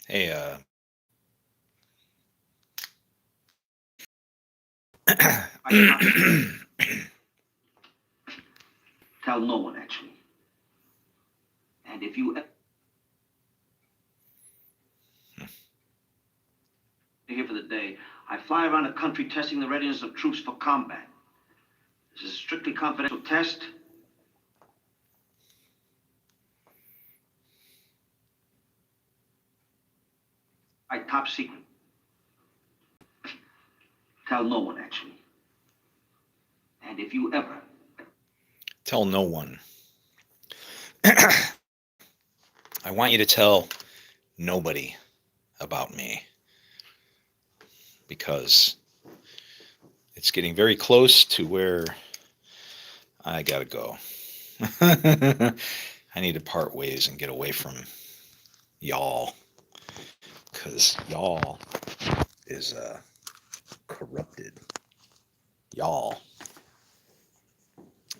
Hey, Tell no one, actually. And if you here for the day, I fly around the country testing the readiness of troops for combat. This is a strictly confidential test. Top secret. Tell no one, actually. And if you ever tell no one. I want you to tell nobody about me because it's getting very close to where I gotta go. I need to part ways and get away from y'all because y'all is corrupted. Y'all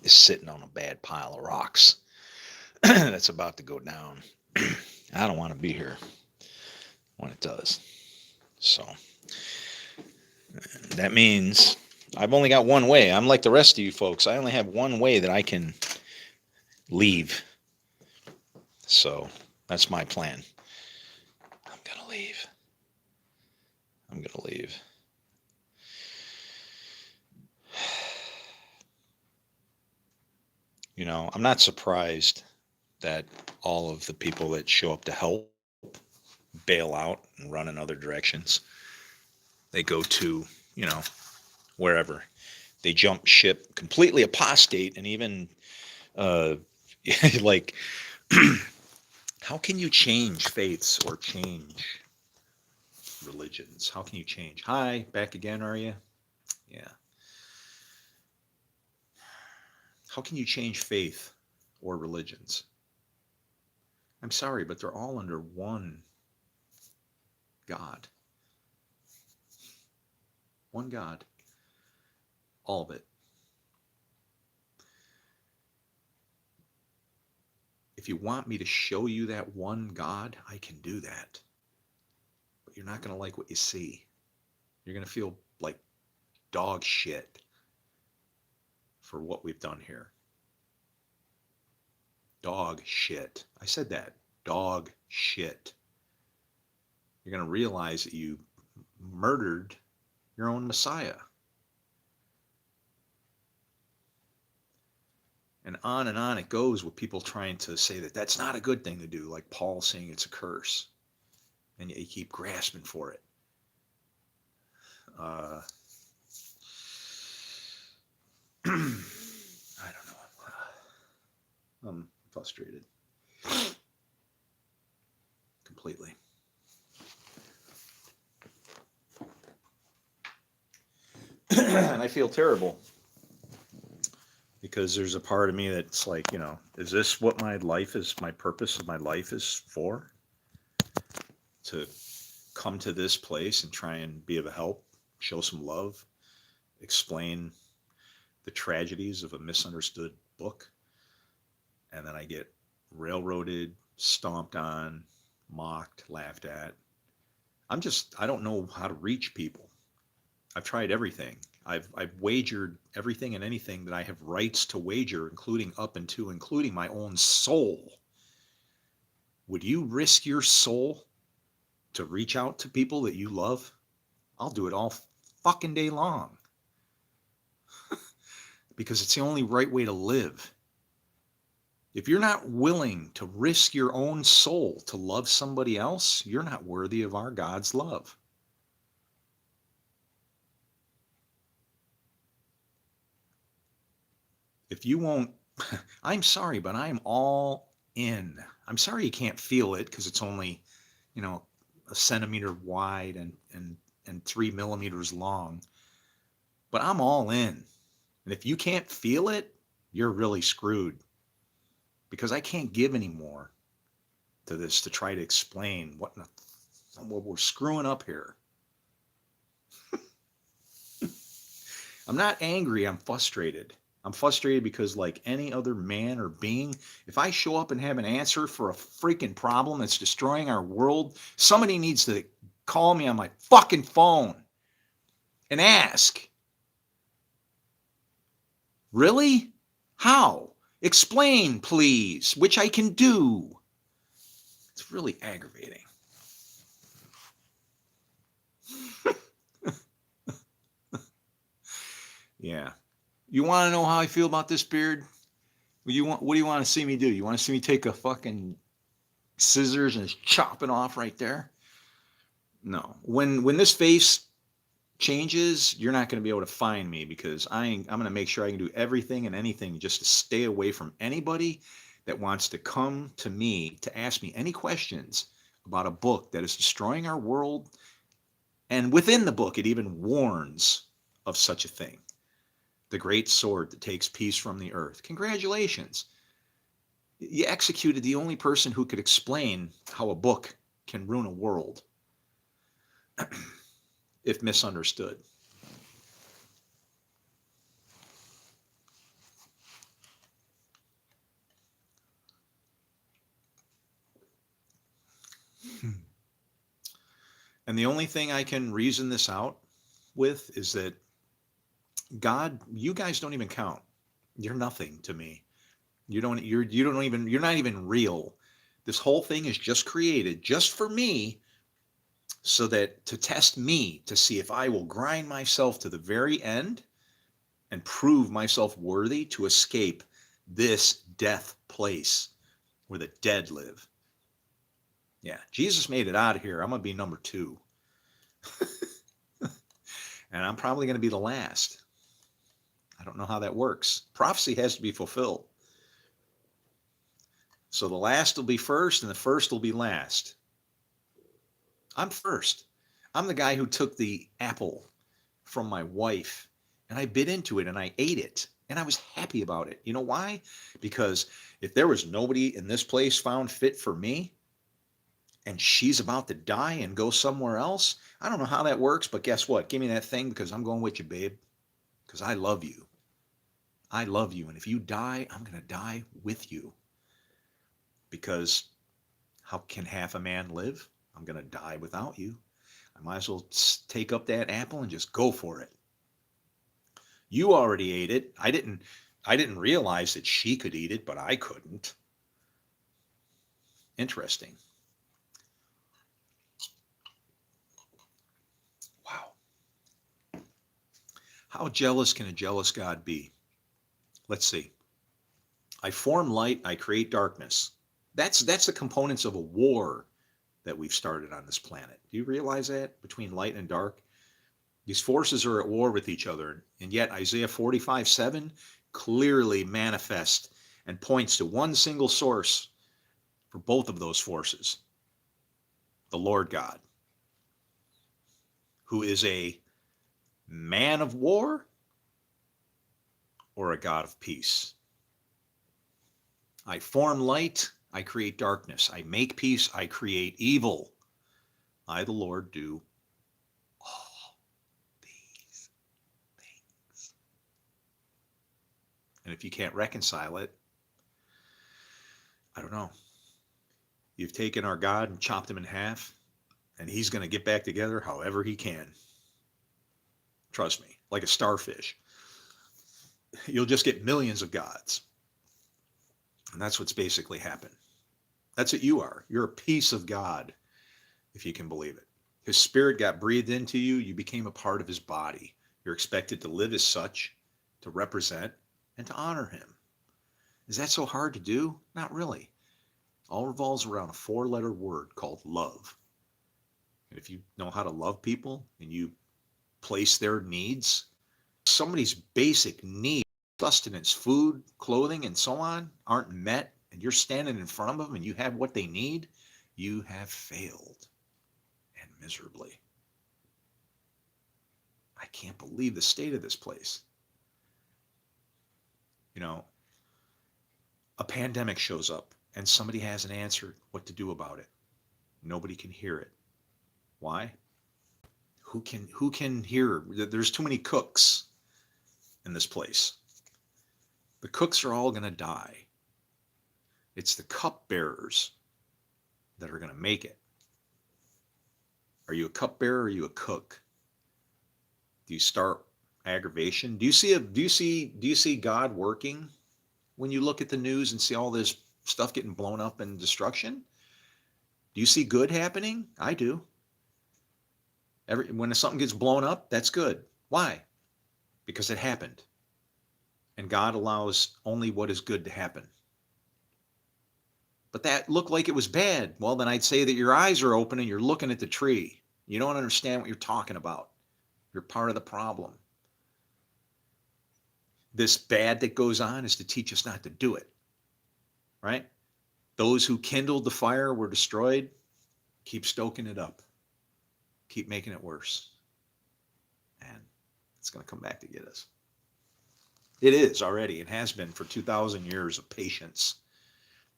is sitting on a bad pile of rocks that's about to go down. I don't want to be here when it does. So that means I've only got one way. I'm like the rest of you folks. I only have one way that I can leave. So that's my plan. I'm going to leave. I'm going to leave. You know, I'm not surprised that all of the people that show up to help bail out and run in other directions. They go to, you know, wherever. They jump ship, completely apostate, and even like, how can you change faiths or change religions? How can you change? Hi, back again, are you? Yeah. How can you change faith or religions? I'm sorry, but they're all under one God. One God. All of it. If you want me to show you that one God, I can do that. But you're not going to like what you see. You're going to feel like dog shit for what we've done here. Dog shit. I said that. Dog shit. You're going to realize that you murdered your own Messiah. And on it goes with people trying to say that that's not a good thing to do, like Paul saying it's a curse. And you keep grasping for it. I don't know. I'm frustrated. Completely. And I feel terrible because there's a part of me that's like, you know, is this what my life is, my purpose of my life is for? To come to this place and try and be of help, show some love, explain the tragedies of a misunderstood book, and then I get railroaded, stomped on, mocked, laughed at. I don't know how to reach people. I've tried everything. I've wagered everything and anything that I have rights to wager, including my own soul. Would you risk your soul to reach out to people that you love? I'll do it all fucking day long because it's the only right way to live. If you're not willing to risk your own soul to love somebody else, you're not worthy of our God's love. If you won't, I'm sorry, but I'm all in. I'm sorry you can't feel it because it's only, you know, a centimeter wide and 3 millimeters long. But I'm all in. And if you can't feel it, you're really screwed because I can't give any more to this to try to explain what we're screwing up here. I'm not angry, I'm frustrated. I'm frustrated because, like any other man or being, if I show up and have an answer for a freaking problem that's destroying our world, somebody needs to call me on my fucking phone and ask. Really? How? Explain, please, which I can do. It's really aggravating. Yeah. You want to know how I feel about this beard? What do you want to see me do? You want to see me take a fucking scissors and just chop it off right there? No. When this face changes, you're not going to be able to find me because I'm going to make sure I can do everything and anything just to stay away from anybody that wants to come to me to ask me any questions about a book that is destroying our world. And within the book, it even warns of such a thing. The great sword that takes peace from the earth. Congratulations. You executed the only person who could explain how a book can ruin a world if misunderstood. And the only thing I can reason this out with is that God, you guys don't even count. You're nothing to me. You're not even real. This whole thing is just created just for me so that to test me to see if I will grind myself to the very end and prove myself worthy to escape this death place where the dead live. Yeah, Jesus made it out of here. I'm going to be number 2. And I'm probably going to be the last. I don't know how that works. Prophecy has to be fulfilled. So the last will be first and the first will be last. I'm first. I'm the guy who took the apple from my wife and I bit into it and I ate it and I was happy about it. You know why? Because if there was nobody in this place found fit for me and she's about to die and go somewhere else, I don't know how that works, but guess what? Give me that thing because I'm going with you, babe, because I love you. I love you. And if you die, I'm going to die with you. Because how can half a man live? I'm going to die without you. I might as well take up that apple and just go for it. You already ate it. I didn't realize that she could eat it, but I couldn't. Interesting. Wow. How jealous can a jealous God be? Let's see. I form light, I create darkness. That's the components of a war that we've started on this planet. Do you realize that? Between light and dark? These forces are at war with each other. And yet Isaiah 45:7 clearly manifests and points to one single source for both of those forces. The Lord God, who is a man of war or a God of peace. I form light, I create darkness. I make peace, I create evil. I, the Lord, do all these things. And if you can't reconcile it, I don't know. You've taken our God and chopped him in half, and he's going to get back together however he can. Trust me, like a starfish. You'll just get millions of gods. And that's what's basically happened. That's what you are. You're a piece of God, if you can believe it. His spirit got breathed into you. You became a part of his body. You're expected to live as such, to represent, and to honor him. Is that so hard to do? Not really. All revolves around a 4-letter word called love. And if you know how to love people and you place their needs, somebody's basic needs, sustenance, food, clothing, and so on, aren't met, and you're standing in front of them and you have what they need, you have failed, and miserably. I can't believe the state of this place. You know, a pandemic shows up and somebody hasn't answered what to do about it. Nobody can hear it. Why? Who can hear? There's too many cooks in this place. The cooks are all going to die. It's the cupbearers that are going to make it. Are you a cupbearer or are you a cook? Do you start aggravation? Do you see God working when you look at the news and see all this stuff getting blown up and destruction? Do you see good happening? I do. When something gets blown up, that's good. Why? Because it happened. And God allows only what is good to happen. But that looked like it was bad. Well, then I'd say that your eyes are open and you're looking at the tree. You don't understand what you're talking about. You're part of the problem. This bad that goes on is to teach us not to do it. Right? Those who kindled the fire were destroyed. Keep stoking it up. Keep making it worse. And it's going to come back to get us. It is already. It has been for 2,000 years of patience.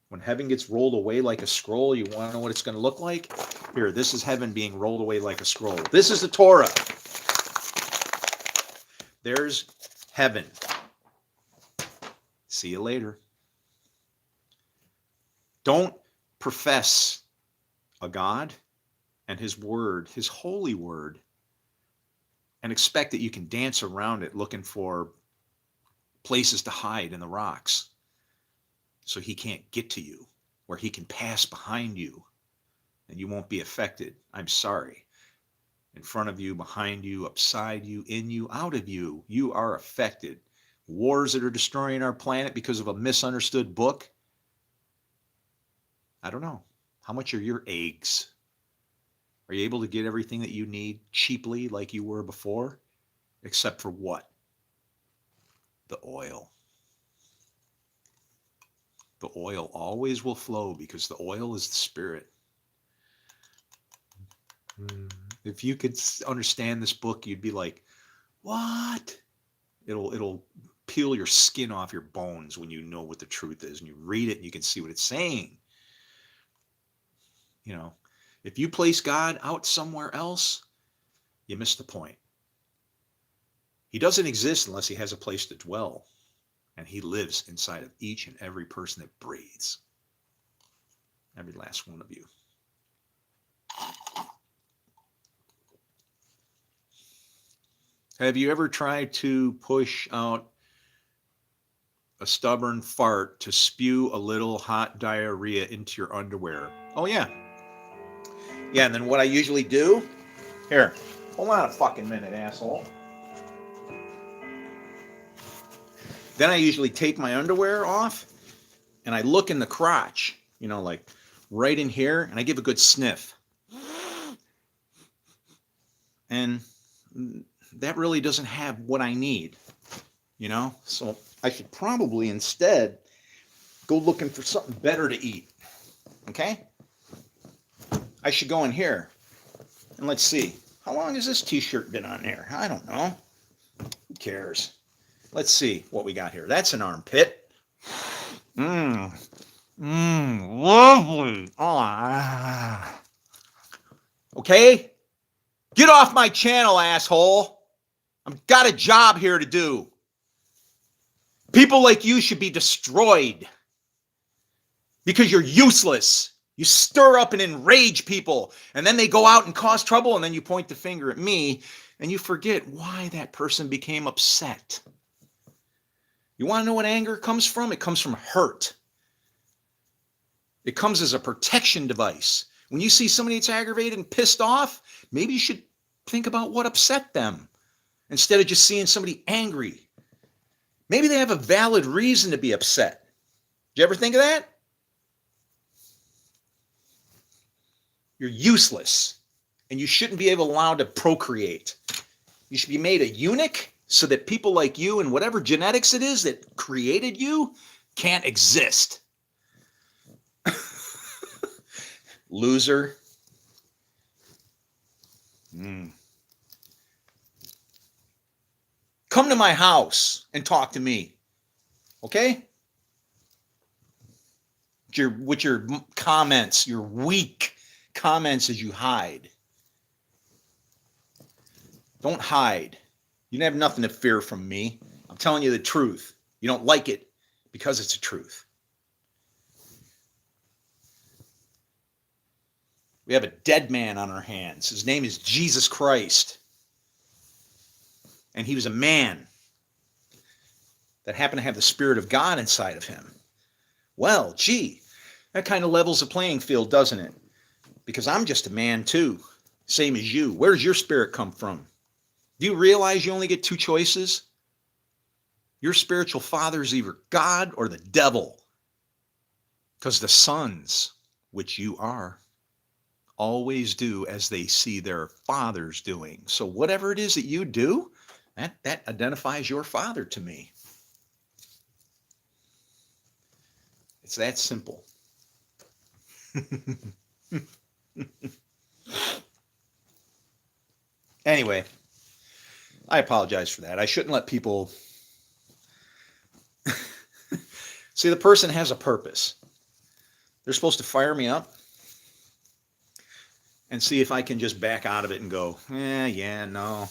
When heaven gets rolled away like a scroll, you want to know what it's going to look like? Here, this is heaven being rolled away like a scroll. This is the Torah. There's heaven. See you later. Don't profess a God and his word, his holy word, and expect that you can dance around it looking for places to hide in the rocks so he can't get to you, where he can pass behind you and you won't be affected. I'm sorry. In front of you, behind you, upside you, in you, out of you, you are affected. Wars that are destroying our planet because of a misunderstood book. I don't know. How much are your eggs? Are you able to get everything that you need cheaply like you were before? Except for what? The oil. The oil always will flow because the oil is the spirit. If you could understand this book, you'd be like, what? It'll peel your skin off your bones when you know what the truth is and you read it and you can see what it's saying. You know, if you place God out somewhere else, you miss the point. He doesn't exist unless he has a place to dwell. And he lives inside of each and every person that breathes. Every last one of you. Have you ever tried to push out a stubborn fart to spew a little hot diarrhea into your underwear? Oh, yeah. Yeah, and then what I usually do... Here, hold on a fucking minute, asshole. Then I usually take my underwear off and I look in the crotch, you know, like right in here, and I give a good sniff. And that really doesn't have what I need, you know? So I should probably instead go looking for something better to eat, okay? I should go in here and let's see. How long has this t-shirt been on there? I don't know. Who cares? Let's see what we got here. That's an armpit. Lovely. Oh, okay? Get off my channel, asshole. I've got a job here to do. People like you should be destroyed because you're useless. You stir up and enrage people, and then they go out and cause trouble, and then you point the finger at me, and you forget why that person became upset. You want to know what anger comes from? It comes from hurt. It comes as a protection device. When you see somebody that's aggravated and pissed off, maybe you should think about what upset them instead of just seeing somebody angry. Maybe they have a valid reason to be upset. Did you ever think of that? You're useless, and you shouldn't be allowed to procreate. You should be made a eunuch so that people like you and whatever genetics it is that created you can't exist. Loser. Come to my house and talk to me. Okay? With your comments, your weak comments as you hide. Don't hide. You have nothing to fear from me. I'm telling you the truth. You don't like it. because it's a truth. We have a dead man on our hands. His name is Jesus Christ. And he was a man that happened to have the Spirit of God inside of him. Well, gee, that kind of levels the playing field, doesn't it? Because I'm just a man too, same as you. Where's your spirit come from? Do you realize you only get two choices? Your spiritual father is either God or the devil. Because the sons, which you are, always do as they see their fathers doing. So whatever it is that you do, that identifies your father to me. It's that simple. Anyway, I apologize for that. I shouldn't let people... See, the person has a purpose. They're supposed to fire me up and see if I can just back out of it and go, yeah, no.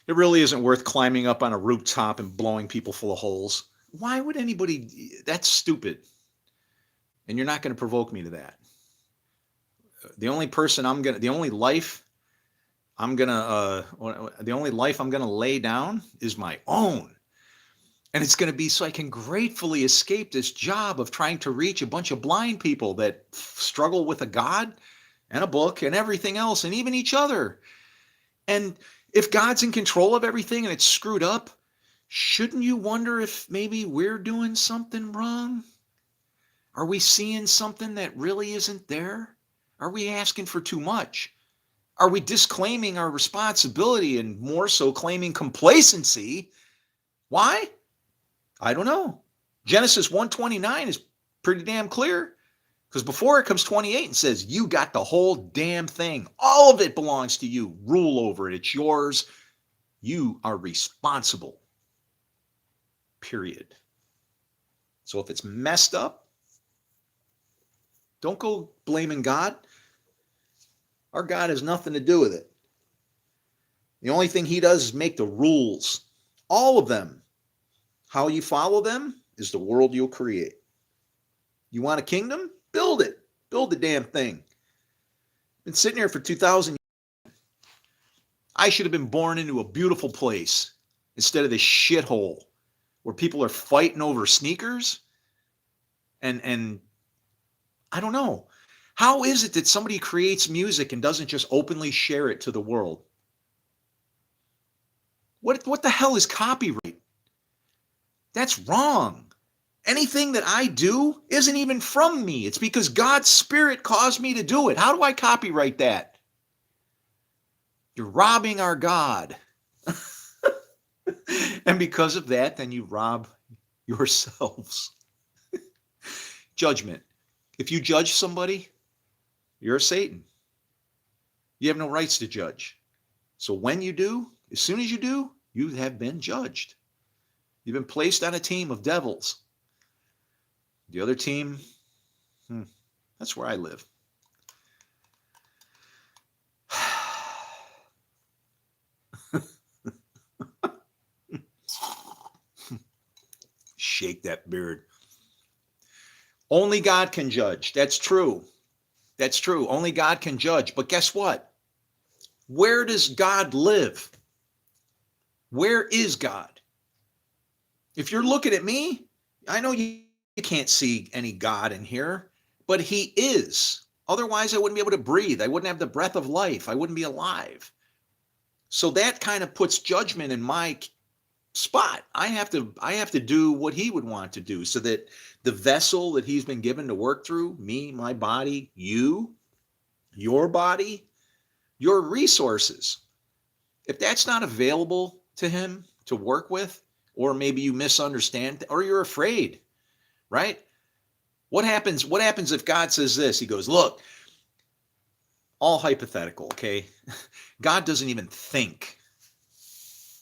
It really isn't worth climbing up on a rooftop and blowing people full of holes. Why would anybody... That's stupid. And you're not going to provoke me to that. The only life I'm going to lay down is my own. And it's going to be so I can gratefully escape this job of trying to reach a bunch of blind people that struggle with a God and a book and everything else, and even each other. And if God's in control of everything and it's screwed up, shouldn't you wonder if maybe we're doing something wrong? Are we seeing something that really isn't there? Are we asking for too much? Are we disclaiming our responsibility and more so claiming complacency? Why? I don't know. Genesis 1:29 is pretty damn clear, because before it comes 28 and says, you got the whole damn thing. All of it belongs to you. Rule over it. It's yours. You are responsible. Period. So if it's messed up, don't go blaming God. Our God has nothing to do with it. The only thing he does is make the rules. All of them. How you follow them is the world you'll create. You want a kingdom? Build it. Build the damn thing. Been sitting here for 2,000 years. I should have been born into a beautiful place instead of this shithole where people are fighting over sneakers. And I don't know. How is it that somebody creates music and doesn't just openly share it to the world? What the hell is copyright? That's wrong. Anything that I do isn't even from me. It's because God's Spirit caused me to do it. How do I copyright that? You're robbing our God. And because of that, then you rob yourselves. Judgment. If you judge somebody, you're a Satan. You have no rights to judge. So when you do, as soon as you do, you have been judged. You've been placed on a team of devils. The other team, that's where I live. Shake that beard. Only God can judge. That's true. That's true. Only God can judge. But guess what? Where does God live? Where is God? If you're looking at me, I know you can't see any God in here, but he is. Otherwise, I wouldn't be able to breathe. I wouldn't have the breath of life. I wouldn't be alive. So that kind of puts judgment in my spot. I have to do what he would want to do so that the vessel that he's been given to work through, me, my body, you, your body, your resources, if that's not available to him to work with, or maybe you misunderstand, or you're afraid, right? What happens if God says this? He goes, look, all hypothetical, okay? God doesn't even think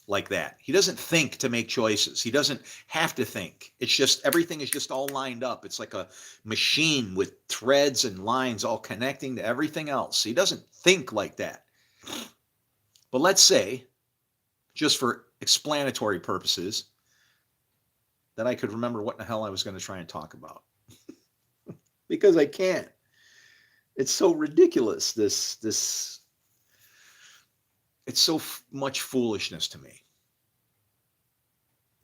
like that. He doesn't think to make choices. He doesn't have to think. It's just, everything is just all lined up. It's like a machine with threads and lines all connecting to everything else. He doesn't think like that. But let's say, just for explanatory purposes, that I could remember what in the hell I was going to try and talk about. Because I can't. It's so ridiculous. It's so much foolishness to me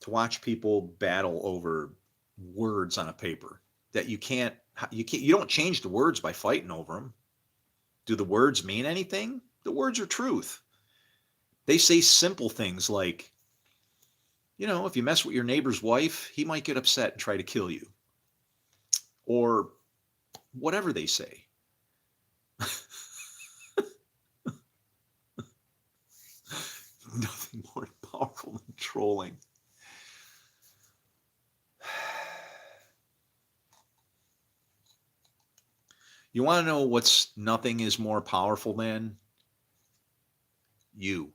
to watch people battle over words on a paper that you don't change the words by fighting over them. Do the words mean anything? The words are truth. They say simple things like, if you mess with your neighbor's wife, he might get upset and try to kill you. Or whatever they say. Nothing more powerful than trolling. You want to know what's nothing is more powerful than? You.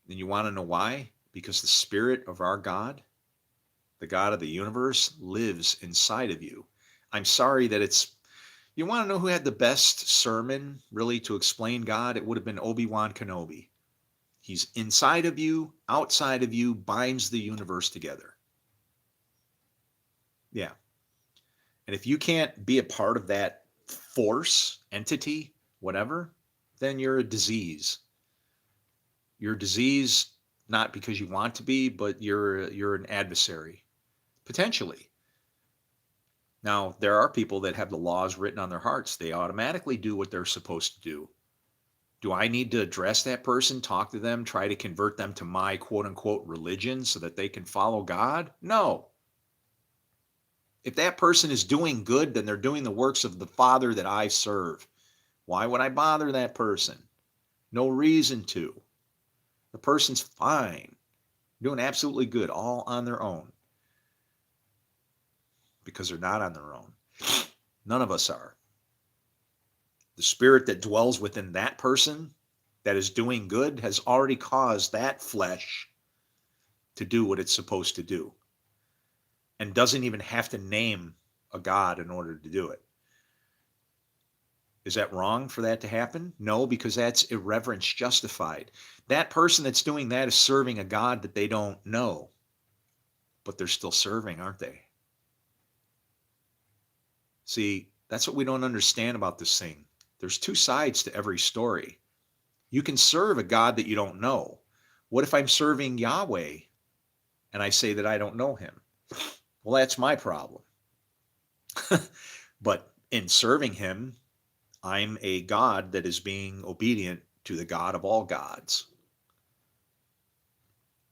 And you want to know why? Because the Spirit of our God, the God of the universe, lives inside of you. I'm sorry that you want to know who had the best sermon, really, to explain God? It would have been Obi-Wan Kenobi. He's inside of you, outside of you, binds the universe together. Yeah. And if you can't be a part of that force, entity, whatever, then you're a disease. You're a disease not because you want to be, but you're an adversary, potentially. Now, there are people that have the laws written on their hearts. They automatically do what they're supposed to do. Do I need to address that person, talk to them, try to convert them to my quote-unquote religion so that they can follow God? No. If that person is doing good, then they're doing the works of the Father that I serve. Why would I bother that person? No reason to. The person's fine, doing absolutely good, all on their own. Because they're not on their own. None of us are. The spirit that dwells within that person that is doing good has already caused that flesh to do what it's supposed to do. And doesn't even have to name a God in order to do it. Is that wrong for that to happen? No, because that's irreverence justified. That person that's doing that is serving a God that they don't know. But they're still serving, aren't they? See, that's what we don't understand about this thing. There's two sides to every story. You can serve a God that you don't know. What if I'm serving Yahweh and I say that I don't know him? Well, that's my problem. But in serving him, I'm a God that is being obedient to the God of all gods.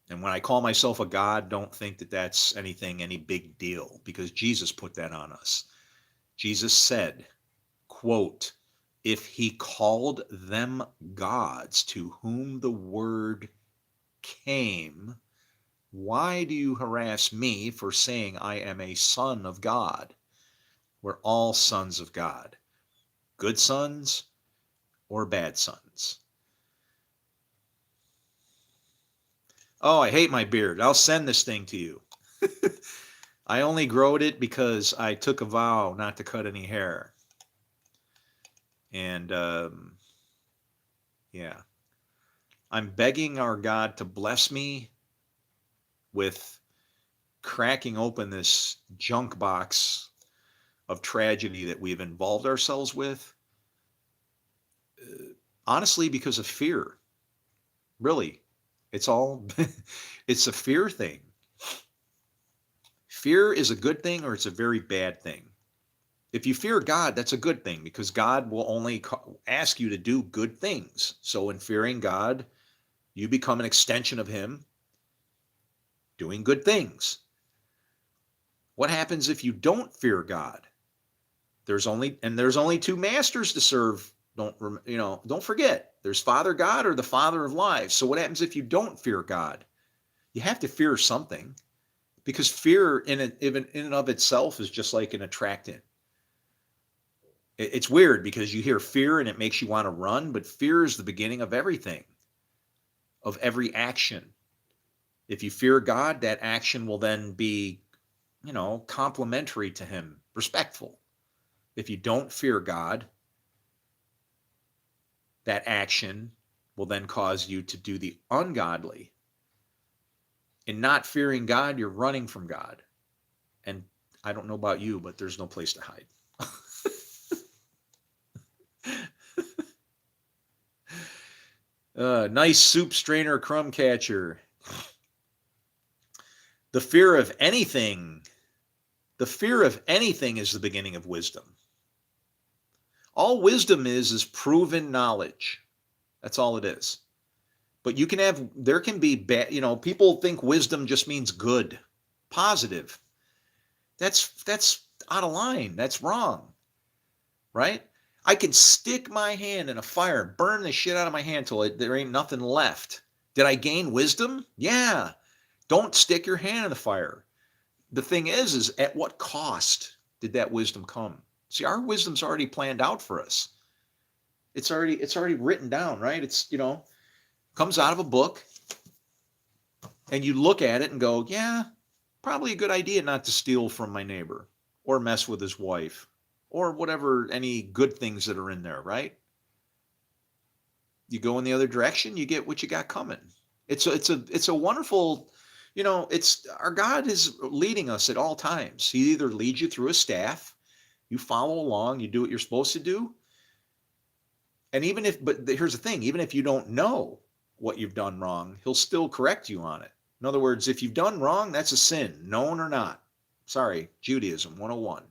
And when I call myself a God, don't think that that's any big deal, because Jesus put that on us. Jesus said, quote, if he called them gods to whom the word came, why do you harass me for saying I am a son of God? We're all sons of God. Good sons or bad sons. Oh, I hate my beard. I'll send this thing to you. I only growed it because I took a vow not to cut any hair. And yeah, I'm begging our God to bless me with cracking open this junk box of tragedy that we've involved ourselves with. Honestly, because of fear. Really, it's a fear thing. Fear is a good thing or it's a very bad thing. If you fear God, that's a good thing, because God will only ask you to do good things. So in fearing God, you become an extension of him doing good things. What happens if you don't fear God? There's only two masters to serve. Don't forget, there's Father God or the father of lies. So what happens if you don't fear God? You have to fear something, because fear in and of itself is just like an attractant. It's weird because you hear fear and it makes you want to run, but fear is the beginning of everything, of every action. If you fear God, that action will then be, complementary to him, respectful. If you don't fear God, that action will then cause you to do the ungodly. In not fearing God, you're running from God. And I don't know about you, but there's no place to hide. Nice soup strainer, crumb catcher. The fear of anything. The fear of anything is the beginning of wisdom. All wisdom is proven knowledge. That's all it is. But there can be bad, people think wisdom just means good, positive. That's out of line. That's wrong, right? I can stick my hand in a fire, burn the shit out of my hand till there ain't nothing left. Did I gain wisdom? Yeah. Don't stick your hand in the fire. The thing is at what cost did that wisdom come? See, our wisdom's already planned out for us. It's already written down, right? It's, comes out of a book, and you look at it and go, yeah, probably a good idea not to steal from my neighbor or mess with his wife or whatever, any good things that are in there, right? You go in the other direction, you get what you got coming. It's a wonderful, it's our God is leading us at all times. He either leads you through a staff, you follow along, you do what you're supposed to do. And but here's the thing, even if you don't know what you've done wrong, he'll still correct you on it. In other words, if you've done wrong, that's a sin, known or not. Sorry, Judaism 101.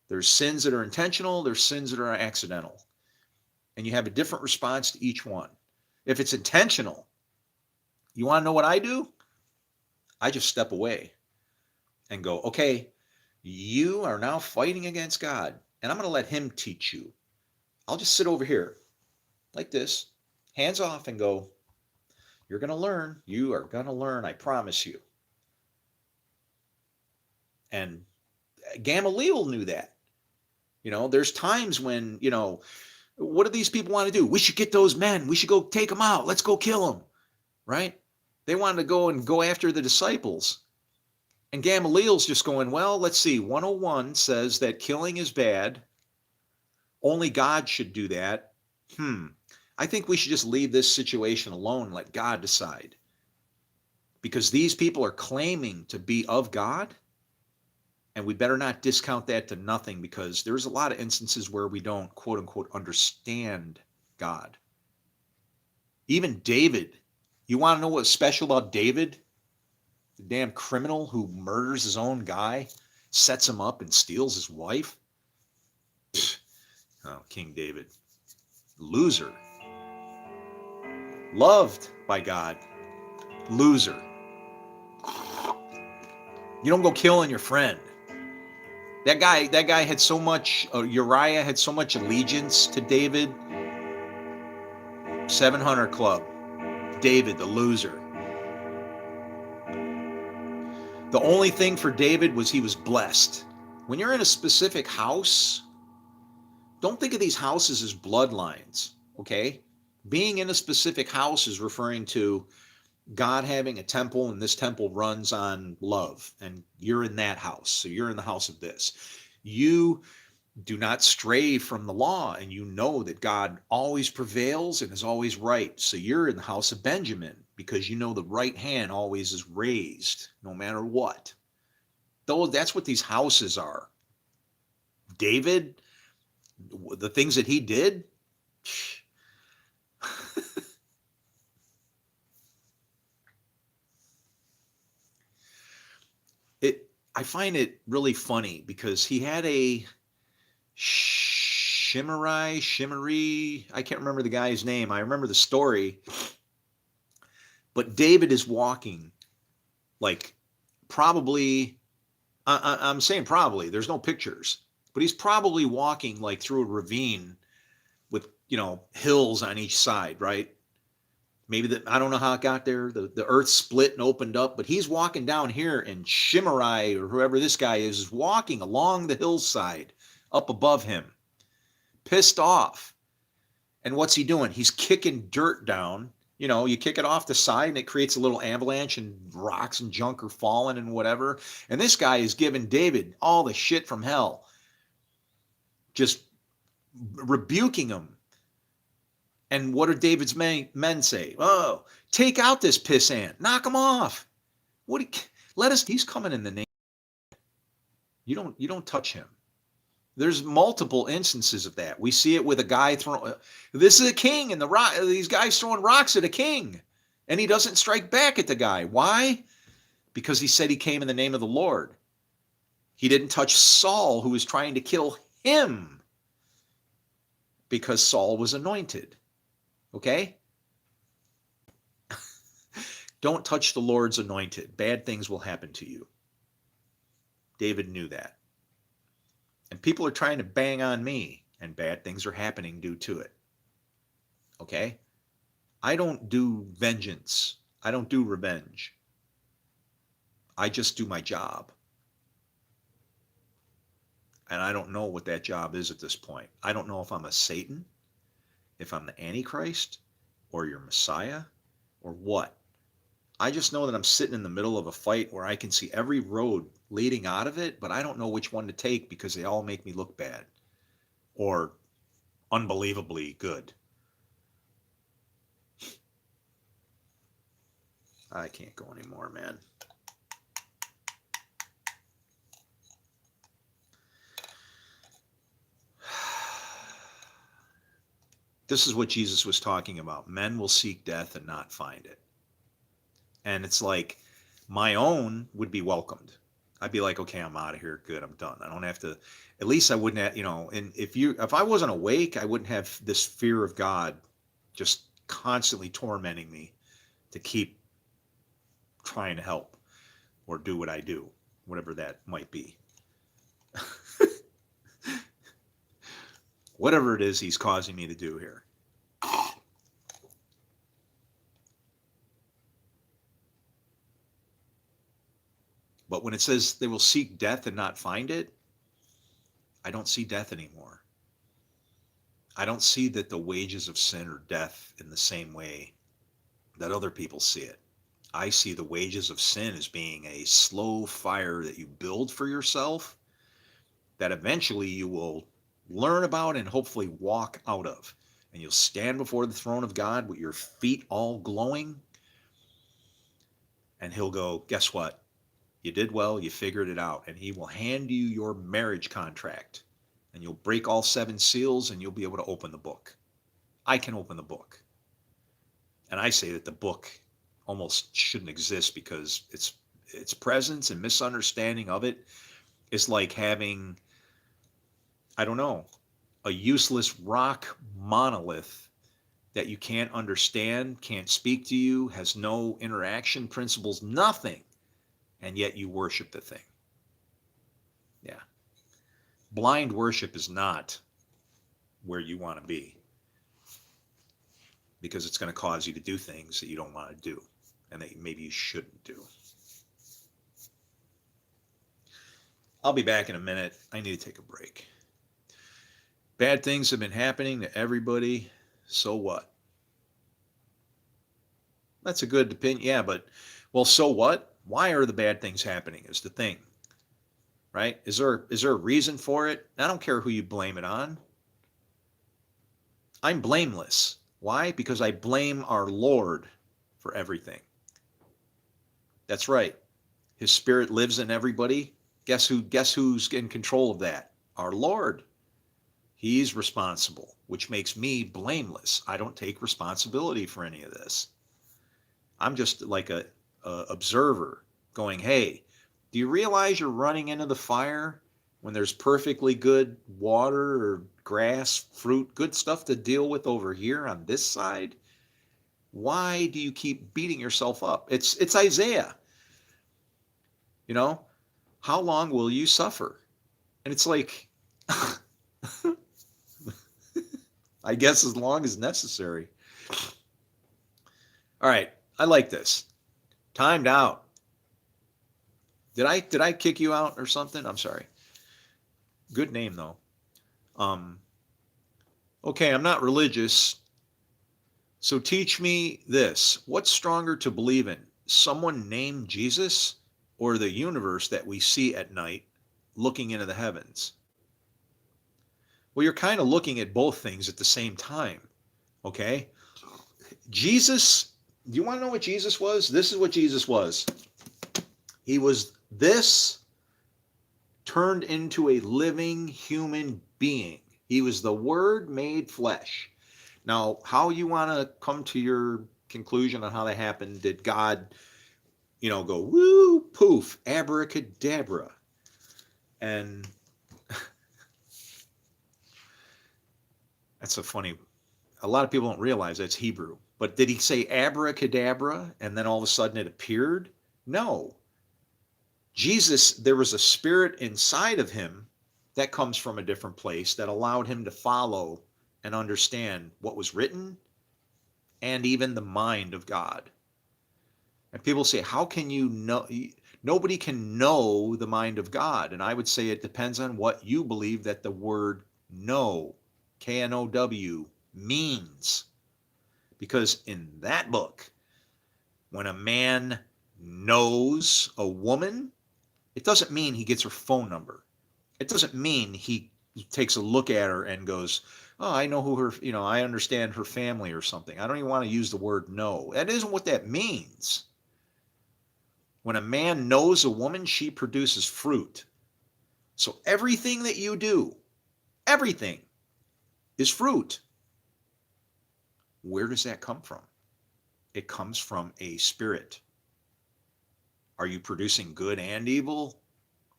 There's sins that are intentional, there's sins that are accidental. And you have a different response to each one. If it's intentional, you want to know what I do? I just step away and go, okay, you are now fighting against God, and I'm going to let him teach you. I'll just sit over here like this, hands off, and go, you're going to learn. You are going to learn. I promise you. And Gamaliel knew that. There's times when, what do these people want to do? We should get those men. We should go take them out. Let's go kill them. Right? They wanted to go after the disciples. And Gamaliel's just going, well, let's see. 101 says that killing is bad. Only God should do that. I think we should just leave this situation alone and let God decide. Because these people are claiming to be of God. And we better not discount that to nothing, because there's a lot of instances where we don't, quote unquote, understand God. Even David. You want to know what's special about David? The damn criminal who murders his own guy, sets him up and steals his wife. Oh, King David. Loser. Loved by God. Loser. You don't go killing your friend. That guy had so much, Uriah had so much allegiance to David. 700 Club. David, the loser. The only thing for David was he was blessed. When you're in a specific house, don't think of these houses as bloodlines, okay? Being in a specific house is referring to God having a temple, and this temple runs on love, and you're in that house. So you're in the house of this. You do not stray from the law, and you know that God always prevails and is always right. So you're in the house of Benjamin, because you know the right hand always is raised, no matter what. Though that's what these houses are. David, the things that he did, I find it really funny because he had a shimmery, I can't remember the guy's name. I remember the story. But David is walking, like, probably, I'm saying probably, there's no pictures, but he's probably walking like through a ravine with, hills on each side, right? Maybe I don't know how it got there. The earth split and opened up, but he's walking down here, and Shimmerai, or whoever this guy is walking along the hillside up above him, pissed off. And what's he doing? He's kicking dirt down. You kick it off the side and it creates a little avalanche, and rocks and junk are falling and whatever. And this guy is giving David all the shit from hell, just rebuking him. And what do David's men say? Oh, take out this pissant. Knock him off. He's coming in the name. You don't touch him. There's multiple instances of that. We see it with a guy throwing, this is a king, and these guys throwing rocks at a king, and he doesn't strike back at the guy. Why? Because he said he came in the name of the Lord. He didn't touch Saul, who was trying to kill him, because Saul was anointed. Okay? Don't touch the Lord's anointed. Bad things will happen to you. David knew that. And people are trying to bang on me, and bad things are happening due to it. Okay? I don't do vengeance. I don't do revenge. I just do my job. And I don't know what that job is at this point. I don't know if I'm a Satan, if I'm the Antichrist, or your Messiah, or what. I just know that I'm sitting in the middle of a fight where I can see every road leading out of it, but I don't know which one to take because they all make me look bad or unbelievably good. I can't go anymore, man. This is what Jesus was talking about. Men will seek death and not find it. And it's like, my own would be welcomed. I'd be like, okay, I'm out of here. Good, I'm done. I don't have to, at least I wouldn't have, and if I wasn't awake, I wouldn't have this fear of God just constantly tormenting me to keep trying to help or do what I do, whatever that might be. Whatever it is he's causing me to do here. But when it says they will seek death and not find it, I don't see death anymore. I don't see that the wages of sin are death in the same way that other people see it. I see the wages of sin as being a slow fire that you build for yourself that eventually you will learn about and hopefully walk out of. And you'll stand before the throne of God with your feet all glowing. And he'll go, guess what? You did well, you figured it out. And he will hand you your marriage contract. And you'll break all 7 seals and you'll be able to open the book. I can open the book. And I say that the book almost shouldn't exist because its presence and misunderstanding of it is like having, I don't know, a useless rock monolith that you can't understand, can't speak to you, has no interaction principles, nothing. And yet you worship the thing. Yeah. Blind worship is not where you want to be, because it's going to cause you to do things that you don't want to do and that maybe you shouldn't do. I'll be back in a minute. I need to take a break. Bad things have been happening to everybody. So what? That's a good opinion. Yeah, but, well, so what? Why are the bad things happening is the thing, right? Is there a reason for it? I don't care who you blame it on. I'm blameless. Why? Because I blame our Lord for everything. That's right. His Spirit lives in everybody. Guess who's in control of that? Our Lord. He's responsible, which makes me blameless. I don't take responsibility for any of this. I'm just like a observer going, hey, do you realize you're running into the fire when there's perfectly good water or grass, fruit, good stuff to deal with over here on this side? Why do you keep beating yourself up? It's Isaiah. How long will you suffer? And it's like, I guess as long as necessary. All right, I like this. Timed out. Did I kick you out or something? I'm sorry. Good name though. Okay, I'm not religious. So teach me this. What's stronger to believe in? Someone named Jesus or the universe that we see at night looking into the heavens? Well, you're kind of looking at both things at the same time. Okay? Jesus, do you want to know what Jesus was? This is what Jesus was. He was this turned into a living human being. He was the Word made flesh. Now, how you want to come to your conclusion on how that happened? Did God, go woo, poof, abracadabra? And that's a lot of people don't realize that's Hebrew. But did he say abracadabra and then all of a sudden it appeared? No. Jesus, there was a spirit inside of him that comes from a different place that allowed him to follow and understand what was written and even the mind of God. And people say, how can you know? Nobody can know the mind of God. And I would say it depends on what you believe that the word know, K-N-O-W, means. Because in that book, when a man knows a woman, it doesn't mean he gets her phone number. It doesn't mean he takes a look at her and goes, oh, I know who her, I understand her family or something. I don't even want to use the word know. That isn't what that means. When a man knows a woman, she produces fruit. So everything that you do, everything is fruit. Where does that come from? It comes from a spirit. Are you producing good and evil,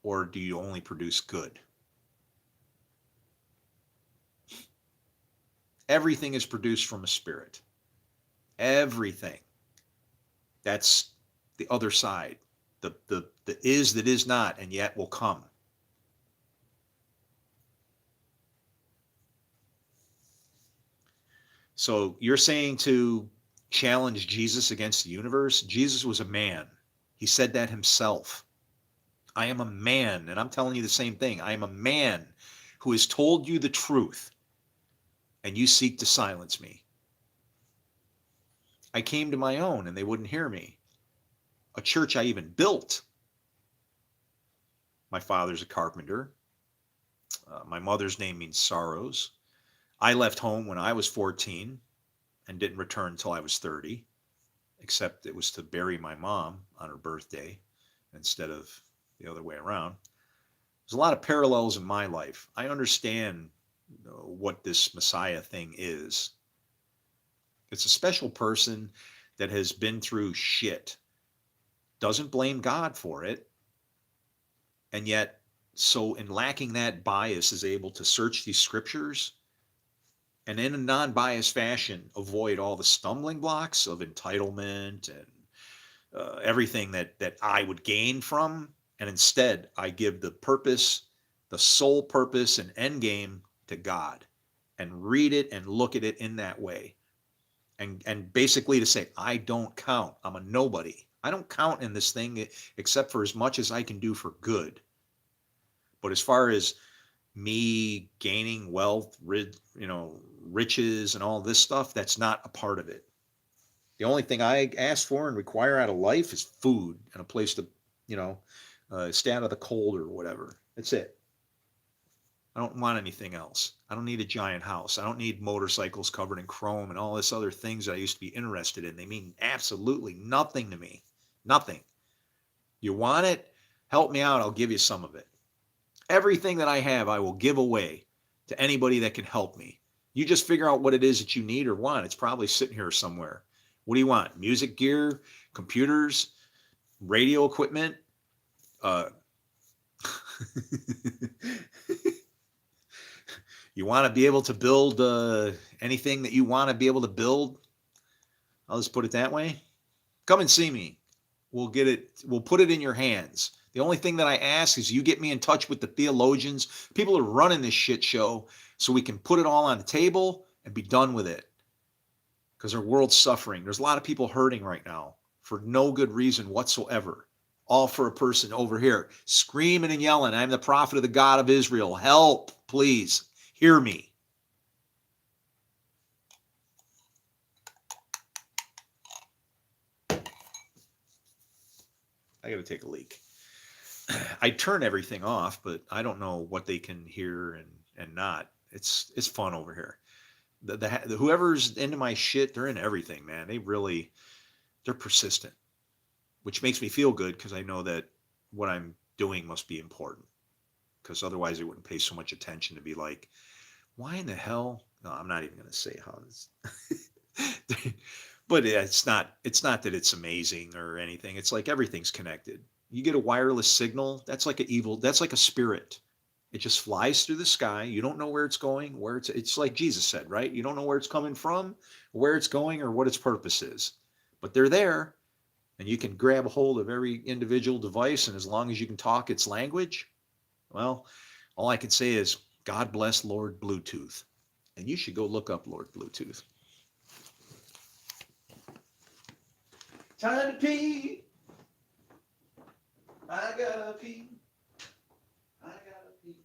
or do you only produce good? Everything is produced from a spirit. Everything. That's the other side. The is that is not and yet will come. So you're saying to challenge Jesus against the universe? Jesus was a man. He said that himself. I am a man, and I'm telling you the same thing. I am a man who has told you the truth, and you seek to silence me. I came to my own, and they wouldn't hear me. A church I even built. My father's a carpenter. My mother's name means sorrows. I left home when I was 14 and didn't return until I was 30, except it was to bury my mom on her birthday instead of the other way around. There's a lot of parallels in my life. I understand what this Messiah thing is. It's a special person that has been through shit, doesn't blame God for it, and yet, so in lacking that bias, is able to search these scriptures and in a non-biased fashion avoid all the stumbling blocks of entitlement and everything that I would gain from. And instead, I give the purpose, the sole purpose and end game to God, and read it and look at it in that way. And basically to say, I don't count. I'm a nobody. I don't count in this thing except for as much as I can do for good. But as far as me gaining wealth, riches and all this stuff, that's not a part of it. The only thing I ask for and require out of life is food and a place to, stay out of the cold or whatever. That's it. I don't want anything else. I don't need a giant house. I don't need motorcycles covered in chrome and all this other things that I used to be interested in. They mean absolutely nothing to me. Nothing. You want it? Help me out. I'll give you some of it. Everything that I have, I will give away to anybody that can help me. You just figure out what it is that you need or want. It's probably sitting here somewhere. What do you want? Music gear, computers, radio equipment, you want to be able to build anything that you want to be able to build? I'll just put it that way. Come and see me. We'll get it. We'll put it in your hands. The only thing that I ask is you get me in touch with the theologians, people who are running this shit show, so we can put it all on the table and be done with it. Because our world's suffering. There's a lot of people hurting right now for no good reason whatsoever. All for a person over here screaming and yelling, I'm the prophet of the God of Israel. Help, please. Hear me. I got to take a leak. I turn everything off, but I don't know what they can hear and not. It's fun over here. The whoever's into my shit, they're into everything, man. They're persistent, which makes me feel good because I know that what I'm doing must be important, because otherwise they wouldn't pay so much attention to be like, why in the hell? No, I'm not even going to say how this. But it's not that it's amazing or anything. It's like everything's connected. You get a wireless signal, that's like a spirit. It just flies through the sky. You don't know where it's going, it's like Jesus said, right? You don't know where it's coming from, where it's going, or what its purpose is. But they're there, and you can grab a hold of every individual device, and as long as you can talk its language, well, all I can say is God bless Lord Bluetooth. And you should go look up Lord Bluetooth. Time to pee. I gotta pee. I gotta pee.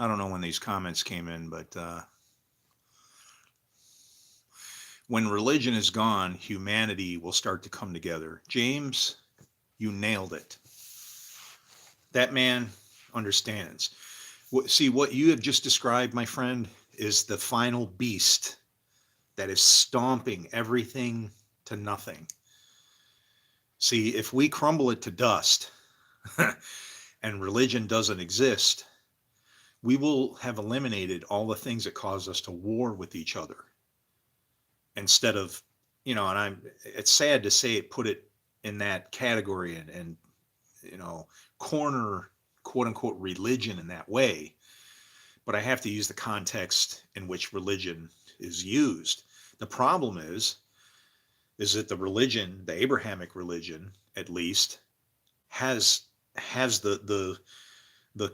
I don't know when these comments came in, but when religion is gone, humanity will start to come together. James, you nailed it. That man understands. See, what you have just described, my friend, is the final beast that is stomping everything to nothing. See, if we crumble it to dust and religion doesn't exist, we will have eliminated all the things that cause us to war with each other. Instead of, it's sad to say it, put it in that category and corner quote unquote religion in that way. But I have to use the context in which religion is used. The problem is that the religion, the Abrahamic religion, at least, has the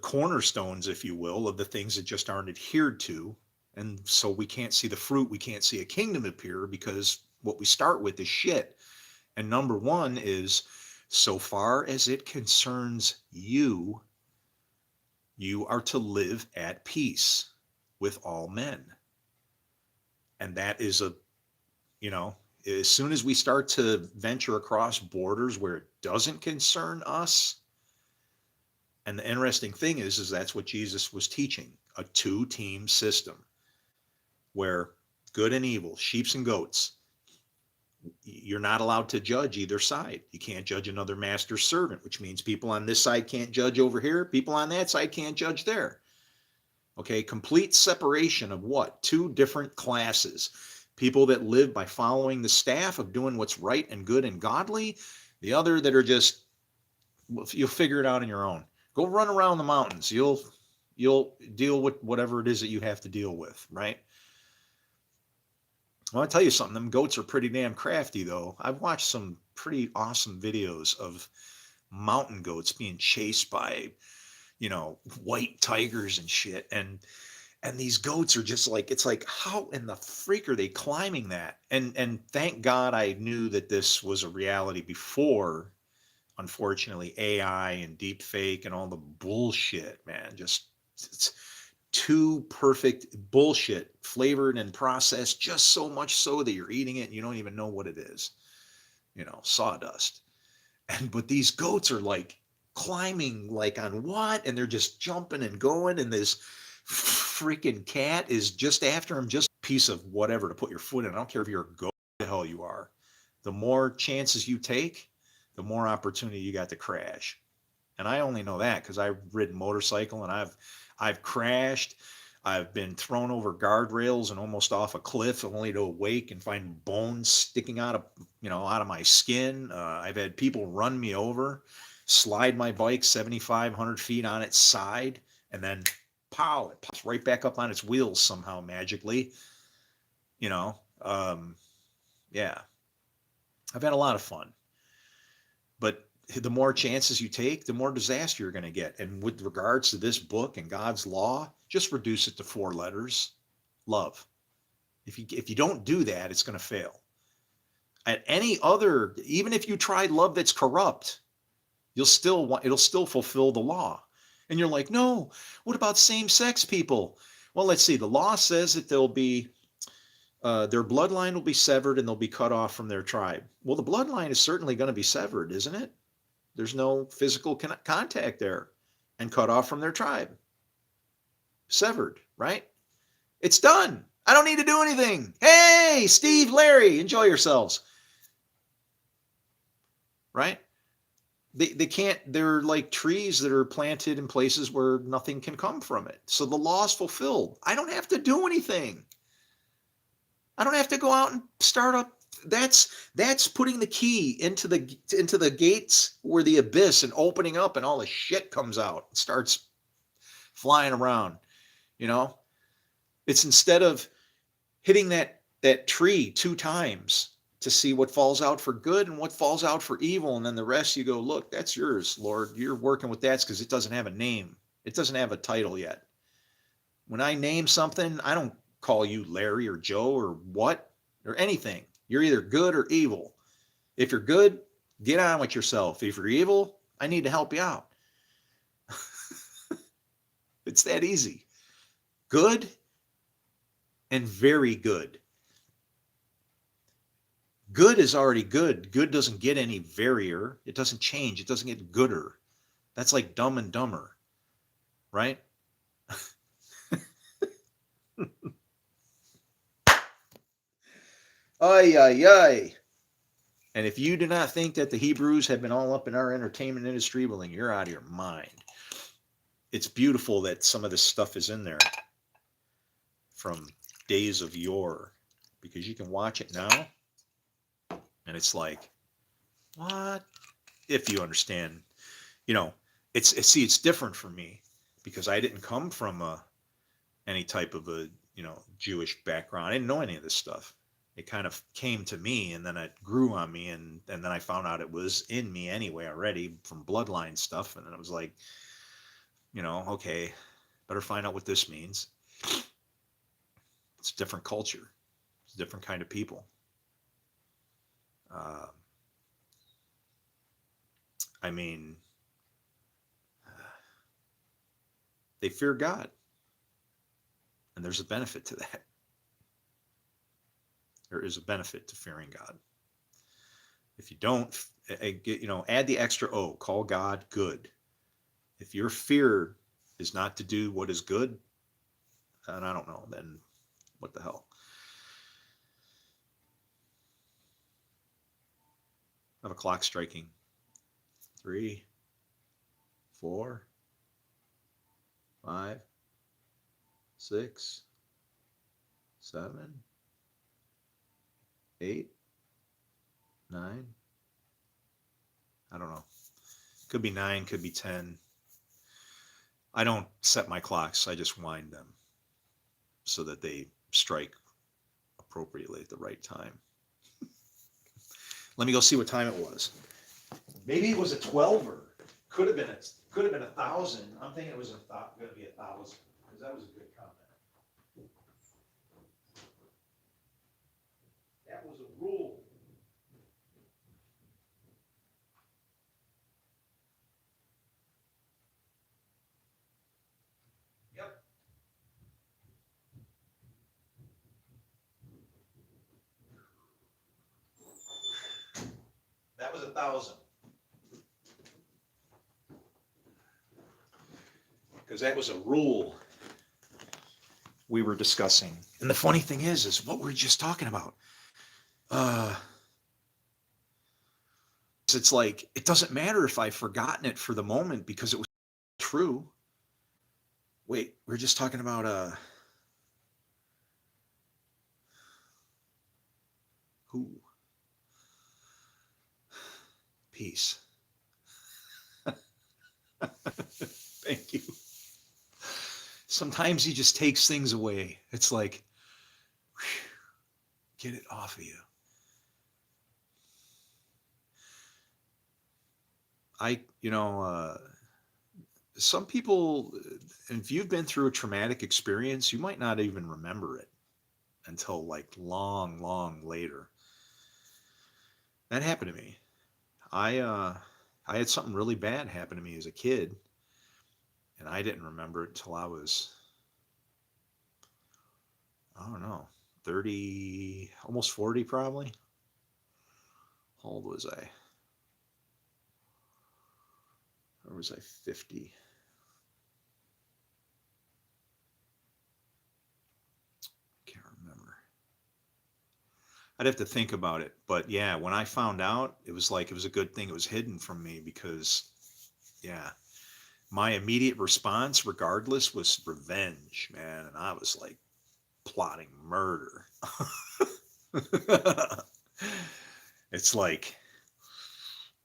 cornerstones, if you will, of the things that just aren't adhered to. And so we can't see the fruit. We can't see a kingdom appear because what we start with is shit. And number one is, so far as it concerns you, you are to live at peace with all men. And that is as soon as we start to venture across borders where it doesn't concern us, and the interesting thing is that's what Jesus was teaching, a two-team system where good and evil, sheep and goats, you're not allowed to judge either side. You can't judge another master's servant, which means people on this side can't judge over here. People on that side can't judge there. Okay, complete separation of what? Two different classes. People that live by following the staff of doing what's right and good and godly. The other that are just, you'll figure it out on your own. Go run around the mountains. You'll deal with whatever it is that you have to deal with, right? Well, I'll tell you something. Them goats are pretty damn crafty, though. I've watched some pretty awesome videos of mountain goats being chased by, white tigers and shit. And these goats are just like, it's like, how in the freak are they climbing that? And thank God I knew that this was a reality before, unfortunately, AI and deep fake and all the bullshit, man. Just, it's too perfect bullshit, flavored and processed just so much so that you're eating it and you don't even know what it is. Sawdust. But these goats are like climbing like on what? And they're just jumping and going, and this freaking cat is just after him, just a piece of whatever to put your foot in. I don't care if you're a goat, the hell you are. The more chances you take, the more opportunity you got to crash. And I only know that because I've ridden motorcycle and I've crashed. I've been thrown over guardrails and almost off a cliff, only to awake and find bones sticking out of my skin. I've had people run me over, slide my bike 7,500 feet on its side, and then pow, it pops right back up on its wheels somehow magically. Yeah, I've had a lot of fun, but the more chances you take, the more disaster you're going to get. And with regards to this book and God's law, just reduce it to 4 letters: love. If you don't do that, it's going to fail. At any other, even if you tried love that's corrupt, it'll still fulfill the law. And you're like, no, what about same-sex people? Well, let's see. The law says that their bloodline will be severed and they'll be cut off from their tribe. Well, the bloodline is certainly going to be severed, isn't it? There's no physical contact there, and cut off from their tribe. Severed, right? It's done. I don't need to do anything. Hey, Steve, Larry, enjoy yourselves. Right? They can't, they're like trees that are planted in places where nothing can come from it. So the law's fulfilled. I don't have to do anything. I don't have to go out and start up. That's putting the key into the gates where the abyss, and opening up, and all the shit comes out and starts flying around. It's instead of hitting that tree 2 times to see what falls out for good and what falls out for evil, and then the rest you go, look, that's yours, Lord. You're working with that because it doesn't have a name. It doesn't have a title yet. When I name something, I don't call you Larry or Joe or what or anything. You're either good or evil. If you're good, get on with yourself. If you're evil, I need to help you out. It's that easy. Good and very good. Good is already good. Good doesn't get any verier. It doesn't change. It doesn't get gooder. That's like Dumb and Dumber, right? Ay, ay, ay. And if you do not think that the Hebrews have been all up in our entertainment industry, well, then you're out of your mind. It's beautiful that some of this stuff is in there from days of yore, because you can watch it now and it's like, what? If you understand, you know, it's different for me because I didn't come from any type of a, Jewish background. I didn't know any of this stuff. It kind of came to me and then it grew on me, and then I found out it was in me anyway already from bloodline stuff. And then it was like, okay, better find out what this means. It's a different culture. It's a different kind of people. Uh, I mean, they fear God, and there's a benefit to that. There is a benefit to fearing God. If you don't, add the extra O, call God good. If your fear is not to do what is good, and I don't know, then what the hell? I have a clock striking. 3, 4, 5, 6, 7, 8, 9. I don't know. Could be 9, could be 10. I don't set my clocks. I just wind them so that they strike appropriately at the right time. Let me go see what time it was. Maybe it was a 12er. Could have been 1,000. I'm thinking it was going to be 1,000 because that was a good comment. That was a rule. Yep. That was 1,000. Because that was a rule we were discussing. And the funny thing is what we were just talking about. It's like, it doesn't matter if I've forgotten it for the moment because it was true. Wait, we're just talking about who? Peace. Thank you. Sometimes he just takes things away. It's like, whew, get it off of you. Some people, if you've been through a traumatic experience, you might not even remember it until like long, long later. That happened to me. I had something really bad happen to me as a kid, and I didn't remember it until I was, I don't know, 30, almost 40 probably. How old was I? Or was I 50? Can't remember. I'd have to think about it. But yeah, when I found out, it was like, it was a good thing it was hidden from me because, yeah, my immediate response, regardless, was revenge, man. And I was like plotting murder. It's like,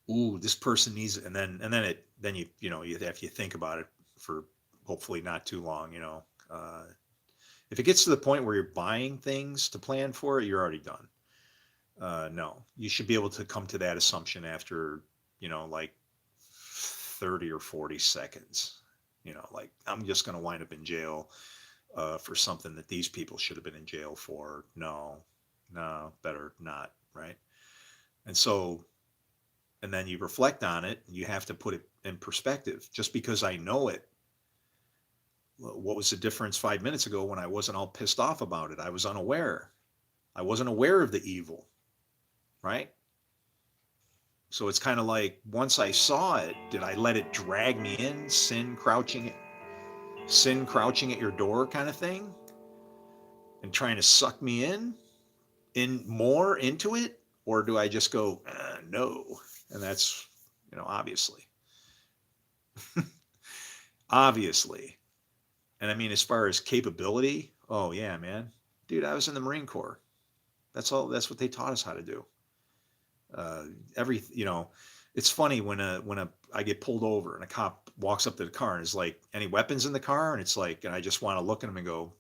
ooh, this person needs it. And then if you think about it for hopefully not too long, if it gets to the point where you're buying things to plan for it, you're already done. No, you should be able to come to that assumption after, like 30 or 40 seconds. Like, I'm just going to wind up in jail for something that these people should have been in jail for. No, better not, right? And then you reflect on it, and you have to put it in perspective. Just because I know it, what was the difference 5 minutes ago when I wasn't all pissed off about it? I was unaware. I wasn't aware of the evil, right? So it's kind of like once I saw it, did I let it drag me in, sin crouching at your door kind of thing, and trying to suck me in more into it, or do I just go no? And that's, obviously, obviously. And I mean, as far as capability, oh yeah, man, dude, I was in the Marine Corps. That's all. That's what they taught us how to do. Uh, it's funny when I get pulled over and a cop walks up to the car and is like, "Any weapons in the car?" And it's like, and I just want to look at him and go,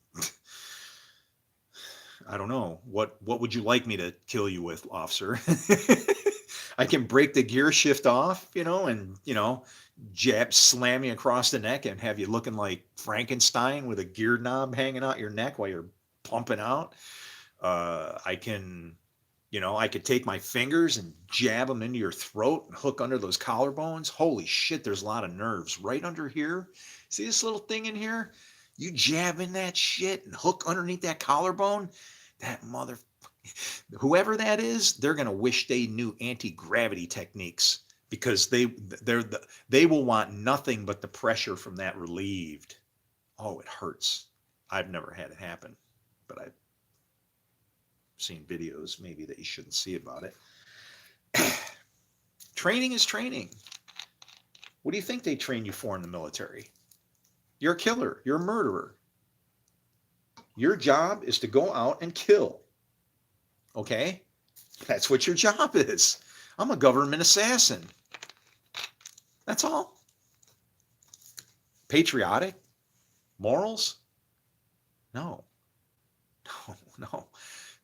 "I don't know. What would you like me to kill you with, officer?" I can break the gear shift off, and slam you across the neck and have you looking like Frankenstein with a gear knob hanging out your neck while you're pumping out. I can, I could take my fingers and jab them into your throat and hook under those collarbones. Holy shit, there's a lot of nerves right under here. See this little thing in here? You jab in that shit and hook underneath that collarbone. That mother, whoever that is, they're gonna wish they knew anti-gravity techniques because they will want nothing but the pressure from that relieved. Oh, it hurts. I've never had it happen, but I've seen videos maybe that you shouldn't see about it. Training is training. What do you think they train you for in the military? You're a killer. You're a murderer. Your job is to go out and kill. Okay? That's what your job is. I'm a government assassin. That's all. Patriotic? Morals? No. No, no.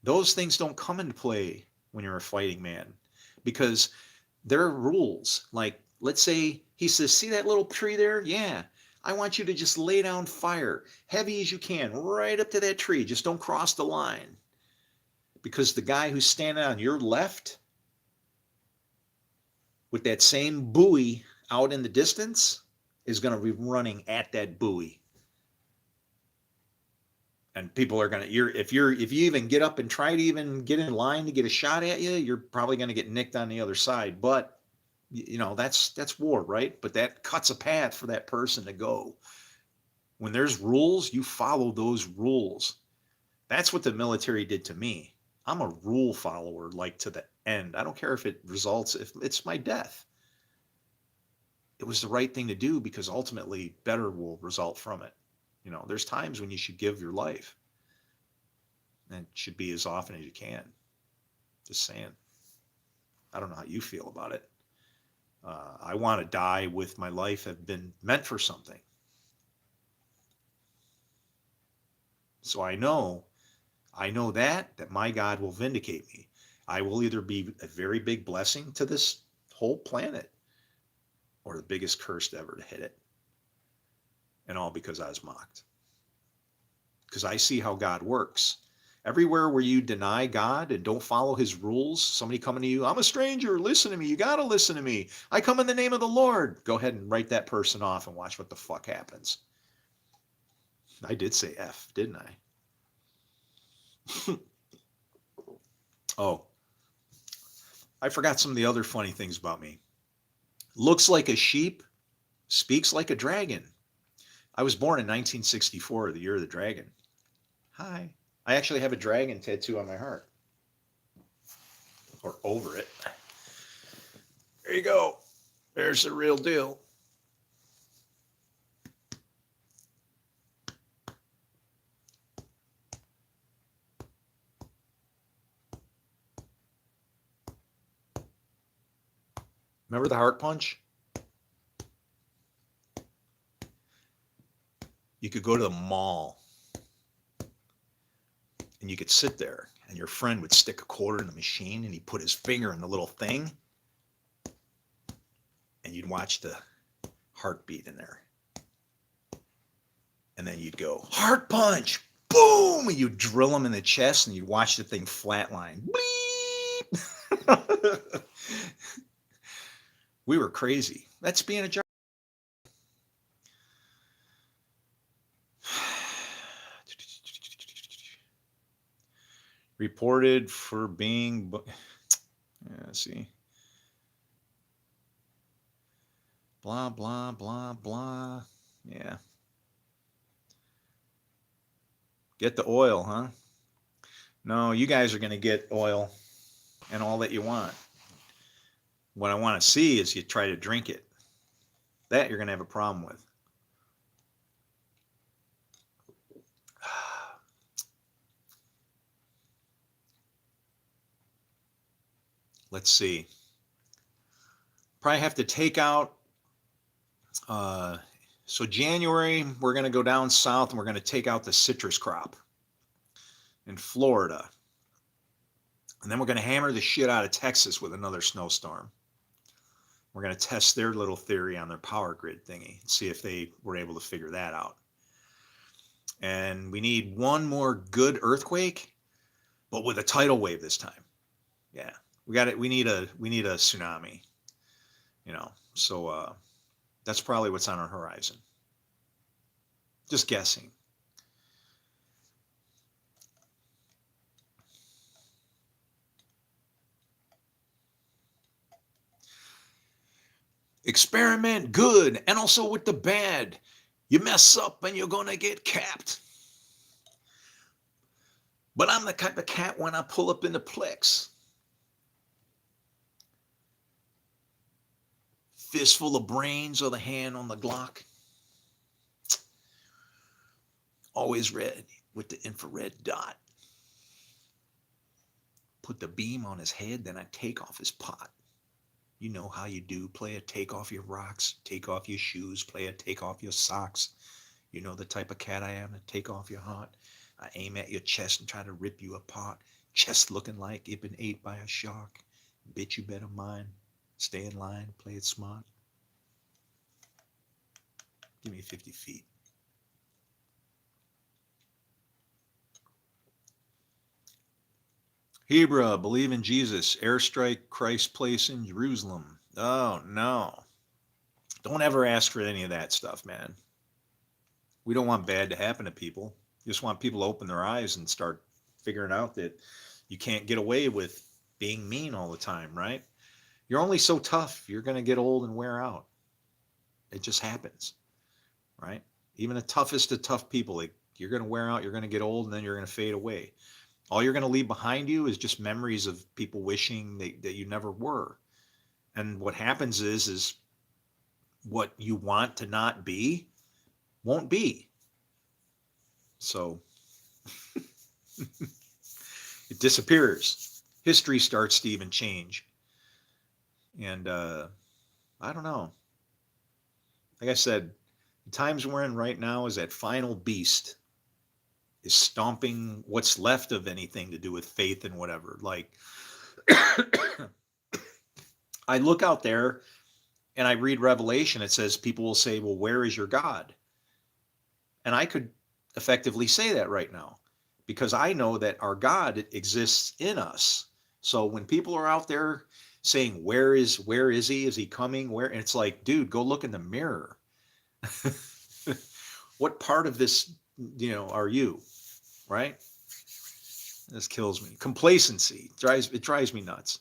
Those things don't come into play when you're a fighting man because there are rules. Like, let's say he says, see that little tree there? Yeah. I want you to just lay down fire, heavy as you can, right up to that tree. Just don't cross the line. Because the guy who's standing on your left with that same buoy out in the distance is going to be running at that buoy. And people are going to, if you even get up and try to even get in line to get a shot at you, you're probably going to get nicked on the other side. But, that's war, right? But that cuts a path for that person to go. When there's rules, you follow those rules. That's what the military did to me. I'm a rule follower, like to the end. I don't care if it's my death. It was the right thing to do because ultimately better will result from it. There's times when you should give your life. And it should be as often as you can. Just saying. I don't know how you feel about it. I want to die with my life have been meant for something. So I know that my God will vindicate me. I will either be a very big blessing to this whole planet or the biggest curse ever to hit it. And all because I was mocked. Because I see how God works. Everywhere where you deny God and don't follow his rules, somebody coming to you, I'm a stranger, listen to me, you got to listen to me. I come in the name of the Lord. Go ahead and write that person off and watch what the fuck happens. I did say F, didn't I? Oh, I forgot some of the other funny things about me. Looks like a sheep, speaks like a dragon. I was born in 1964, the year of the dragon. Hi. I actually have a dragon tattoo on my heart. Or over it. There you go. There's the real deal. Remember the heart punch? You could go to the mall and you could sit there and your friend would stick a quarter in the machine and he'd put his finger in the little thing and you'd watch the heartbeat in there. And then you'd go, heart punch, boom, and you'd drill him in the chest and you'd watch the thing flatline. Bleep! We were crazy. That's being a giant. reported for being, yeah, let's see, blah, blah, blah, blah. Yeah. Get the oil, huh? No, you guys are going to get oil and all that you want. What I want to see is you try to drink it. That you're going to have a problem with. Let's see. Probably have to take out. So January, we're going to go down south and we're going to take out the citrus crop in Florida. And then we're going to hammer the shit out of Texas with another snowstorm. We're going to test their little theory on their power grid thingy, see if they were able to figure that out. And we need one more good earthquake, but with a tidal wave this time. Yeah, we got it. We need a tsunami. So that's probably what's on our horizon. Just guessing. Experiment good and also with the bad. You mess up and you're going to get capped. But I'm the type of cat when I pull up in the Plex. Fistful of brains or the hand on the Glock. Always red with the infrared dot. Put the beam on his head, then I take off his pot. You know how you do. Play a take off your rocks, take off your shoes, play a take off your socks. You know the type of cat I am to take off your heart. I aim at your chest and try to rip you apart. Chest looking like it been ate by a shark. Bitch, you better mind. Stay in line, play it smart. Give me 50 feet. Hebrew, believe in Jesus. Airstrike Christ's place in Jerusalem. Oh, no. Don't ever ask for any of that stuff, man. We don't want bad to happen to people. We just want people to open their eyes and start figuring out that you can't get away with being mean all the time, right? You're only so tough. You're going to get old and wear out. It just happens, right? Even the toughest of tough people, like, you're going to wear out, you're going to get old, and then you're going to fade away. All you're going to leave behind you is just memories of people wishing that you never were. And what happens is what you want to not be won't be. So it disappears. History starts to even change. And I don't know. Like I said, the times we're in right now is that final beast is stomping what's left of anything to do with faith and whatever. Like, I look out there and I read Revelation. It says people will say, well, where is your God? And I could effectively say that right now because I know that our God exists in us. So when people are out there saying, where is he? Is he coming? Where? And it's like, dude, go look in the mirror. What part of this, are you? Right? This kills me. Complacency it drives me nuts.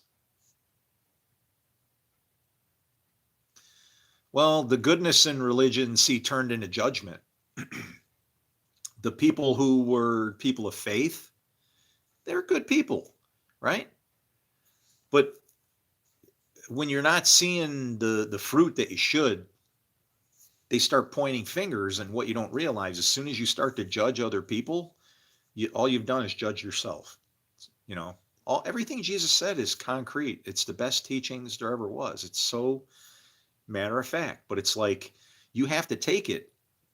Well, the goodness in religion turned into judgment. The people who were people of faith, they're good people, right? But when you're not seeing the fruit that you should, they start pointing fingers, and what you don't realize, as soon as you start to judge other people, all you've done is judge yourself. Everything Jesus said is concrete. It's the best teachings there ever was. It's so matter of fact, but it's like you have to take it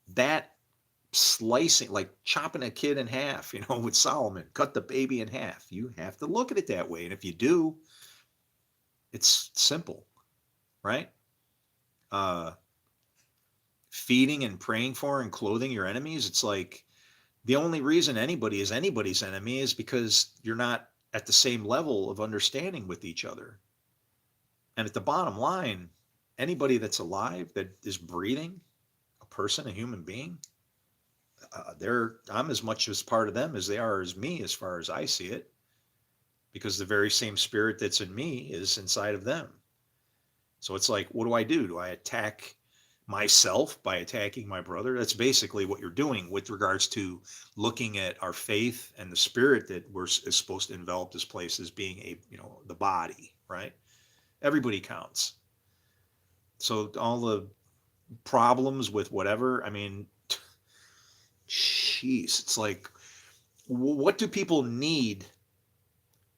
that slicing, like chopping a kid in half, with Solomon, cut the baby in half. You have to look at it that way. And if you do, it's simple, right? Feeding and praying for and clothing your enemies. It's like the only reason anybody is anybody's enemy is because you're not at the same level of understanding with each other. And at the bottom line, anybody that's alive, that is breathing, a person, a human being, I'm as much as part of them as they are as me, as far as I see it. because the very same spirit that's in me is inside of them. So it's like, what do? Do I attack myself by attacking my brother? That's basically what you're doing with regards to looking at our faith and the spirit that is supposed to envelop this place as being the body, right? Everybody counts. So all the problems with whatever, I mean, jeez, it's like, what do people need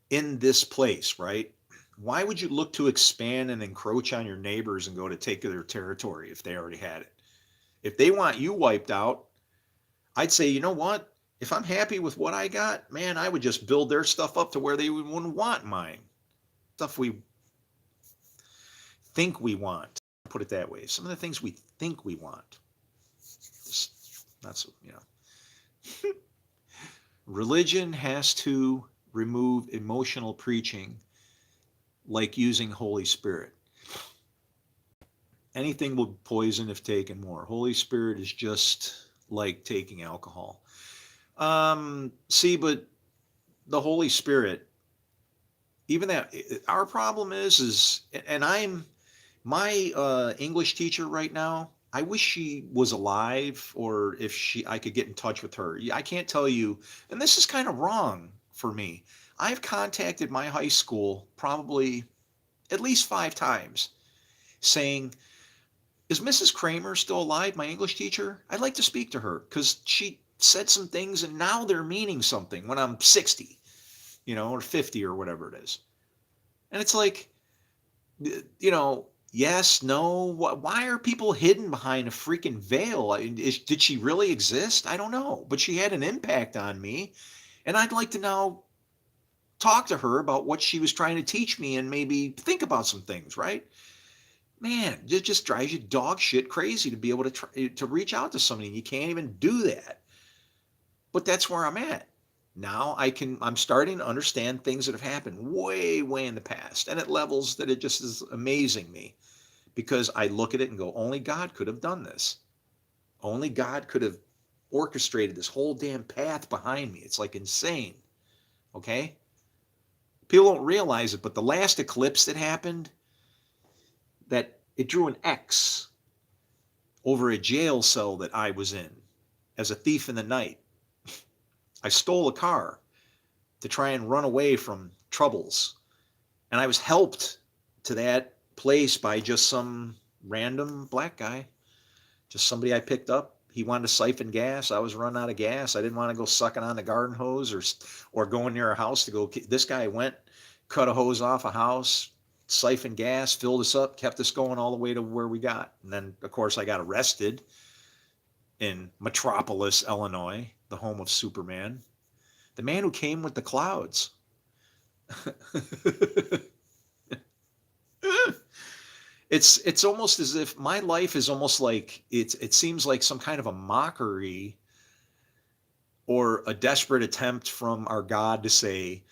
in this place, right? Why would you look to expand and encroach on your neighbors and go to take their territory if they already had it? If they want you wiped out, I'd say, you know what? If I'm happy with what I got, man, I would just build their stuff up to where they wouldn't want mine. Stuff we think we want, put it that way. Some of the things we think we want. Not so, Religion has to remove emotional preaching, like using Holy Spirit. Anything will poison if taken more. Holy Spirit is just like taking alcohol. But the Holy Spirit, even that, our problem is, and my English teacher right now, I wish she was alive, or if I could get in touch with her. I can't tell you, and this is kind of wrong for me. I've contacted my high school probably at least 5 times saying, is Mrs. Kramer still alive, my English teacher? I'd like to speak to her because she said some things and now they're meaning something when I'm 60, or 50 or whatever it is. And it's like, yes, no. Why are people hidden behind a freaking veil? Did she really exist? I don't know. But she had an impact on me. And I'd like to now talk to her about what she was trying to teach me and maybe think about some things, right? Man, it just drives you dog shit crazy to be able to reach out to somebody. You can't even do that. But that's where I'm at. Now I'm starting to understand things that have happened way, way in the past, and at levels that it just is amazing me, because I look at it and go, only God could have done this. Only God could have orchestrated this whole damn path behind me. It's like insane. Okay? People don't realize it, but the last eclipse that happened, that it drew an X over a jail cell that I was in as a thief in the night. I stole a car to try and run away from troubles. And I was helped to that place by just some random black guy, just somebody I picked up. He wanted to siphon gas. I was running out of gas. I didn't want to go sucking on the garden hose or going near a house to go. This guy went, cut a hose off a house, siphoned gas, filled us up, kept us going all the way to where we got. And then, of course, I got arrested in Metropolis, Illinois, the home of Superman, the man who came with the clouds. It's almost as if my life is almost like it seems like some kind of a mockery or a desperate attempt from our God to say,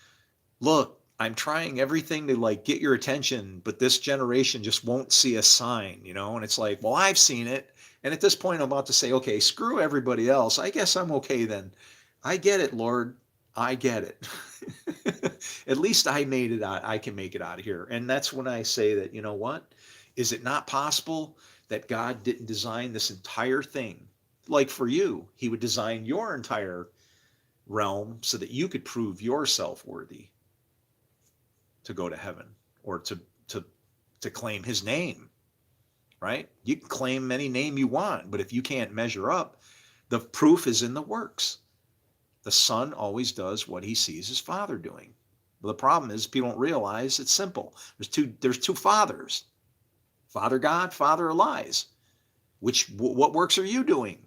look, I'm trying everything to like get your attention, but this generation just won't see a sign, and it's like, well, I've seen it. And at this point, I'm about to say, okay, screw everybody else. I guess I'm okay then. I get it, Lord. I get it. At least I made it out. I can make it out of here. And that's when I say that, you know what? Is it not possible that God didn't design this entire thing? Like for you, he would design your entire realm so that you could prove yourself worthy to go to heaven or to claim his name, right? You can claim any name you want, but if you can't measure up, the proof is in the works. The son always does what he sees his father doing. But the problem is people don't realize it's simple. There's two fathers. Father God, Father lies. What works are you doing?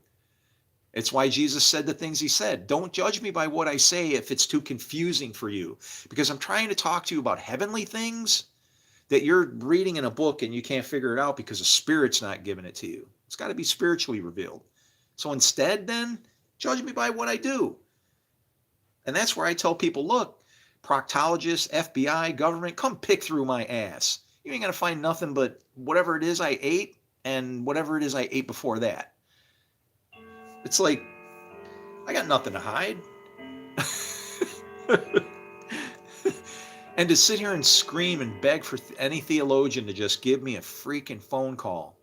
It's why Jesus said the things he said. Don't judge me by what I say if it's too confusing for you, because I'm trying to talk to you about heavenly things that you're reading in a book and you can't figure it out because the Spirit's not giving it to you. It's got to be spiritually revealed. So instead, then, judge me by what I do. And that's where I tell people, look, proctologists, FBI, government, come pick through my ass. You ain't going to find nothing but whatever it is I ate and whatever it is I ate before that. It's like, I got nothing to hide. And to sit here and scream and beg for any theologian to just give me a freaking phone call,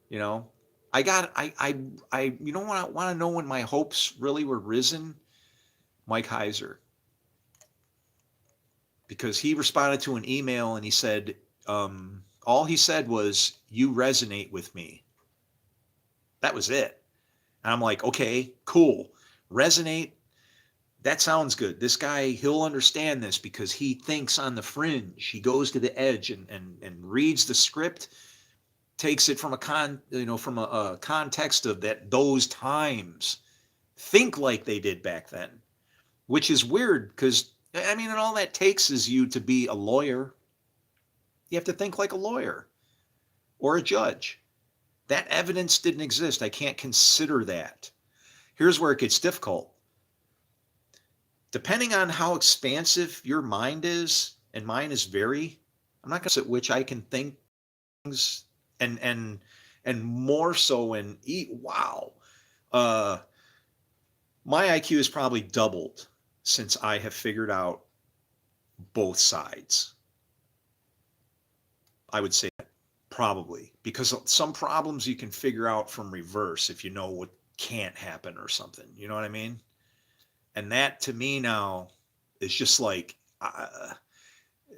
you know, you know what I want to know when my hopes really were risen? Mike Heiser, because he responded to an email and he said, all he said was, "You resonate with me." That was it. And I'm like, okay, cool. Resonate. That sounds good. This guy, he'll understand this because he thinks on the fringe. He goes to the edge and reads the script, takes it from a context of those times. Think like they did back then, which is weird because I mean, and all that takes is you to be a lawyer. You have to think like a lawyer or a judge. That evidence didn't exist. I can't consider that. Here's where it gets difficult. Depending on how expansive your mind is, and mine is very, I'm not going to at which I can think things and more so and eat. Wow, my IQ has probably doubled since I have figured out both sides. I would say probably because some problems you can figure out from reverse if you know what can't happen or something. You know what I mean? And that to me now is just like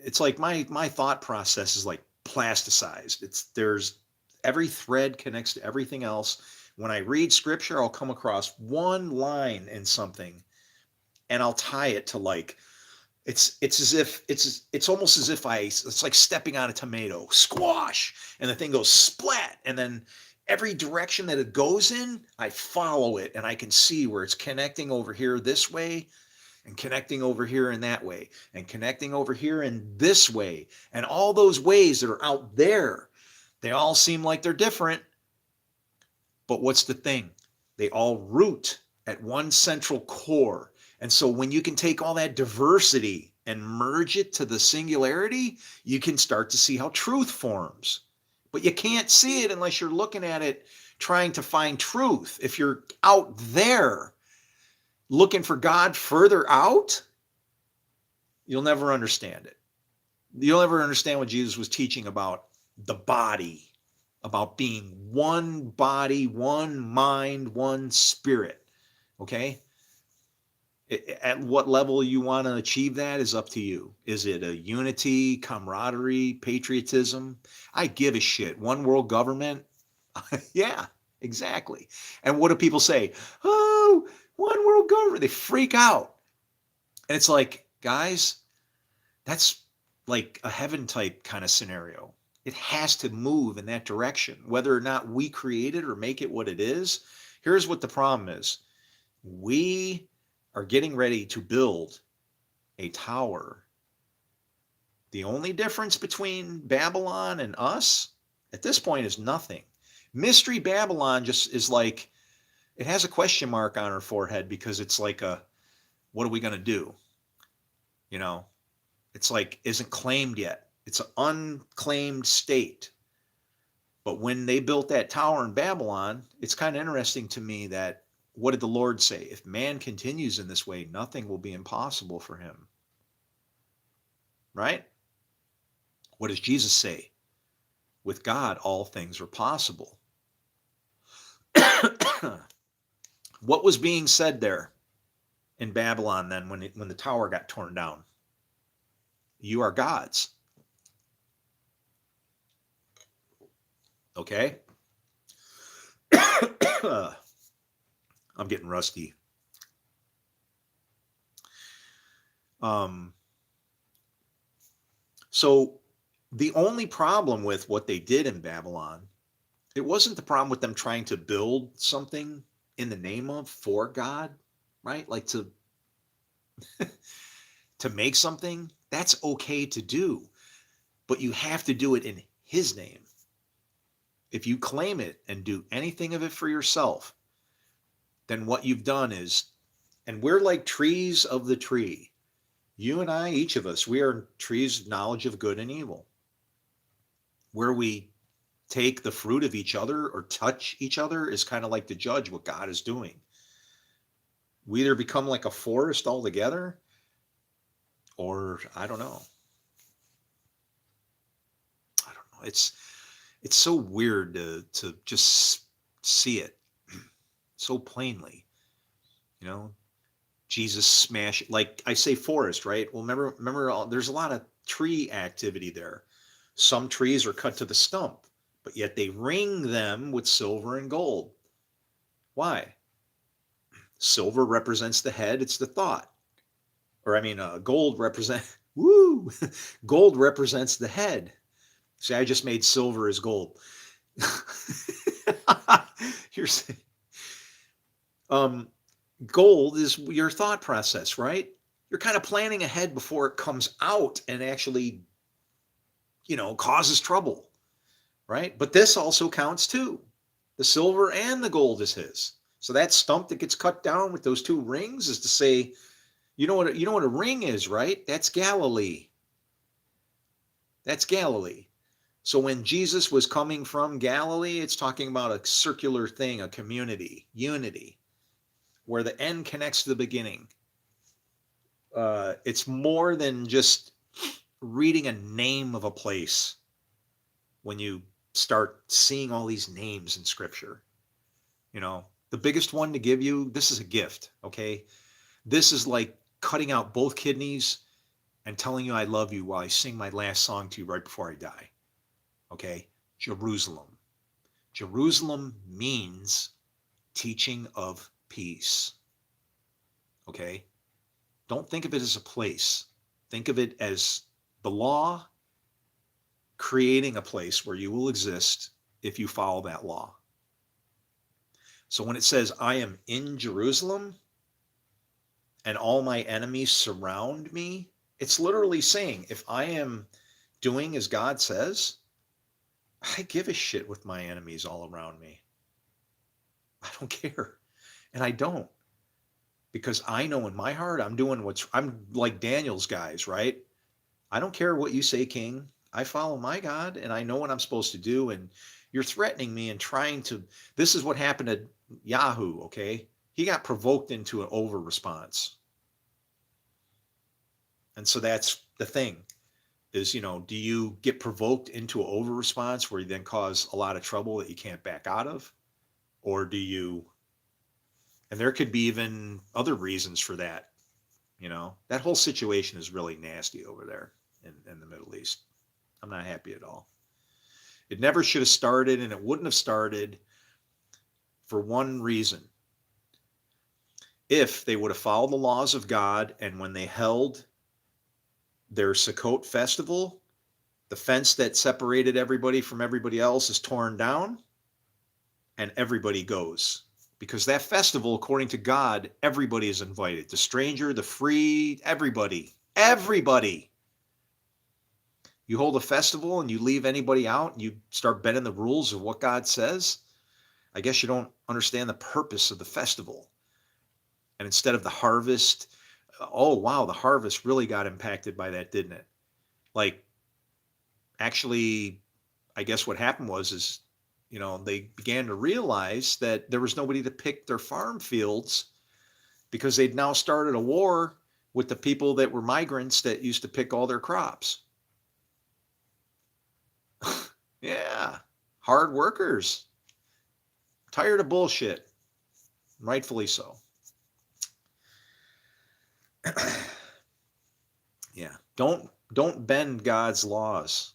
it's like my thought process is like plasticized. There's every thread connects to everything else. When I read scripture, I'll come across one line in something and I'll tie it to like it's as if it's almost as if it's like stepping on a tomato, squash, and the thing goes splat, and then every direction that it goes in, I follow it and I can see where it's connecting over here this way and connecting over here in that way and connecting over here in this way. And all those ways that are out there, they all seem like they're different. But what's the thing? They all root at one central core. And so when you can take all that diversity and merge it to the singularity, you can start to see how truth forms. But you can't see it unless you're looking at it trying to find truth. If you're out there looking for God further out, you'll never understand it. You'll never understand what Jesus was teaching about the body, about being one body, one mind, one spirit. Okay? At what level you want to achieve that is up to you. Is it a unity, camaraderie, patriotism? I give a shit. One world government? Yeah, exactly. And what do people say? Oh, one world government. They freak out. And it's like, guys, that's like a heaven type kind of scenario. It has to move in that direction, whether or not we create it or make it what it is. Here's what the problem is. We are getting ready to build a tower. The only difference between Babylon and us at this point is nothing. Mystery Babylon just is like, it has a question mark on her forehead because it's like what are we going to do? You know, it's like, isn't claimed yet. It's an unclaimed state. But when they built that tower in Babylon, it's kind of interesting to me that what did the Lord say? If man continues in this way, nothing will be impossible for him. Right? What does Jesus say? With God, all things are possible. What was being said there in Babylon then when the tower got torn down? You are gods. Okay? I'm getting rusty. So the only problem with what they did in Babylon, it wasn't the problem with them trying to build something in the name of for God, right? Like to make something, that's okay to do, but you have to do it in his name. If you claim it and do anything of it for yourself, then what you've done is, and we're like trees of the tree. You and I, each of us, we are trees of knowledge of good and evil. Where we take the fruit of each other or touch each other is kind of like to judge what God is doing. We either become like a forest altogether, or I don't know. it's so weird to just see it so plainly. You know, Jesus smash, like I say forest, right? Well, remember there's a lot of tree activity there. Some trees are cut to the stump, but yet they ring them with silver and gold. Why? Silver represents the head, it's the thought. Or I mean, gold represent woo, gold represents the head. See, I just made silver as gold. You're saying, um, gold is your thought process, right? You're kind of planning ahead before it comes out and actually, causes trouble, right? But this also counts too. The silver and the gold is his. So that stump that gets cut down with those two rings is to say, you know what a ring is, right? That's Galilee. That's Galilee. So when Jesus was coming from Galilee, it's talking about a circular thing, a community, unity, where the end connects to the beginning. It's more than just reading a name of a place when you start seeing all these names in Scripture. The biggest one to give you, this is a gift, okay? This is like cutting out both kidneys and telling you I love you while I sing my last song to you right before I die. Okay? Jerusalem. Jerusalem means teaching of peace. Okay? Don't think of it as a place. Think of it as the law creating a place where you will exist if you follow that law. So when it says, I am in Jerusalem and all my enemies surround me, it's literally saying, if I am doing as God says, I give a shit with my enemies all around me. I don't care. And I don't. Because I know in my heart, I'm like Daniel's guys, right? I don't care what you say, King. I follow my God and I know what I'm supposed to do. And you're threatening me and trying to, this is what happened to Yahoo, okay? He got provoked into an over response. And so that's the thing is, do you get provoked into an over response where you then cause a lot of trouble that you can't back out of? Or do you, and there could be even other reasons for that. That whole situation is really nasty over there in the Middle East. I'm not happy at all. It never should have started, and it wouldn't have started for one reason. If they would have followed the laws of God, and when they held their Sukkot festival, the fence that separated everybody from everybody else is torn down, and everybody goes. Because that festival, according to God, everybody is invited. The stranger, the free, everybody. Everybody. You hold a festival and you leave anybody out and you start bending the rules of what God says, I guess you don't understand the purpose of the festival. And instead of the harvest, oh, wow, the harvest really got impacted by that, didn't it? Like, actually, I guess what happened is they began to realize that there was nobody to pick their farm fields because they'd now started a war with the people that were migrants that used to pick all their crops. Yeah, hard workers. Tired of bullshit. Rightfully so. Yeah, don't bend God's laws.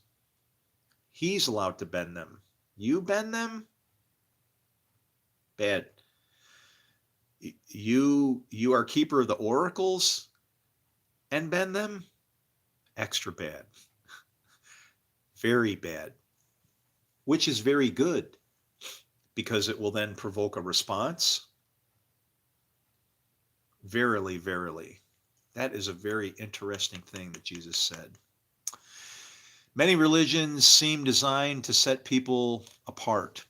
He's allowed to bend them. You bend them? Bad. You are keeper of the oracles and bend them? Extra bad. Very bad. Which is very good because it will then provoke a response. Verily, verily. That is a very interesting thing that Jesus said. Many religions seem designed to set people apart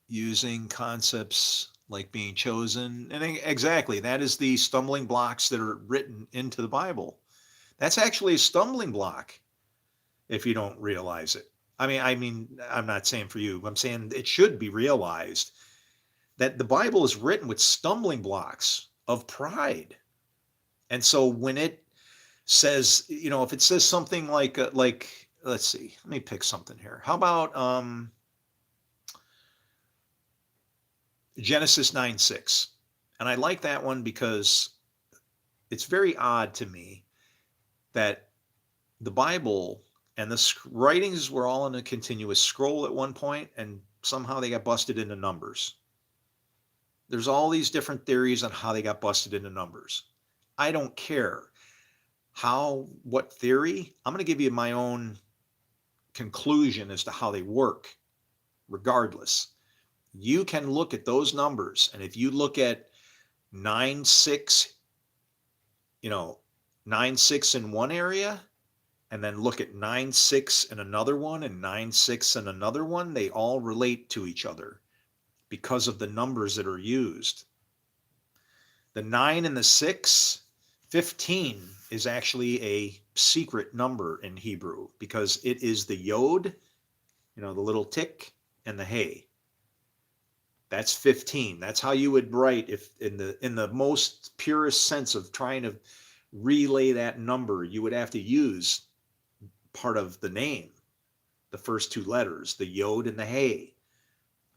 using concepts like being chosen. And exactly, that is the stumbling blocks that are written into the Bible. That's actually a stumbling block if you don't realize it. I mean, I'm not saying for you, I'm saying it should be realized that the Bible is written with stumbling blocks of pride. And so when it says, if it says something like let's see. Let me pick something here. How about Genesis 9:6? And I like that one because it's very odd to me that the Bible and the writings were all in a continuous scroll at one point, and somehow they got busted into numbers. There's all these different theories on how they got busted into numbers. I don't care what theory. I'm going to give you my own conclusion as to how they work, regardless. You can look at those numbers, and if you look at 9-6, 9-6 in one area, and then look at 9-6 in another one, and 9-6 in another one, they all relate to each other because of the numbers that are used. The 9 and the 6, 15 is actually a secret number in Hebrew because it is the yod, the little tick, and the hey. That's 15. That's how you would write, if in the most purest sense of trying to relay that number, you would have to use part of the name, the first two letters, the yod and the hey.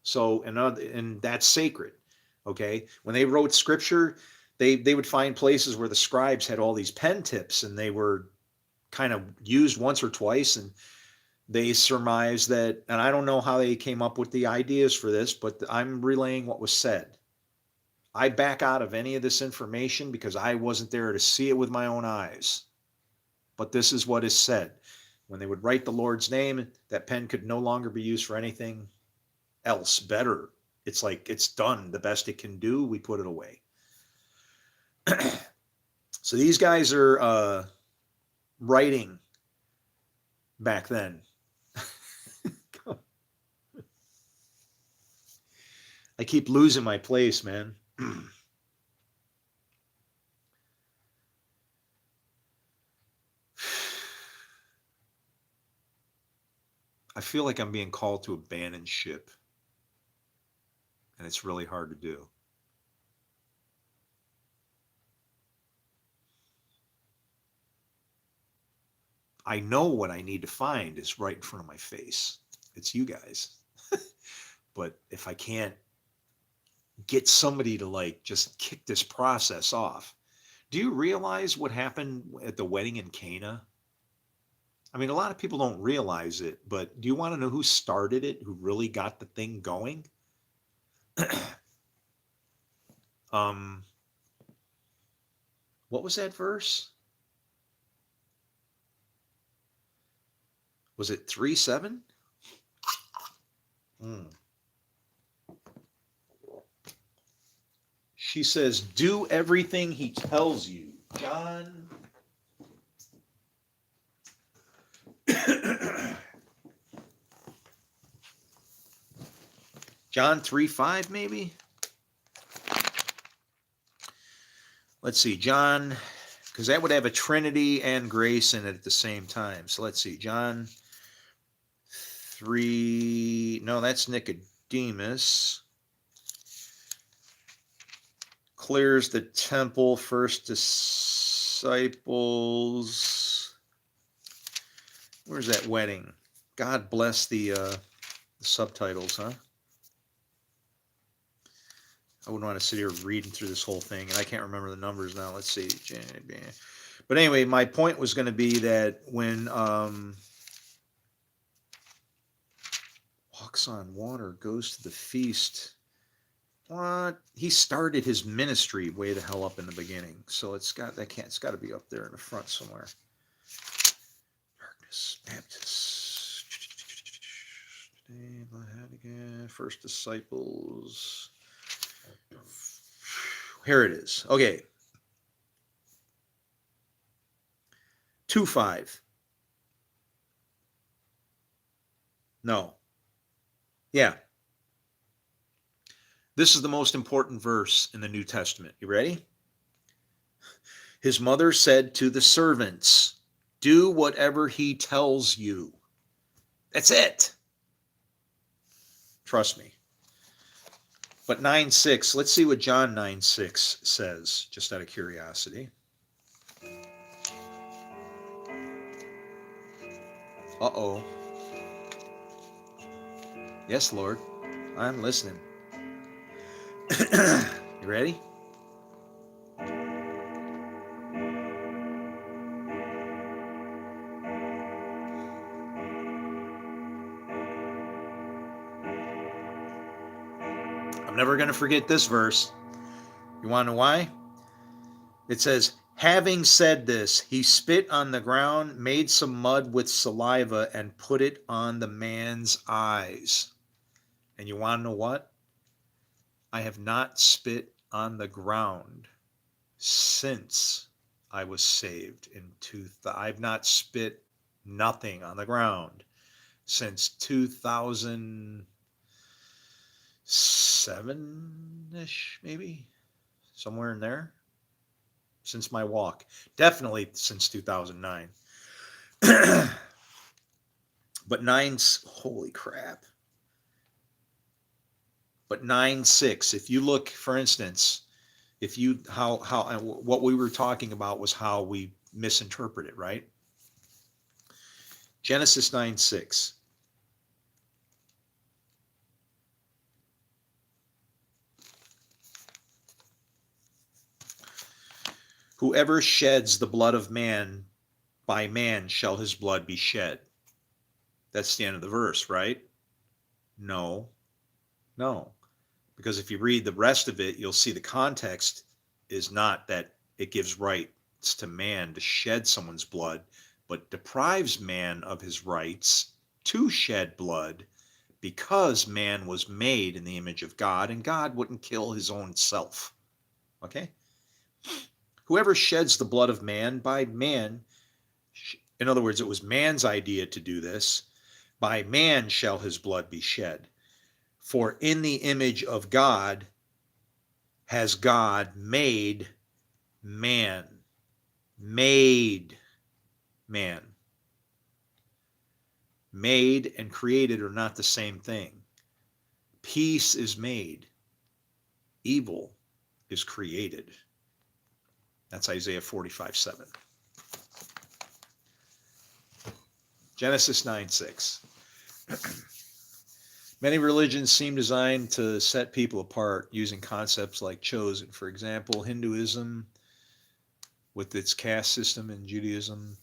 So, and that's sacred. Okay. When they wrote scripture, they would find places where the scribes had all these pen tips, and they were kind of used once or twice, and they surmised that, and I don't know how they came up with the ideas for this, but I'm relaying what was said. I back out of any of this information because I wasn't there to see it with my own eyes. But this is what is said. When they would write the Lord's name, that pen could no longer be used for anything else better. It's like it's done the best it can do. We put it away. So these guys are writing back then. I keep losing my place, man. I feel like I'm being called to abandon ship, and it's really hard to do. I know what I need to find is right in front of my face. It's you guys. But if I can't get somebody to just kick this process off. Do you realize what happened at the wedding in Cana? I mean, a lot of people don't realize it, but do you want to know who started it, who really got the thing going? What was that verse? Was it 3:7? She says, do everything he tells you. John 3:5 maybe? Let's see, John, because that would have a Trinity and grace in it at the same time. So let's see, John 3, no, that's Nicodemus. Clears the temple, first disciples. Where's that wedding? God bless the subtitles, huh? I wouldn't want to sit here reading through this whole thing, and I can't remember the numbers now. Let's see. But anyway, my point was going to be that when walks on water, goes to the feast. What? He started his ministry way the hell up in the beginning. So it's got to be up there in the front somewhere. Darkness, Baptist. First disciples. Here it is. Okay. 2:5. No. Yeah. This is the most important verse in the New Testament. You ready? His mother said to the servants, do whatever he tells you. That's it. Trust me. But 9:6, let's see what John 9:6 says, just out of curiosity. Uh-oh. Yes, Lord. I'm listening. You ready? I'm never going to forget this verse. You want to know why? It says, having said this, he spit on the ground, made some mud with saliva, and put it on the man's eyes. And you want to know what? I have not spit on the ground since I was saved in I've not spit nothing on the ground since 2007-ish, maybe somewhere in there, since my walk. Definitely since 2009. But holy crap. But 9:6, if you look, for instance, if you how what we were talking about was how we misinterpret it, right? Genesis 9:6. Whoever sheds the blood of man, by man shall his blood be shed. That's the end of the verse, right? No, no. Because if you read the rest of it, you'll see the context is not that it gives rights to man to shed someone's blood, but deprives man of his rights to shed blood because man was made in the image of God and God wouldn't kill his own self. Okay? Whoever sheds the blood of man, by man, in other words, it was man's idea to do this, by man shall his blood be shed. For in the image of God has God made man. Made man. Made and created are not the same thing. Peace is made. Evil is created. That's Isaiah 45:7. Genesis 9:6. Many religions seem designed to set people apart using concepts like chosen. For example, Hinduism with its caste system and Judaism.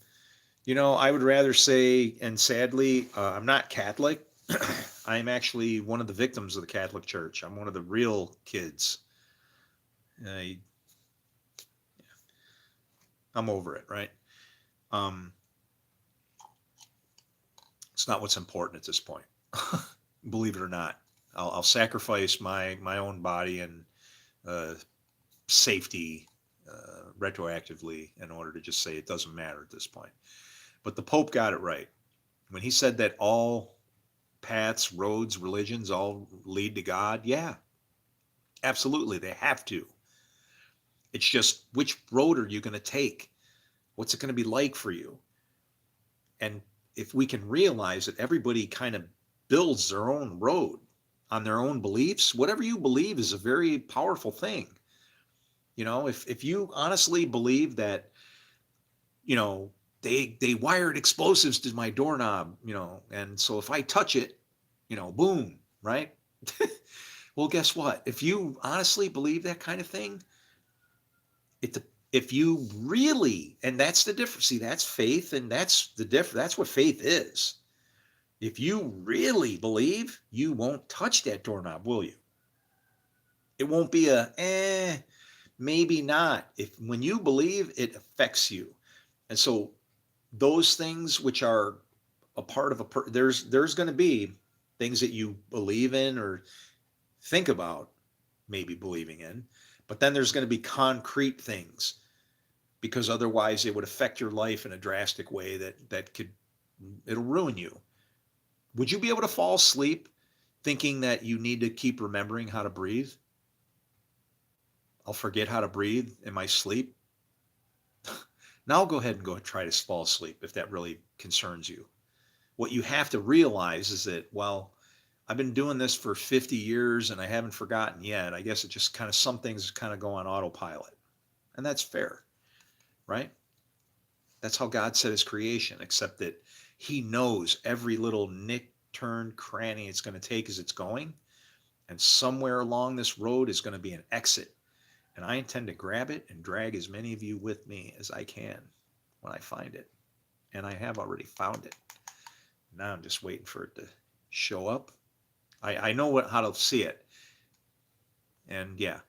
You know, I would rather say, and sadly, I'm not Catholic. I'm actually one of the victims of the Catholic Church. I'm one of the real kids. I'm over it, right? Um, it's not what's important at this point. Believe it or not, I'll sacrifice my own body and safety retroactively in order to just say it doesn't matter at this point. But the Pope got it right when he said that all paths, roads, religions all lead to God. Yeah, absolutely, they have to. It's just which road are you going to take? What's it going to be like for you? And if we can realize that everybody kind of builds their own road on their own beliefs, whatever you believe is a very powerful thing. You know, if you honestly believe that, you know, they wired explosives to my doorknob, you know, and so if I touch it, you know, boom, right? Well, guess what? If you honestly believe that kind of thing, it if you really, and that's the difference. See, that's faith, and that's the difference. That's what faith is. If you really believe, you won't touch that doorknob, will you? It won't be maybe not. If when you believe, it affects you. And so those things which are a part of there's going to be things that you believe in or think about maybe believing in, but then there's going to be concrete things because otherwise it would affect your life in a drastic way that could it'll ruin you. Would you be able to fall asleep thinking that you need to keep remembering how to breathe? I'll forget how to breathe in my sleep. Now I'll go ahead and go and try to fall asleep if that really concerns you. What you have to realize is that, well, I've been doing this for 50 years and I haven't forgotten yet. I guess it just kind of, some things kind of go on autopilot. And that's fair, right? That's how God set his creation, except that He knows every little nick, turn, cranny it's going to take as it's going. And somewhere along this road is going to be an exit. And I intend to grab it and drag as many of you with me as I can when I find it. And I have already found it. Now I'm just waiting for it to show up. I know how to see it. And yeah,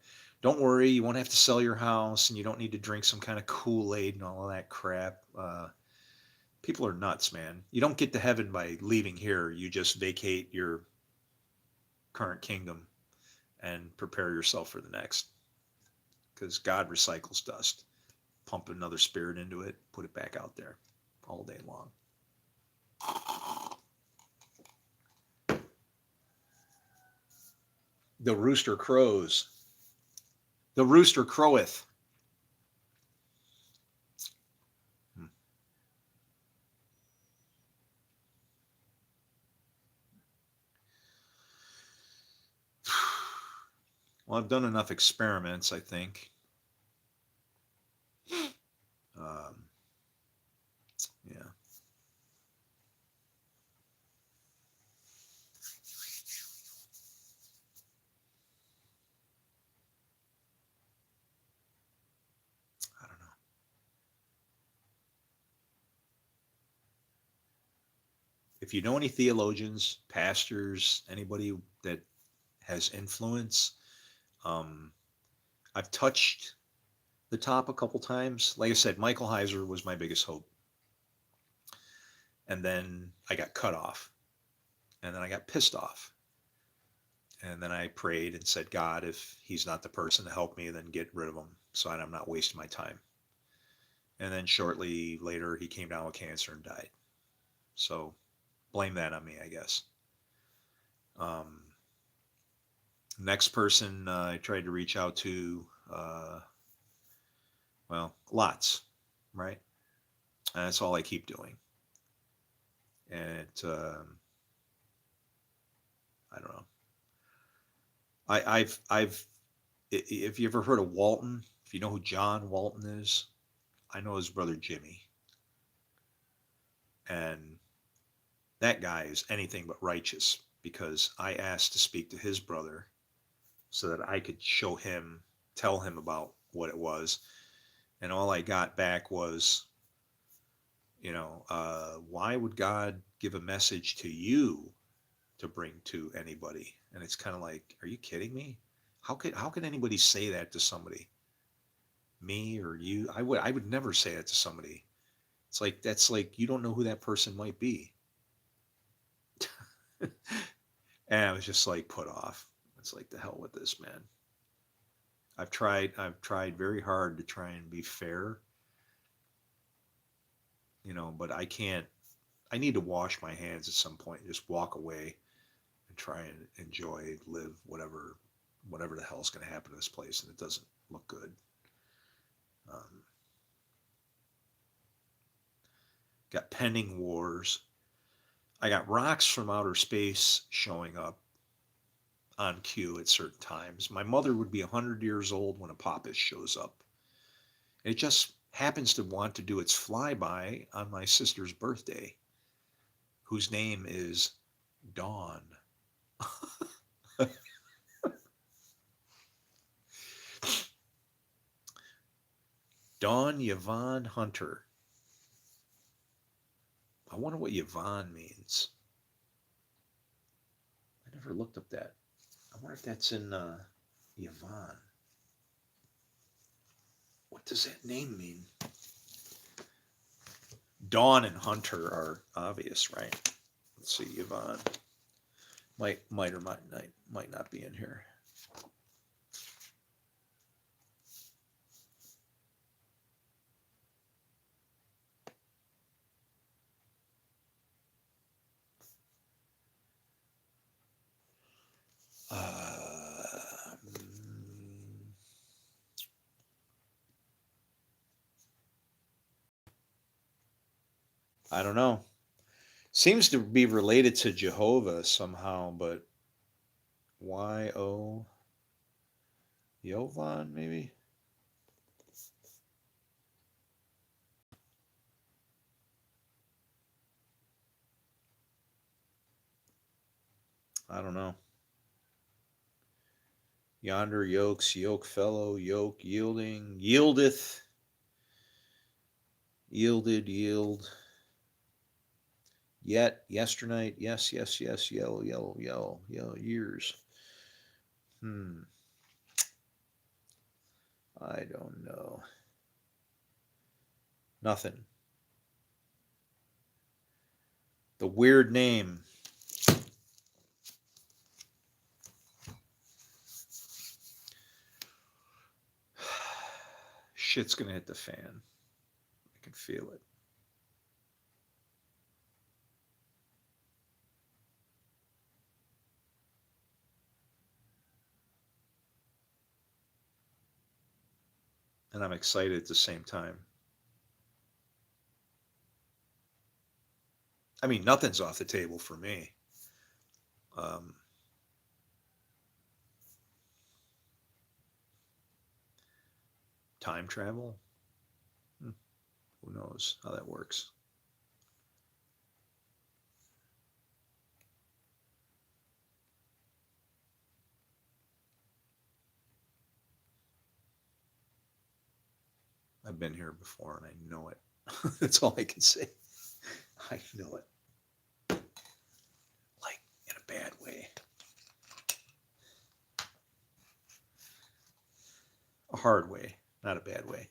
don't worry. You won't have to sell your house, and you don't need to drink some kind of Kool-Aid and all of that crap. People are nuts, man. You don't get to heaven by leaving here. You just vacate your current kingdom and prepare yourself for the next. Because God recycles dust. Pump another spirit into it, put it back out there all day long. The rooster crows. The rooster croweth. Well, I've done enough experiments, I think. Yeah. I don't know. If you know any theologians, pastors, anybody that has influence, um, I've touched the top a couple times. Like I said, Michael Heiser was my biggest hope. And then I got cut off. And then I got pissed off. And then I prayed and said, God, if he's not the person to help me, then get rid of him so I'm not wasting my time. And then shortly later, he came down with cancer and died. So blame that on me, I guess. Um, Next person I tried to reach out to, well, lots, right? And that's all I keep doing. And I don't know. I've, if you ever heard of Walton, if you know who John Walton is, I know his brother Jimmy. And that guy is anything but righteous because I asked to speak to his brother so that I could show him, tell him about what it was. And all I got back was, why would God give a message to you to bring to anybody? And it's kind of like, are you kidding me? How could anybody say that to somebody? Me or you? I would never say that to somebody. It's like that's like you don't know who that person might be. And I was just like put off. It's like the hell with this, man. I've tried very hard to try and be fair, but I can't. I need to wash my hands at some point and just walk away and try and enjoy, live whatever the hell's going to happen to this place, and it doesn't look good. Um, got pending wars. I got rocks from outer space showing up on cue at certain times. My mother would be 100 years old when a Apophis shows up. It just happens to want to do its flyby on my sister's birthday, whose name is Dawn. Dawn Yvonne Hunter. I wonder what Yvonne means. I never looked up that. I wonder if that's in Yvonne. What does that name mean? Dawn and Hunter are obvious, right? Let's see, Yvonne. Might or might not be in here. I don't know. Seems to be related to Jehovah somehow, but Y-O Yovan maybe? I don't know. Yonder yokes, yoke fellow, yoke yielding, yieldeth, yielded, yield. Yet, yesternight, yes, yes, yes, yellow, yellow, yellow, yellow, years. I don't know. Nothing. The weird name. Shit's gonna hit the fan. I can feel it. And I'm excited at the same time. I mean, nothing's off the table for me. Um, Time travel? Who knows how that works? I've been here before and I know it. That's all I can say. I know it. Like in a bad way. A hard way, not a bad way.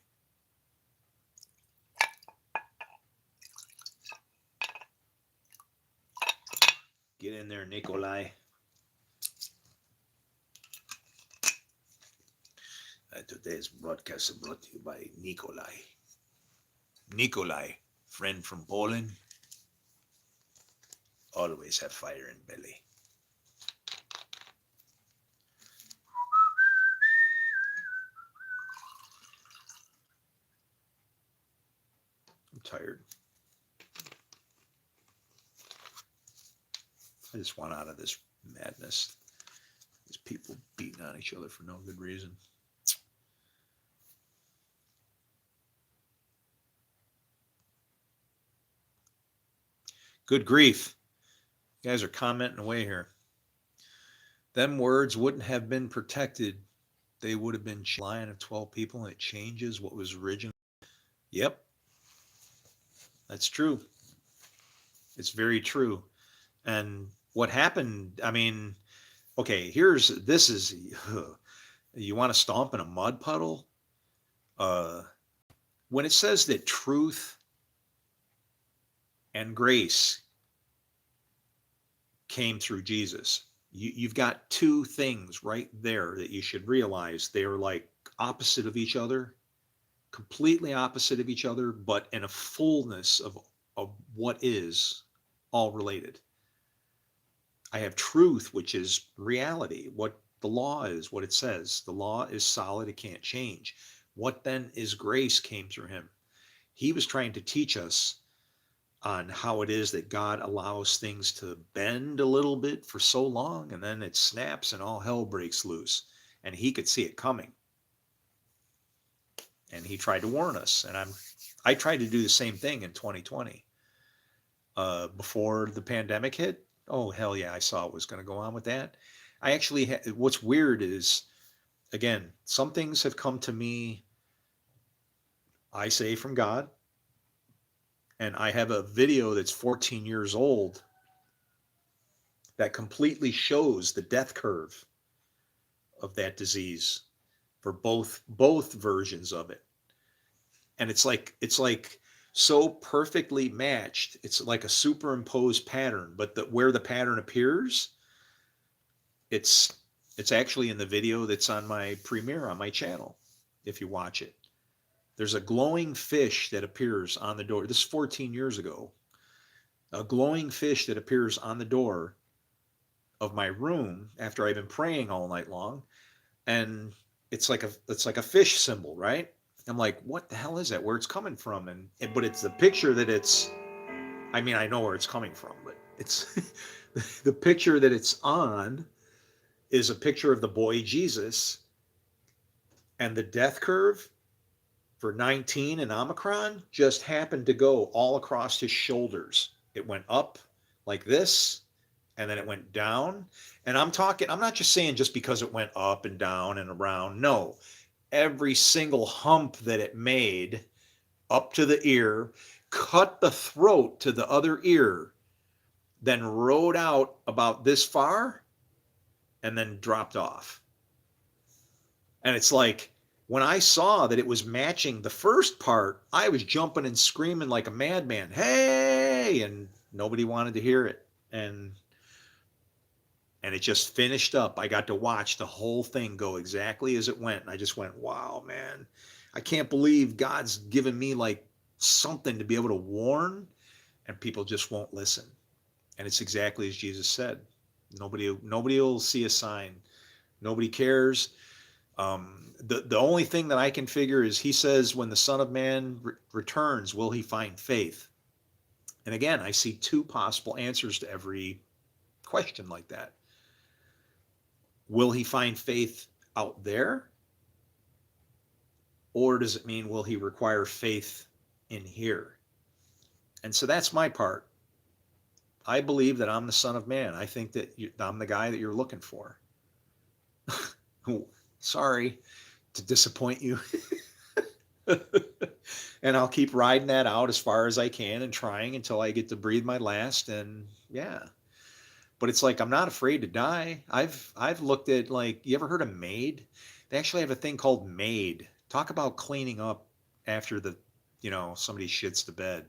Get in there, Nikolai. Today's broadcast is brought to you by Nikolai. Nikolai, friend from Poland, always have fire in belly. I'm tired. I just want out of this madness. These people beating on each other for no good reason. Good grief. You guys are commenting away here. Them words wouldn't have been protected. They would have been line of 12 people, and it changes what was original. Yep. That's true. It's very true. And what happened, I mean, okay, this is, you want to stomp in a mud puddle? When it says that truth and grace came through Jesus, you've got two things right there that you should realize. They're like opposite of each other, completely opposite of each other, but in a fullness of what is all related. I have truth, which is reality, what the law is, what it says. The law is solid, it can't change. What then is grace came through him. He was trying to teach us on how it is that God allows things to bend a little bit for so long, and then it snaps and all hell breaks loose. And he could see it coming. And he tried to warn us. And I tried to do the same thing in 2020. Before the pandemic hit, oh, hell yeah, I saw what was going to go on with that. I actually, what's weird is, again, some things have come to me, I say from God, and I have a video that's 14 years old that completely shows the death curve of that disease for both versions of it. And it's like so perfectly matched. It's like a superimposed pattern, but where the pattern appears, it's actually in the video that's on my premiere on my channel. If you watch it, there's a glowing fish that appears on the door. This is 14 years ago. A glowing fish that appears on the door of my room after I've been praying all night long, and it's like a fish symbol, right? I'm like, what the hell is that? Where it's coming from? But it's the picture that it's. I mean, I know where it's coming from, but it's the picture that it's on is a picture of the boy Jesus, and the death curve for 19 and Omicron just happened to go all across his shoulders. It went up like this, and then it went down. And I'm not just saying just because it went up and down and around. No, every single hump that it made up to the ear, cut the throat to the other ear, then rode out about this far, and then dropped off. And it's like, when I saw that it was matching the first part, I was jumping and screaming like a madman, hey, and nobody wanted to hear it. And it just finished up. I got to watch the whole thing go exactly as it went. And I just went, wow, man, I can't believe God's given me like something to be able to warn, and people just won't listen. And it's exactly as Jesus said. Nobody will see a sign. Nobody cares. The only thing that I can figure is he says, when the Son of Man returns, will he find faith? And again, I see two possible answers to every question like that. Will he find faith out there? Or does it mean, will he require faith in here? And so that's my part. I believe that I'm the Son of Man. I think that I'm the guy that you're looking for. Sorry to disappoint you. And I'll keep riding that out as far as I can and trying until I get to breathe my last. And yeah, but it's like, I'm not afraid to die. I've looked at, like, you ever heard of MAID? They actually have a thing called MAID. Talk about cleaning up after somebody shits the bed.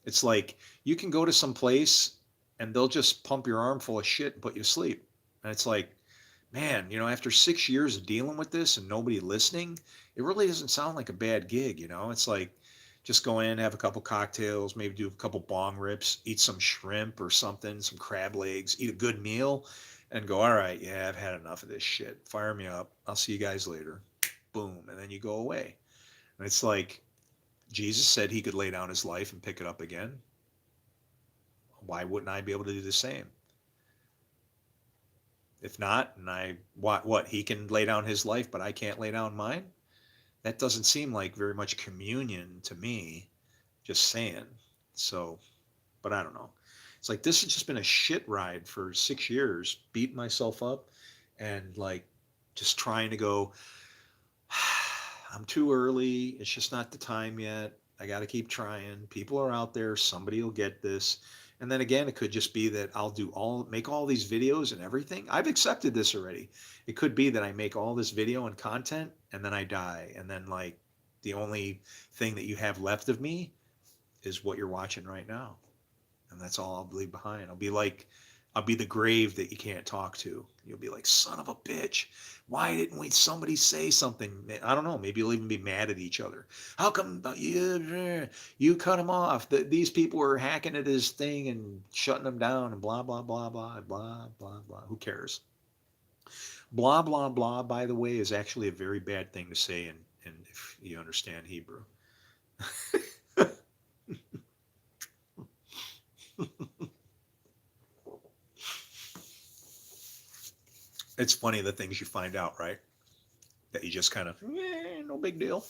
It's like, you can go to some place and they'll just pump your arm full of shit and put you to sleep. And it's like, man, after 6 years of dealing with this and nobody listening, it really doesn't sound like a bad gig. It's like, just go in, have a couple cocktails, maybe do a couple bong rips, eat some shrimp or something, some crab legs, eat a good meal, and go, all right, yeah, I've had enough of this shit. Fire me up. I'll see you guys later. Boom. And then you go away. And it's like, Jesus said he could lay down his life and pick it up again. Why wouldn't I be able to do the same? If not, and what, he can lay down his life, but I can't lay down mine? That doesn't seem like very much communion to me, just saying. So, but I don't know. It's like, this has just been a shit ride for 6 years, beating myself up and like just trying to go, I'm too early. It's just not the time yet. I got to keep trying. People are out there. Somebody will get this. And then again, it could just be that I'll make all these videos and everything. I've accepted this already. It could be that I make all this video and content and then I die. And then like the only thing that you have left of me is what you're watching right now. And that's all I'll leave behind. I'll be the grave that you can't talk to. You'll be like, son of a bitch. Why didn't somebody say something? I don't know. Maybe you'll even be mad at each other. How come you cut him off? These people were hacking at his thing and shutting him down and blah, blah, blah, blah, blah, blah, blah. Who cares? Blah, blah, blah, by the way, is actually a very bad thing to say. And if you understand Hebrew. It's funny the things you find out, right? That you just kind of, no big deal.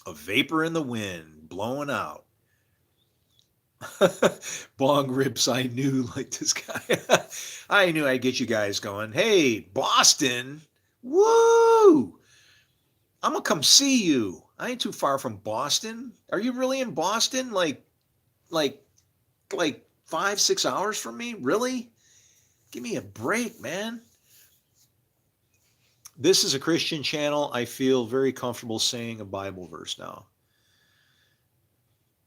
A vapor in the wind, blowing out. Bong rips, I knew, like this guy. I knew I'd get you guys going. Hey, Boston. Woo! I'm going to come see you. I ain't too far from Boston. Are you really in Boston? Like 5-6 hours from me? Really? Give me a break, man. This is a Christian channel. I feel very comfortable saying a Bible verse now.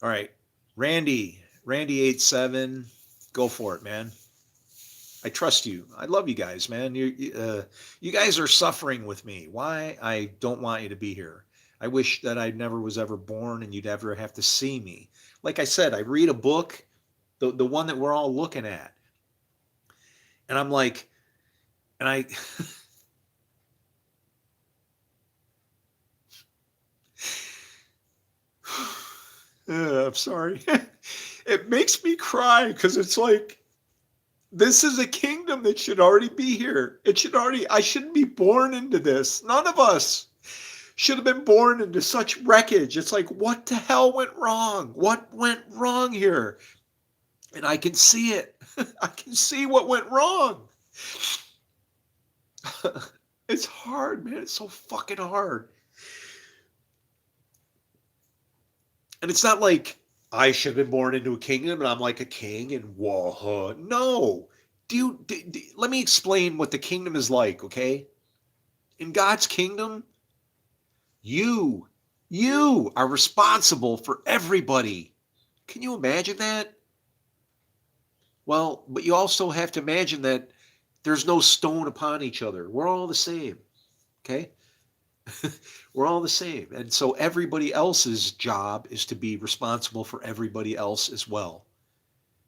All right. Randy 87, go for it, man. I trust you. I love you guys, man. You guys are suffering with me. Why? I don't want you to be here. I wish that I never was ever born and you'd ever have to see me. Like I said, I read a book, the one that we're all looking at. And I'm like, and I, I'm sorry. It makes me cry because it's like, this is a kingdom that should already be here. I shouldn't be born into this. None of us should have been born into such wreckage. It's like, what the hell went wrong? What went wrong here? And I can see it. I can see what went wrong. It's hard, man. It's so fucking hard. And it's not like I should have been born into a kingdom and I'm like a king and whoa. No. Let me explain what the kingdom is like, okay? In God's kingdom, you, you are responsible for everybody. Can you imagine that? Well, but you also have to imagine that there's no stone upon each other. We're all the same, okay? We're all the same. And so everybody else's job is to be responsible for everybody else as well.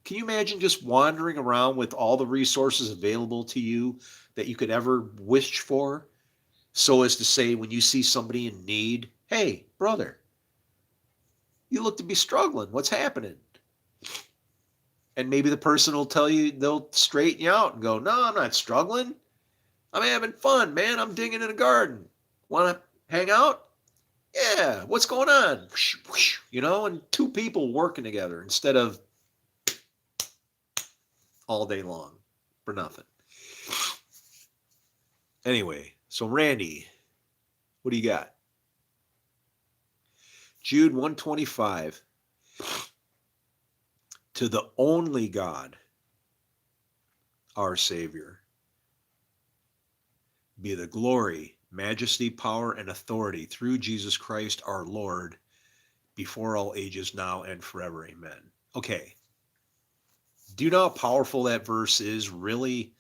Can you imagine just wandering around with all the resources available to you that you could ever wish for? So as to say, when you see somebody in need, hey, brother, you look to be struggling. What's happening? And maybe the person will tell you, they'll straighten you out and go, no, I'm not struggling. I'm having fun, man. I'm digging in a garden. Want to hang out? Yeah. What's going on? You know, and two people working together instead of all day long for nothing. Anyway, so Randy, what do you got? Jude 125. To the only God, our Savior, be the glory, majesty, power, and authority through Jesus Christ our Lord, before all ages, now and forever. Amen. Okay. Do you know how powerful that verse is? Really?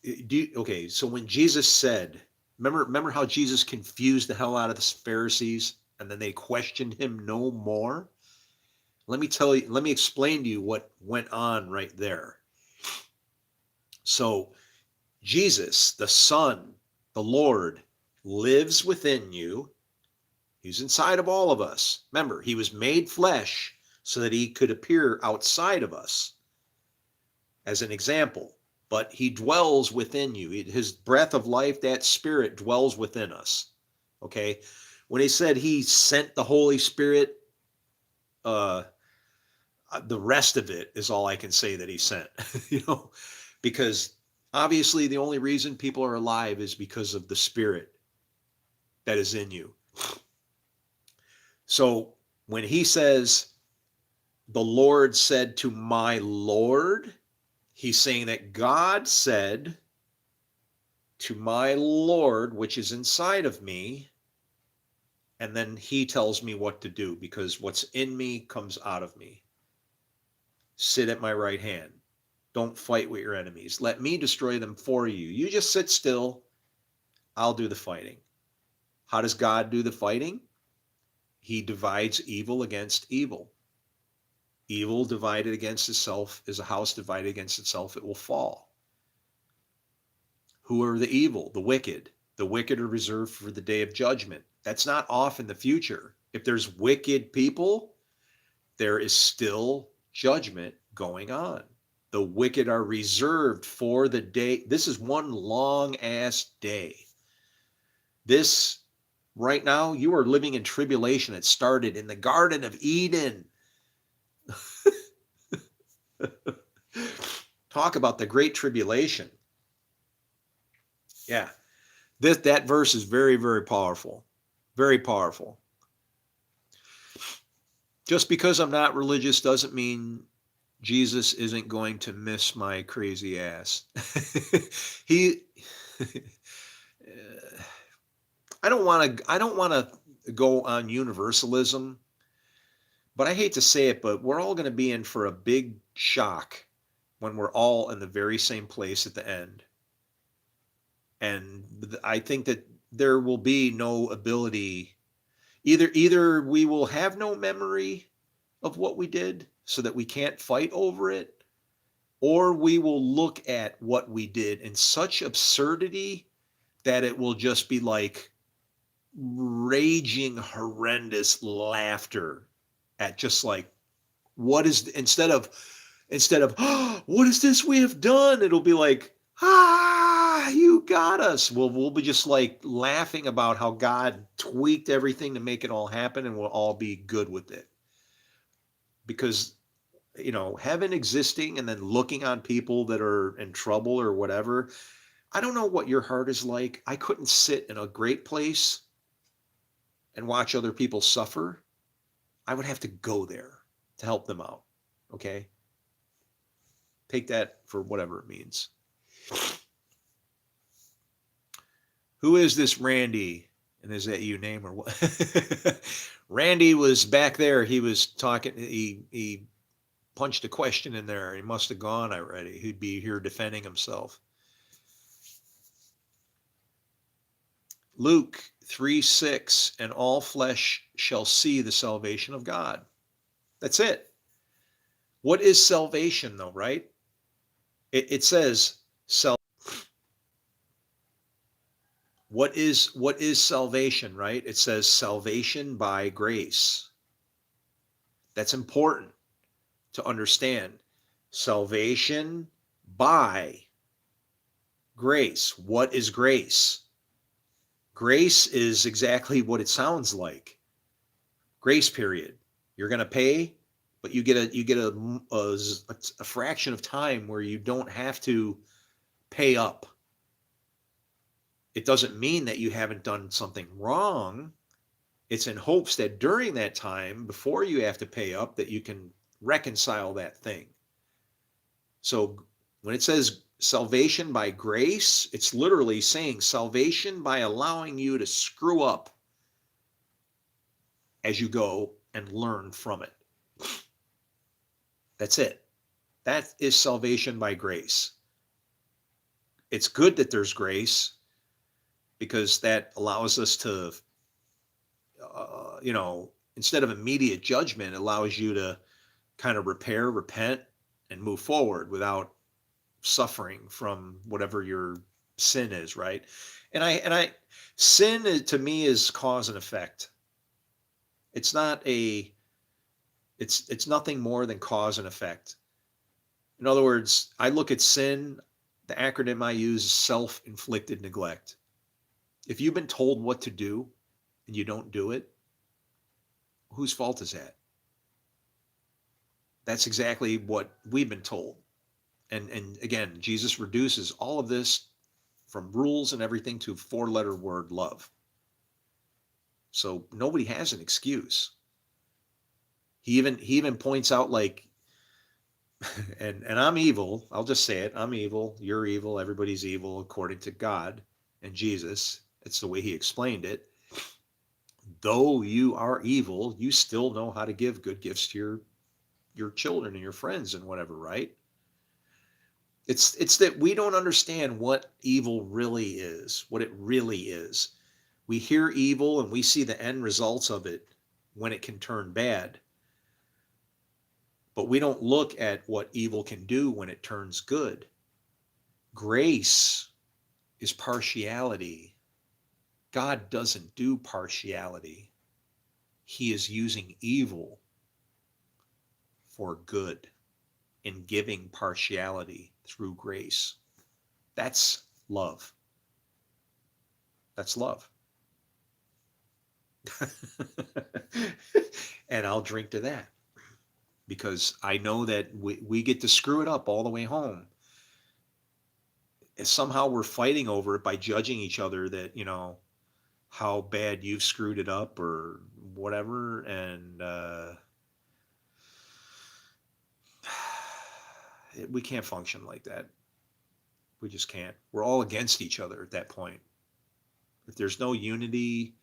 Okay, so when Jesus said, remember how Jesus confused the hell out of the Pharisees and then they questioned him no more? Let me explain to you what went on right there. So Jesus, the Son, the Lord, lives within you. He's inside of all of us. Remember, he was made flesh so that he could appear outside of us as an example. But he dwells within you. His breath of life, that spirit dwells within us. Okay? When he said he sent the Holy Spirit, the rest of it is all I can say that he sent, because obviously the only reason people are alive is because of the spirit that is in you. So when he says, the Lord said to my Lord, he's saying that God said to my Lord, which is inside of me, and then he tells me what to do, because what's in me comes out of me. Sit at my right hand. Don't fight with your enemies. Let me destroy them for you. You just sit still. I'll do the fighting. How does God do the fighting? He divides evil against evil. Evil divided against itself is a house divided against itself. It will fall. Who are the evil? The wicked. The wicked are reserved for the day of judgment. That's not off in the future. If there's wicked people, there is still judgment going on. The wicked are reserved for the day. This is one long ass day. This right now, you are living in tribulation. It started in the Garden of Eden. Talk about the great tribulation. Yeah. That verse is very, very powerful. Very powerful. Just because I'm not religious doesn't mean Jesus isn't going to miss my crazy ass. I don't want to go on universalism, but I hate to say it, but we're all going to be in for a big shock when we're all in the very same place at the end. And I think that there will be no ability, either we will have no memory of what we did so that we can't fight over it, or we will look at what we did in such absurdity that it will just be like raging, horrendous laughter at just like, what is, instead of, oh, what is this we have done? It'll be like, you got us. We'll be just like laughing about how God tweaked everything to make it all happen, and we'll all be good with it. Because heaven existing and then looking on people that are in trouble or whatever. I don't know what your heart is like. I couldn't sit in a great place and watch other people suffer. I would have to go there to help them out. Okay? Take that for whatever it means. Who is this Randy? And is that you name or what? Randy was back there. He was talking. He punched a question in there. He must have gone already. He'd be here defending himself. Luke 3:6, and all flesh shall see the salvation of God. That's it. What is salvation, though, right? It says what is salvation, right? It says salvation by grace. That's important to understand. Salvation by grace. What is grace? Grace is exactly what it sounds like. Grace period. You're going to pay, but you get a fraction of time where you don't have to pay up. It doesn't mean that you haven't done something wrong. It's in hopes that during that time, before you have to pay up, that you can reconcile that thing. So when it says salvation by grace, it's literally saying salvation by allowing you to screw up as you go and learn from it. That's it. That is salvation by grace. It's good that there's grace because that allows us to, instead of immediate judgment, it allows you to kind of repair, repent, and move forward without suffering from whatever your sin is, right? And sin to me is cause and effect. It's nothing more than cause and effect. In other words, I look at sin, the acronym I use is self-inflicted neglect. If you've been told what to do and you don't do it, whose fault is that? That's exactly what we've been told. And again, Jesus reduces all of this from rules and everything to a 4-letter word, love. So nobody has an excuse. He even points out, like, and I'm evil. I'll just say it. I'm evil. You're evil. Everybody's evil according to God and Jesus. It's the way he explained it. Though you are evil, you still know how to give good gifts to your children and your friends and whatever, right? It's that we don't understand what evil really is, what it really is. We hear evil and we see the end results of it when it can turn bad. But we don't look at what evil can do when it turns good. Grace is partiality. God doesn't do partiality. He is using evil for good in giving partiality through grace. That's love. That's love. And I'll drink to that because I know that we get to screw it up all the way home. And somehow we're fighting over it by judging each other that, how bad you've screwed it up or whatever. And we can't function like that. We just can't. We're all against each other at that point. If there's no unity,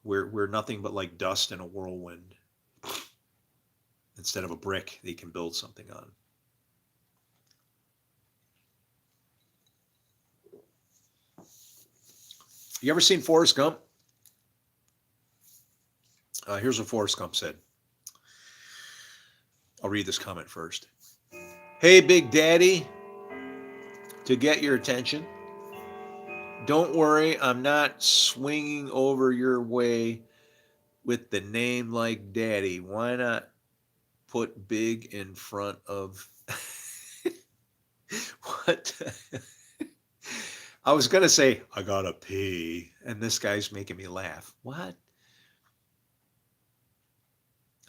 we're nothing but like dust in a whirlwind instead of a brick that you can build something on. You ever seen Forrest Gump? Here's what Forrest Gump said. I'll read this comment first. Hey, Big Daddy, to get your attention, don't worry, I'm not swinging over your way with the name like Daddy. Why not put big in front of... What? I was going to say, I gotta pee, and this guy's making me laugh. What?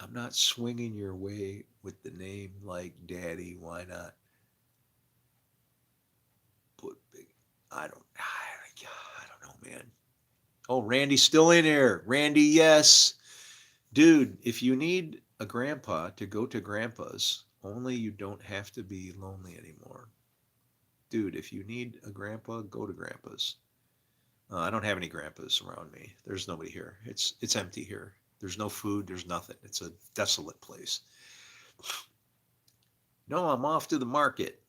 I'm not swinging your way with the name like Daddy. Why not put big? I don't know, man. Oh, Randy's still in here. Randy, yes. Dude, if you need a grandpa to go to grandpa's, only you don't have to be lonely anymore. Dude, if you need a grandpa, go to grandpa's. I don't have any grandpas around me. There's nobody here. It's empty here. There's no food. There's nothing. It's a desolate place. No, I'm off to the market.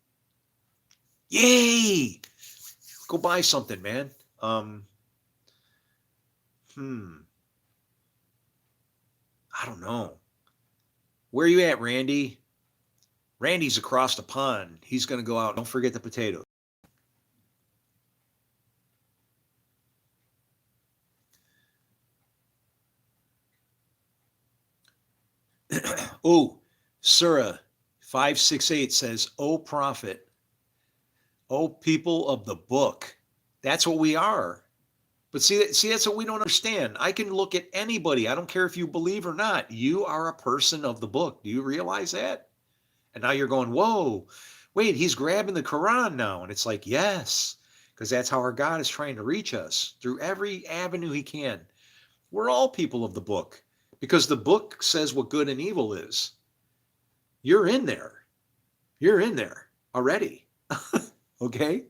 Yay! Go buy something, man. Um, hmm. I don't know. Where are you at, Randy? Randy's across the pond. He's going to go out. Don't forget the potatoes. Oh, Surah 568 says, "O prophet, O people of the book." That's what we are. But see, that's what we don't understand. I can look at anybody. I don't care if you believe or not. You are a person of the book. Do you realize that? And now you're going, whoa, wait, he's grabbing the Quran now. And it's like, yes, because that's how our God is trying to reach us through every avenue he can. We're all people of the book because the book says what good and evil is. You're in there. You're in there already. Okay?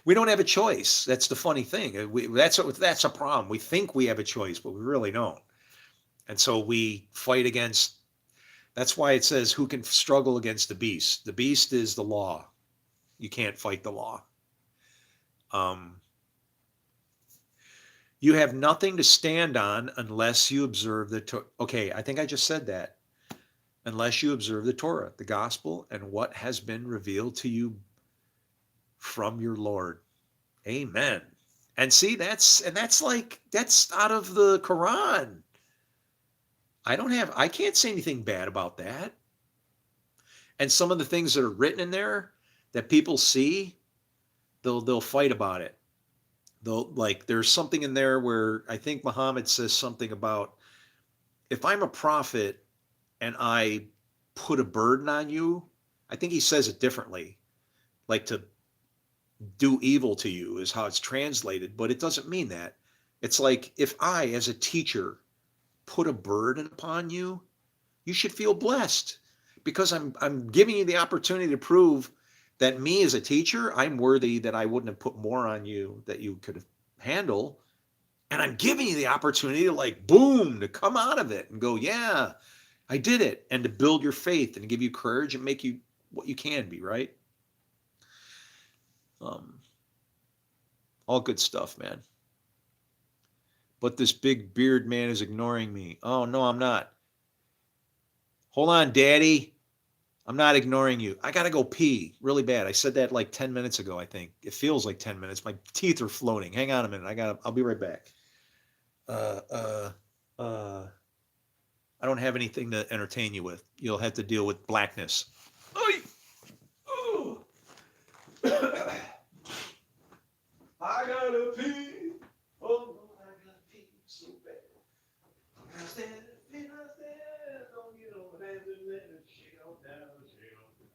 We don't have a choice. That's the funny thing. That's a problem. We think we have a choice, but we really don't. And so we fight against. That's why it says, "Who can struggle against the beast?" The beast is the law. You can't fight the law. Um, you have nothing to stand on unless you observe the Torah. Okay, I think I just said that. Unless you observe the Torah, the gospel, and what has been revealed to you from your Lord. Amen. And see, that's out of the Quran. I can't say anything bad about that. And some of the things that are written in there that people see, they'll fight about it. They'll like there's something in there where I think Muhammad says something about if I'm a prophet and I put a burden on you, I think he says it differently. Like to do evil to you is how it's translated, but it doesn't mean that. It's like if I, as a teacher, put a burden upon you, you should feel blessed because I'm giving you the opportunity to prove that me as a teacher, I'm worthy that I wouldn't have put more on you that you could handle. And I'm giving you the opportunity to like boom to come out of it and go, yeah, I did it, and to build your faith and give you courage and make you what you can be, right? Um, all good stuff, man. But this big beard man is ignoring me. Oh no, I'm not. Hold on, Daddy. I'm not ignoring you. I gotta go pee really bad. I said that like 10 minutes ago, I think. It feels like 10 minutes. My teeth are floating. Hang on a minute. I'll be right back. Uh uh uh I don't have anything to entertain you with. You'll have to deal with blackness. Oy! Oh. I gotta pee. Oh no, I gotta pee so bad. I stand, I stand, don't get on hands and let it shake on down, shake on down.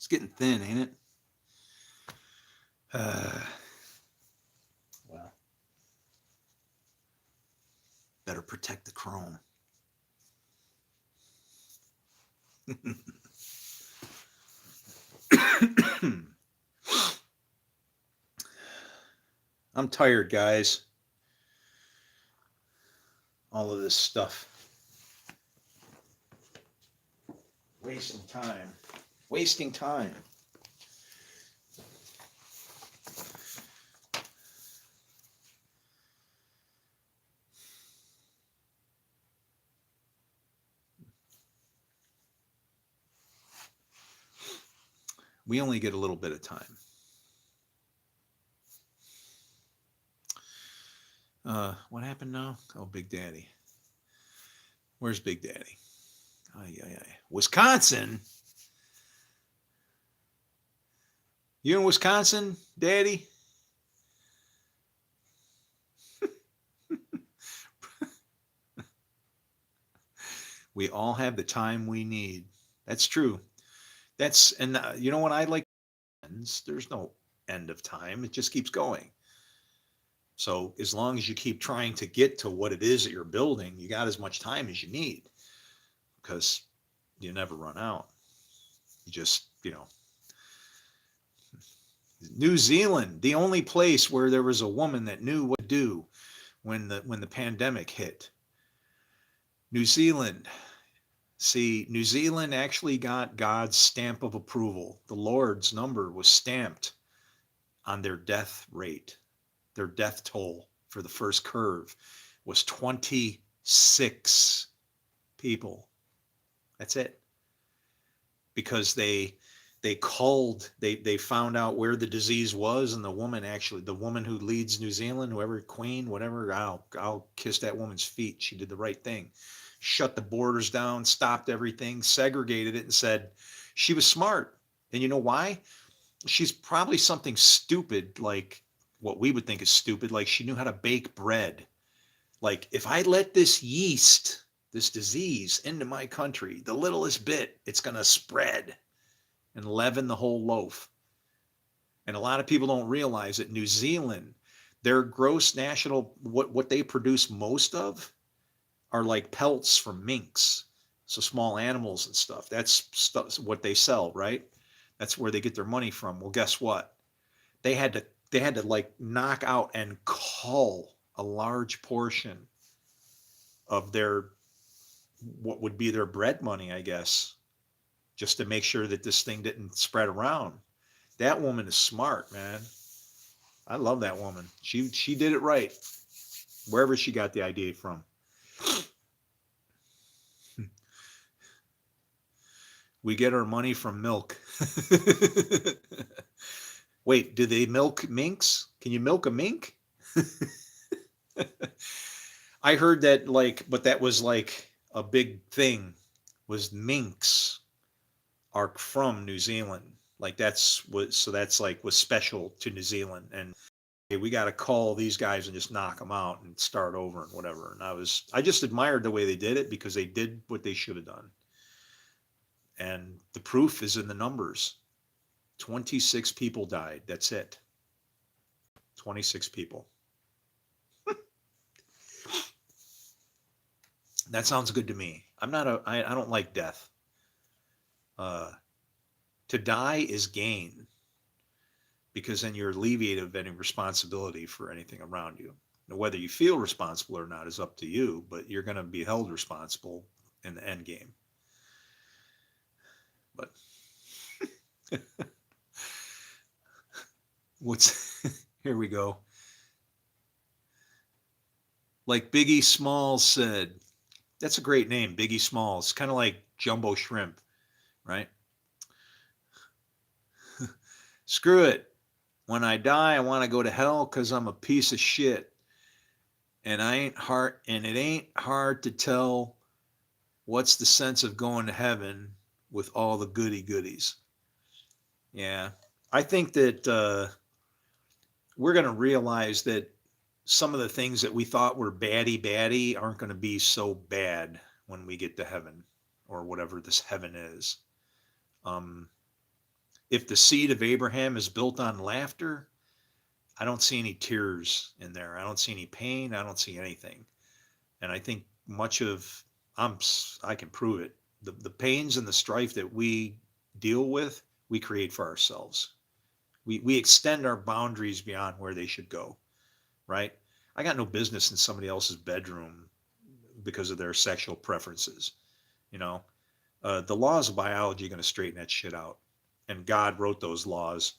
It's getting thin, ain't it? Well, better protect the chrome. I'm tired, guys. All of this stuff. Wasting time. Wasting time. We only get a little bit of time. What happened now? Oh, Big Daddy. Where's Big Daddy? Wisconsin? You in Wisconsin, Daddy? We all have the time we need. That's true. And you know what I like? There's no end of time. It just keeps going. So as long as you keep trying to get to what it is that you're building, you got as much time as you need, because you never run out. You just, New Zealand, the only place where there was a woman that knew what to do when the pandemic hit. New Zealand. See, New Zealand actually got God's stamp of approval. The Lord's number was stamped on their death rate. Their death toll for the first curve was 26 people. That's it. Because they found out where the disease was, and the woman who leads New Zealand, whoever, queen, whatever, I'll kiss that woman's feet. She did the right thing. Shut the borders down, stopped everything, segregated it, and said she was smart. And you know why? She's probably something stupid, like what we would think is stupid, like she knew how to bake bread. Like, if I let this yeast, this disease, into my country, the littlest bit, it's going to spread and leaven the whole loaf. And a lot of people don't realize that New Zealand, their gross national, what they produce most of are like pelts from minks. So small animals and stuff. That's what they sell, right? That's where they get their money from. Well, guess what? They had to like knock out and cull a large portion of what would be their bread money, I guess, just to make sure that this thing didn't spread around. That woman is smart, man. I love that woman. She did it right, wherever she got the idea from. We get our money from milk. Wait, do they milk minks? Can you milk a mink? I heard that, but that was like a big thing, was minks are from New Zealand. So that's like was special to New Zealand. And hey, we got to call these guys and just knock them out and start over and whatever. And I just admired the way they did it, because they did what they should have done. And the proof is in the numbers. 26 people died. That's it. 26 people. That sounds good to me. I don't like death. To die is gain, because then you're alleviated of any responsibility for anything around you. Now, whether you feel responsible or not is up to you, but you're going to be held responsible in the end game. But here we go. Like Biggie Smalls said, that's a great name, Biggie Smalls. Kind of like Jumbo Shrimp, right? Screw it. When I die, I want to go to hell because I'm a piece of shit. And it ain't hard to tell what's the sense of going to heaven with all the goody goodies. Yeah. I think that we're going to realize that some of the things that we thought were baddie aren't going to be so bad when we get to heaven, or whatever this heaven is. If the seed of Abraham is built on laughter, I don't see any tears in there. I don't see any pain. I don't see anything. And I think much of I can prove it. The pains and the strife that we deal with, we create for ourselves. We extend our boundaries beyond where they should go, right? I got no business in somebody else's bedroom because of their sexual preferences. You know, the laws of biology are going to straighten that shit out, and God wrote those laws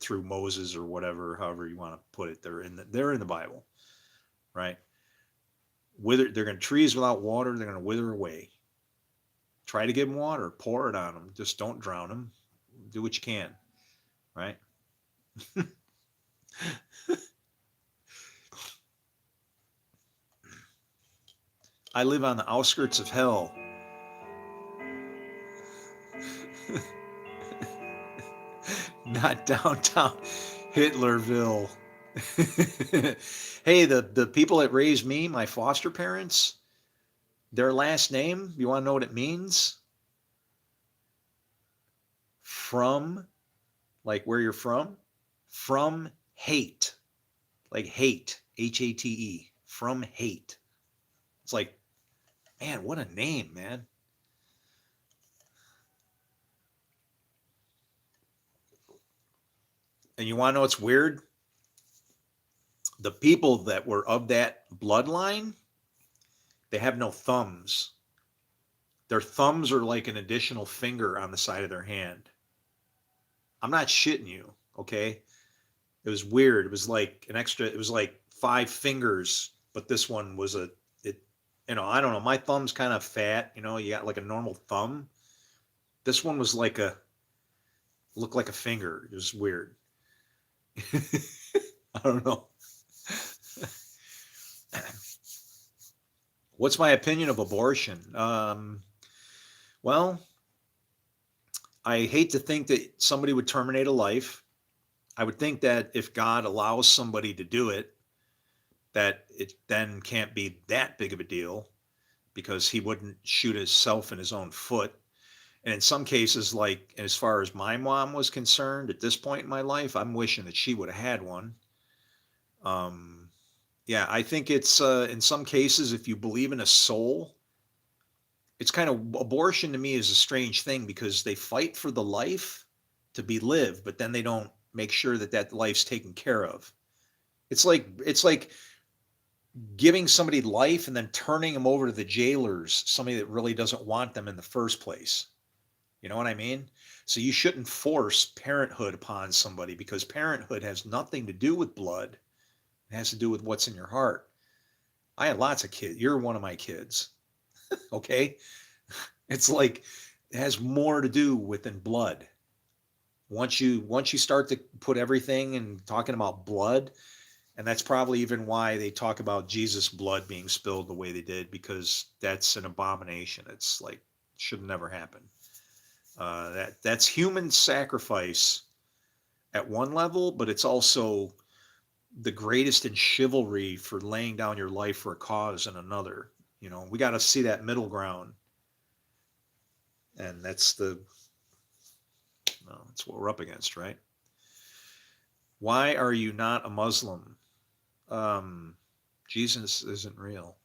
through Moses or whatever, however you want to put it. They're in the Bible, right? They're going to trees without water, they're going to wither away. Try to give them water, pour it on them. Just don't drown them. Do what you can, right? I live on the outskirts of hell. Not downtown Hitlerville. Hey, the people that raised me, my foster parents, their last name, you want to know what it means? From, like where you're from hate. Like hate, Hate, from hate. It's like, man, what a name, man. And you want to know what's weird? The people that were of that bloodline, they have no thumbs. Their thumbs are like an additional finger on the side of their hand. I'm not shitting you, okay? It was weird. It was like an extra, it was like 5 fingers, but this one was I don't know. My thumb's kind of fat, you got like a normal thumb. This one was looked like a finger. It was weird. I don't know. What's my opinion of abortion? Well, I hate to think that somebody would terminate a life. I would think that if God allows somebody to do it, that it then can't be that big of a deal because he wouldn't shoot himself in his own foot. And in some cases, like as far as my mom was concerned at this point in my life, I'm wishing that she would have had one. Um, yeah, I think it's in some cases, if you believe in a soul, it's kind of abortion to me is a strange thing because they fight for the life to be lived, but then they don't make sure that that life's taken care of. It's like giving somebody life and then turning them over to the jailers, somebody that really doesn't want them in the first place. You know what I mean? So you shouldn't force parenthood upon somebody because parenthood has nothing to do with blood. It has to do with what's in your heart. I had lots of kids. You're one of my kids. Okay? It's like it has more to do within blood. Once you start to put everything and talking about blood, and that's probably even why they talk about Jesus' blood being spilled the way they did, because that's an abomination. It's like should never happen. That's human sacrifice at one level, but it's also the greatest in chivalry for laying down your life for a cause in another. We got to see that middle ground, and that's what we're up against, right? Why are you not a Muslim? Um, Jesus isn't real.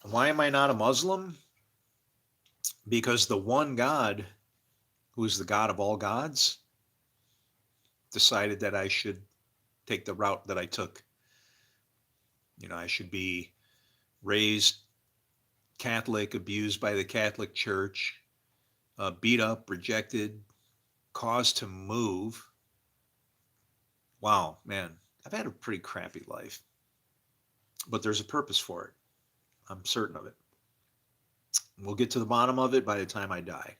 Why am I not a Muslim? Because the one God, who is the God of all gods, decided that I should take the route that I took. I should be raised Catholic, abused by the Catholic Church, beat up, rejected, caused to move. Wow, man, I've had a pretty crappy life, but there's a purpose for it. I'm certain of it. We'll get to the bottom of it by the time I die.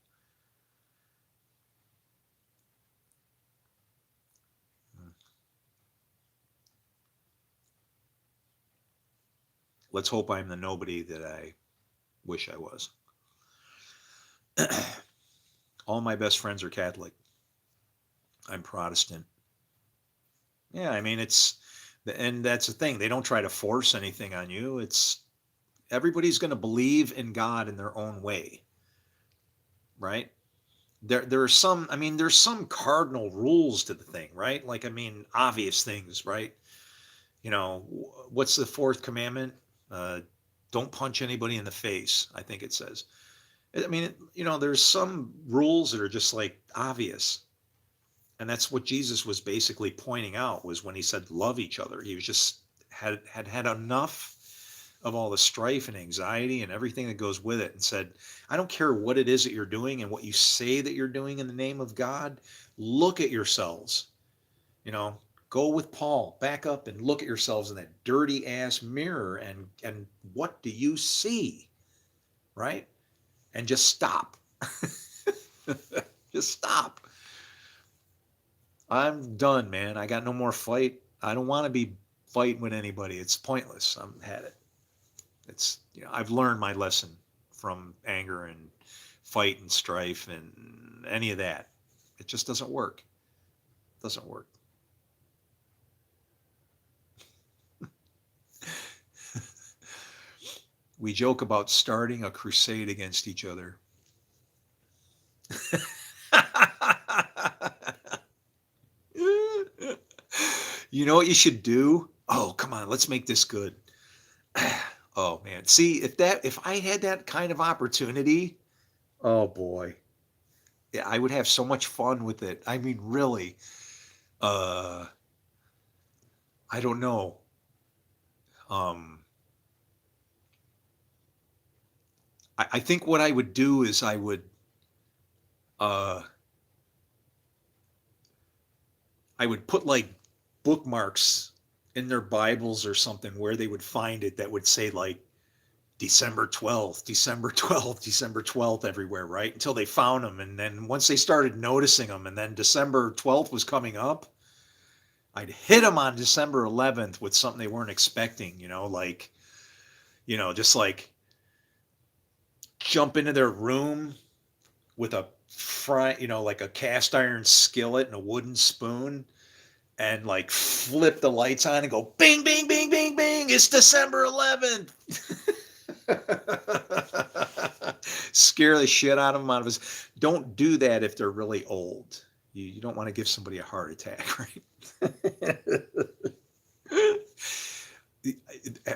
Let's hope I'm the nobody that I wish I was. All my best friends are Catholic. I'm Protestant. Yeah, I mean, and that's the thing. They don't try to force anything on you. It's everybody's going to believe in God in their own way, right? There are some, I mean, there's some cardinal rules to the thing, right? Like, I mean, obvious things, right? You know, what's the fourth commandment? Uh, don't punch anybody in the face, I think it says. I mean, you know, there's some rules that are just like obvious. And that's what Jesus was basically pointing out was when he said love each other. He was just had enough of all the strife and anxiety and everything that goes with it and said, I don't care what it is that you're doing and what you say that you're doing in the name of God. Look at yourselves. You know, go with Paul, back up and look at yourselves in that dirty ass mirror and what do you see? Right? And just stop. Just stop. I'm done, man. I got no more fight. I don't want to be fighting with anybody. It's pointless. I've had it. It's, you know, I've learned my lesson from anger and fight and strife and any of that. It just doesn't work. It doesn't work. We joke about starting a crusade against each other. You know what you should do? Oh, come on, let's make this good. Oh man, see if I had that kind of opportunity, oh boy, yeah, I would have so much fun with it. I mean, really, uh, I don't know. Um, I think what I would do is uh, I would put like bookmarks in their Bibles or something where they would find it that would say like December 12th, December 12th, December 12th everywhere, right? Until they found them. And then once they started noticing them, and then December 12th was coming up, I'd hit them on December 11th with something they weren't expecting, like, just like jump into their room with a fry, like a cast iron skillet and a wooden spoon and like flip the lights on and go bing, bing, bing, bing, bing. It's December 11th. Scare the shit out of them out of his. Don't do that if they're really old. You don't want to give somebody a heart attack, right?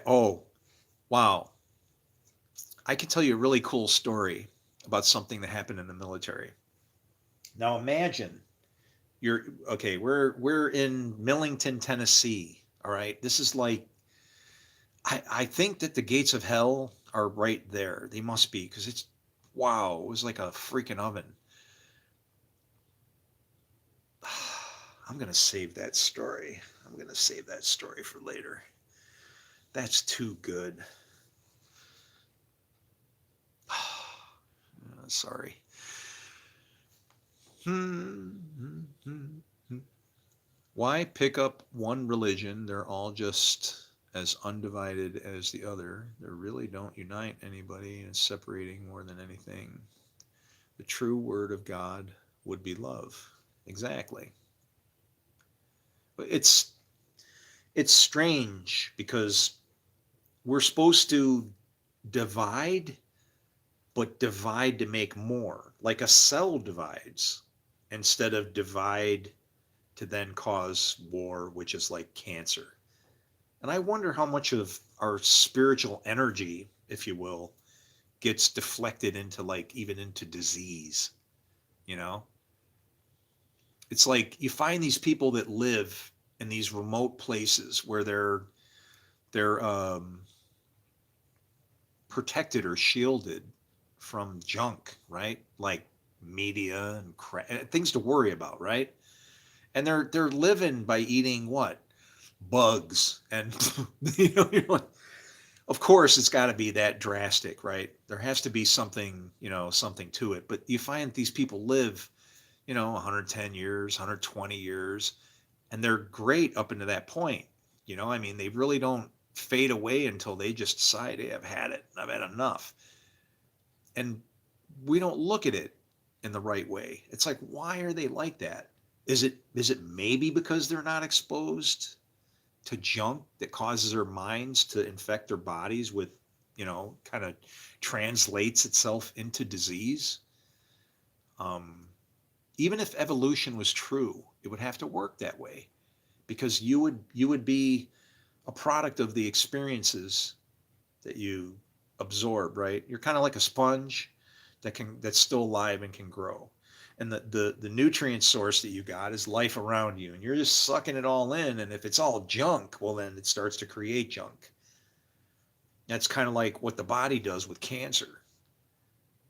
Oh, wow. I can tell you a really cool story about something that happened in the military. Now imagine you're okay, we're in Millington, Tennessee. All right. This is like I think that the gates of hell are right there. They must be because it's wow, it was like a freaking oven. I'm gonna save that story. I'm gonna save that story for later. That's too good. Sorry. Why pick up one religion? They're all just as undivided as the other. They really don't unite anybody and separating more than anything. The true word of God would be love. Exactly. But it's strange because we're supposed to divide, but divide to make more. Like a cell divides instead of divide to then cause war, which is like cancer. And I wonder how much of our spiritual energy, if you will, gets deflected into like even into disease, you know? It's like you find these people that live in these remote places where they're protected or shielded from junk, right? Like media and things to worry about, right? And they're living by eating what? Bugs and you're like, of course it's got to be that drastic, right? There has to be something, something to it. But you find these people live, 110 years, 120 years, and they're great up into that point. I mean, they really don't fade away until they just decide, hey, I've had it. I've had enough. And we don't look at it in the right way. It's like, why are they like that? Is it maybe because they're not exposed to junk that causes their minds to infect their bodies with, kind of translates itself into disease? Um, Even if evolution was true, it would have to work that way because you would be a product of the experiences that you absorb, right? You're kind of like a sponge that's still alive and can grow. And the nutrient source that you got is life around you, and you're just sucking it all in. And if it's all junk, well, then it starts to create junk. That's kind of like what the body does with cancer.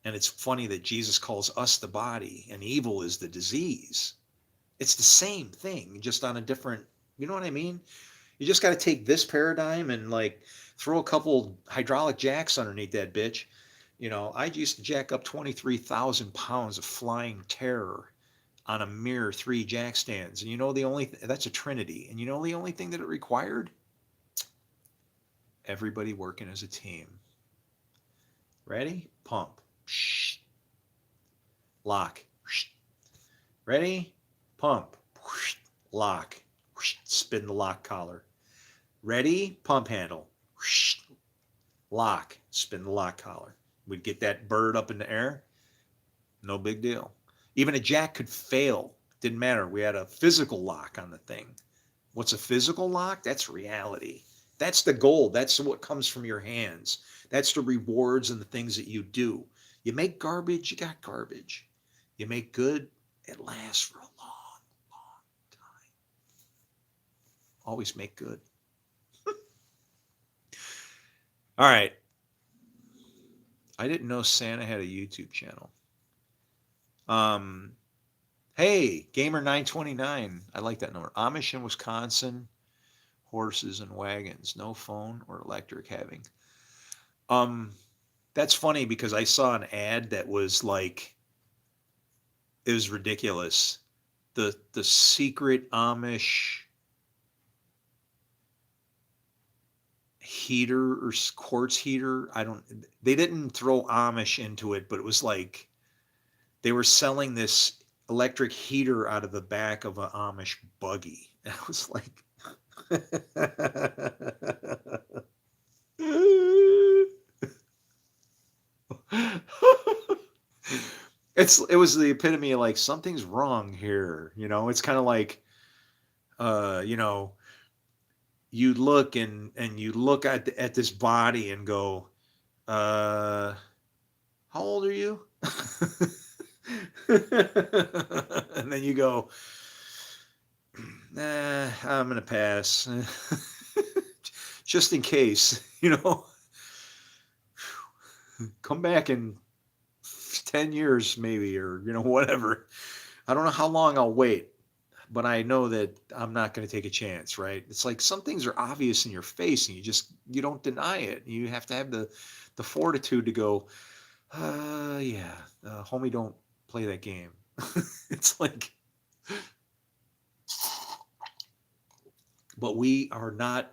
And it's funny that Jesus calls us the body and evil is the disease. It's the same thing, just on a different, you know what I mean? You just got to take this paradigm and like throw a couple hydraulic jacks underneath that bitch. I used to jack up 23,000 pounds of flying terror on a mere 3 jack stands. And that's a trinity. And the only thing that it required? Everybody working as a team. Ready? Pump. Shh. Lock. Shh. Ready? Pump. Lock. Spin the lock collar. Ready? Pump handle. Lock. Spin the lock collar. We'd get that bird up in the air. No big deal. Even a jack could fail. Didn't matter. We had a physical lock on the thing. What's a physical lock? That's reality. That's the goal. That's what comes from your hands. That's the rewards and the things that you do. You make garbage, you got garbage. You make good, it lasts for a long, long time. Always make good. All right. I didn't know Santa had a YouTube channel. Hey, Gamer929. I like that number. Amish in Wisconsin, horses and wagons, no phone or electric having. That's funny because I saw an ad that was like, it was ridiculous. The secret Amish heater or quartz heater. They didn't throw Amish into it, but it was like they were selling this electric heater out of the back of an Amish buggy. And I was like, it was the epitome of like something's wrong here. It's kind of like, uh, you know, you look and you look at this body and go, how old are you? And then you go, nah, I'm gonna pass. Just in case, come back in 10 years maybe, or whatever. I don't know how long I'll wait, but I know that I'm not going to take a chance, right? It's like some things are obvious in your face and you don't deny it. You have to have the fortitude to go, yeah, homie, don't play that game. It's like, but we are not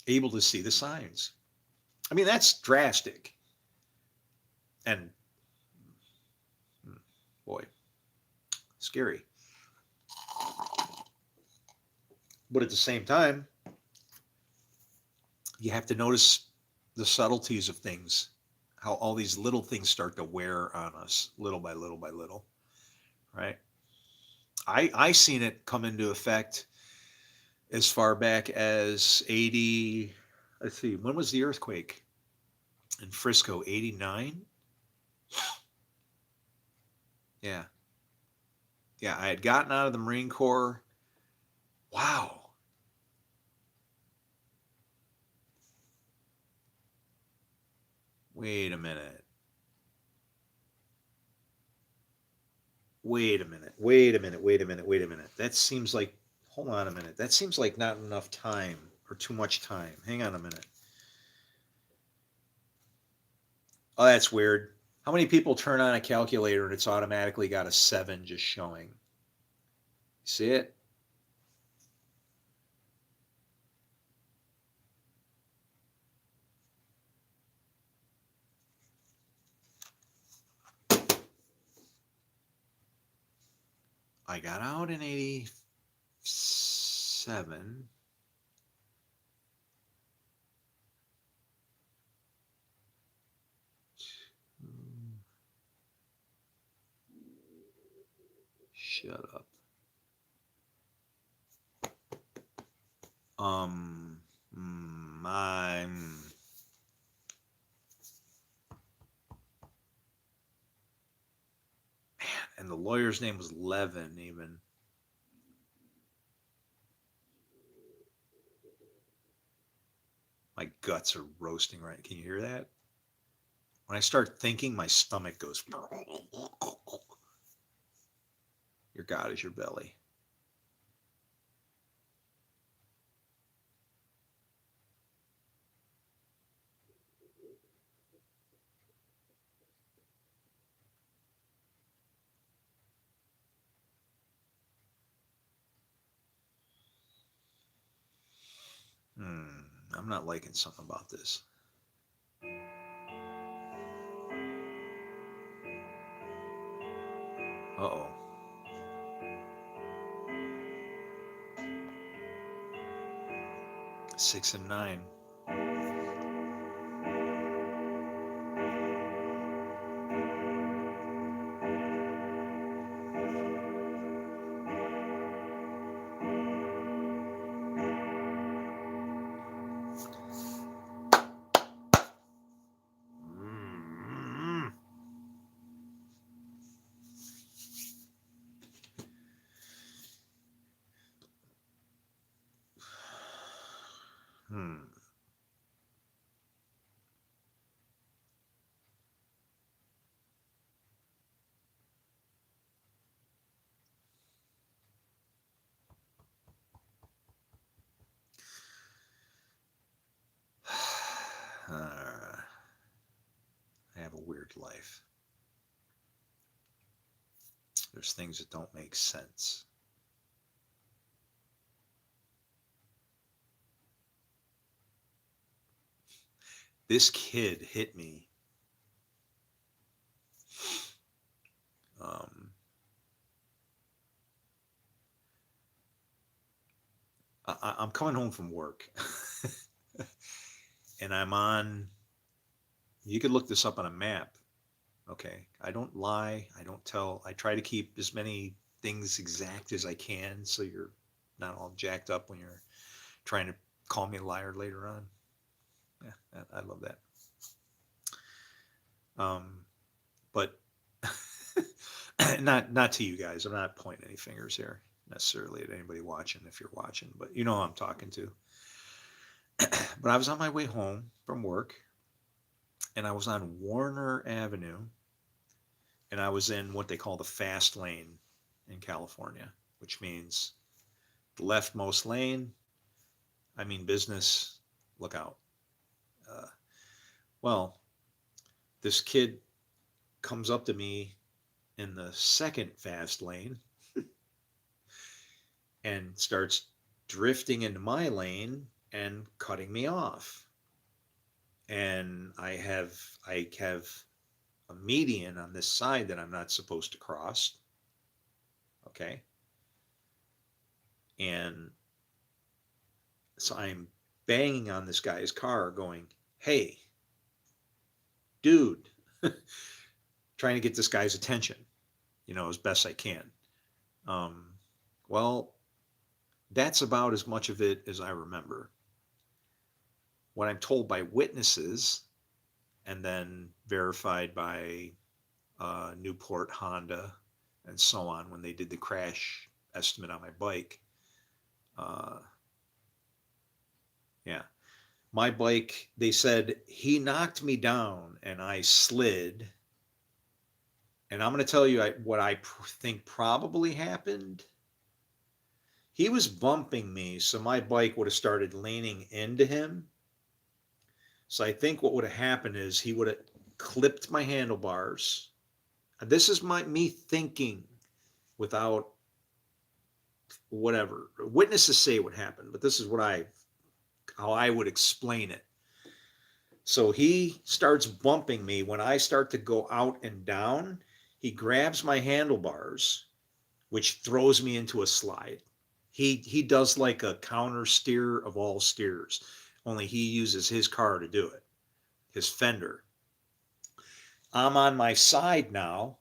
able to see the signs. I mean, that's drastic. And boy, scary. But at the same time, you have to notice the subtleties of things, how all these little things start to wear on us little by little by little, right? I seen it come into effect as far back as 80. Let's see, when was the earthquake in Frisco? 89. Yeah. Yeah, I had gotten out of the Marine Corps. Wow. Wait a minute. Wait a minute. Wait a minute. Wait a minute. Wait a minute. That seems like, hold on a minute. That seems like not enough time or too much time. Hang on a minute. Oh, that's weird. How many people turn on a calculator and it's automatically got a 7 just showing? See it? I got out in 87. Shut up. I'm and the lawyer's name was Levin even. My guts are roasting right. Can you hear that? When I start thinking, my stomach goes. Your God is your belly. I'm not liking something about this. Uh-oh. Six and nine. Mm. Hmm. I have a weird life. There's things that don't make sense. This kid hit me. Um, I'm coming home from work, and I'm on. You could look this up on a map. Okay, I don't lie. I don't tell. I try to keep as many things exact as I can, so you're not all jacked up when you're trying to call me a liar later on. Yeah, I love that. But not to you guys. I'm not pointing any fingers here necessarily at anybody watching if you're watching, but you know who I'm talking to. But I was on my way home from work, and I was on Warner Avenue, and I was in what they call the fast lane in California, which means the leftmost lane. I mean business. Look out. Uh, well, this kid comes up to me in the second fast lane and starts drifting into my lane and cutting me off. And I have a median on this side that I'm not supposed to cross. Okay. And so I'm banging on this guy's car going, "Hey, dude," trying to get this guy's attention, as best I can. Um, well, that's about as much of it as I remember. What I'm told by witnesses and then verified by Newport Honda and so on when they did the crash estimate on my bike. Uh, yeah. My bike, they said he knocked me down and I slid. And I'm going to tell you what I think probably happened. He was bumping me, so my bike would have started leaning into him. So I think what would have happened is he would have clipped my handlebars. And this is me thinking without whatever witnesses say what happened, but this is how I would explain it. So he starts bumping me when I start to go out and down. He grabs my handlebars which throws me into a slide. He does like a counter steer of all steers, only he uses his car to do it, his fender. I'm on my side now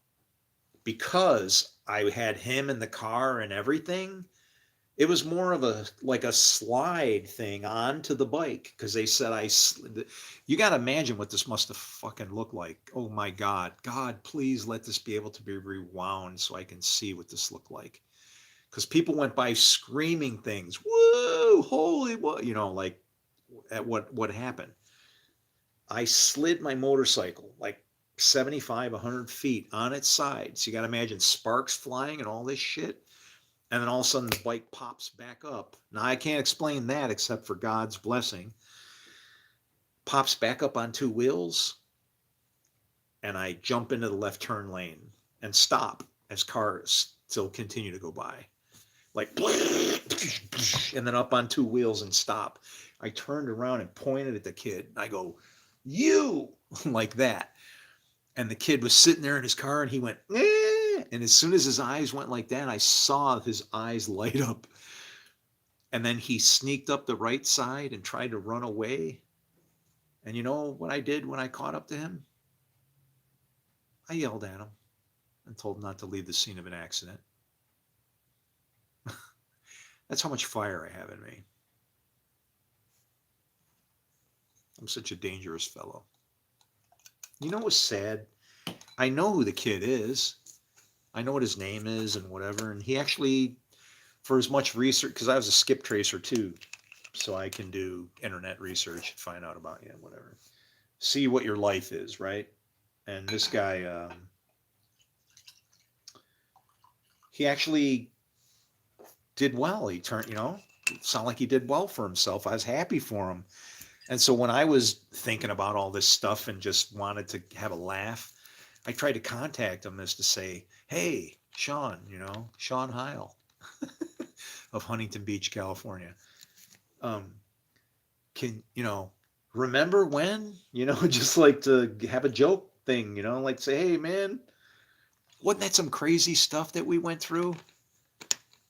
because I had him in the car and everything. It was more of a like a slide thing onto the bike because they said you got to imagine what this must have fucking looked like. Oh my God, please let this be able to be rewound so I can see what this looked like. Because people went by screaming things, whoa, holy what, like at what happened. I slid my motorcycle like 75, 100 feet on its side. So you got to imagine sparks flying and all this shit. And then all of a sudden the bike pops back up. Now I can't explain that except for God's blessing. Pops back up on two wheels, and I jump into the left turn lane and stop as cars still continue to go by. Like, and then up on two wheels and stop. I turned around and pointed at the kid. I go, you, like that. And the kid was sitting there in his car and he went, eh. And as soon as his eyes went like that, I saw his eyes light up. And then he sneaked up the right side and tried to run away. And you know what I did when I caught up to him? I yelled at him and told him not to leave the scene of an accident. That's how much fire I have in me. I'm such a dangerous fellow. You know what's sad? I know who the kid is. I know what his name is and whatever. And he actually, for as much research, because I was a skip tracer too, so I can do internet research and find out about you and whatever. See what your life is, right? And this guy, he actually did well. He turned, it sounded like he did well for himself. I was happy for him. And so when I was thinking about all this stuff and just wanted to have a laugh, I tried to contact him as to say, hey, Sean, Sean Heil of Huntington Beach, California. Can, remember when, just like to have a joke thing, like say, hey, man, wasn't that some crazy stuff that we went through?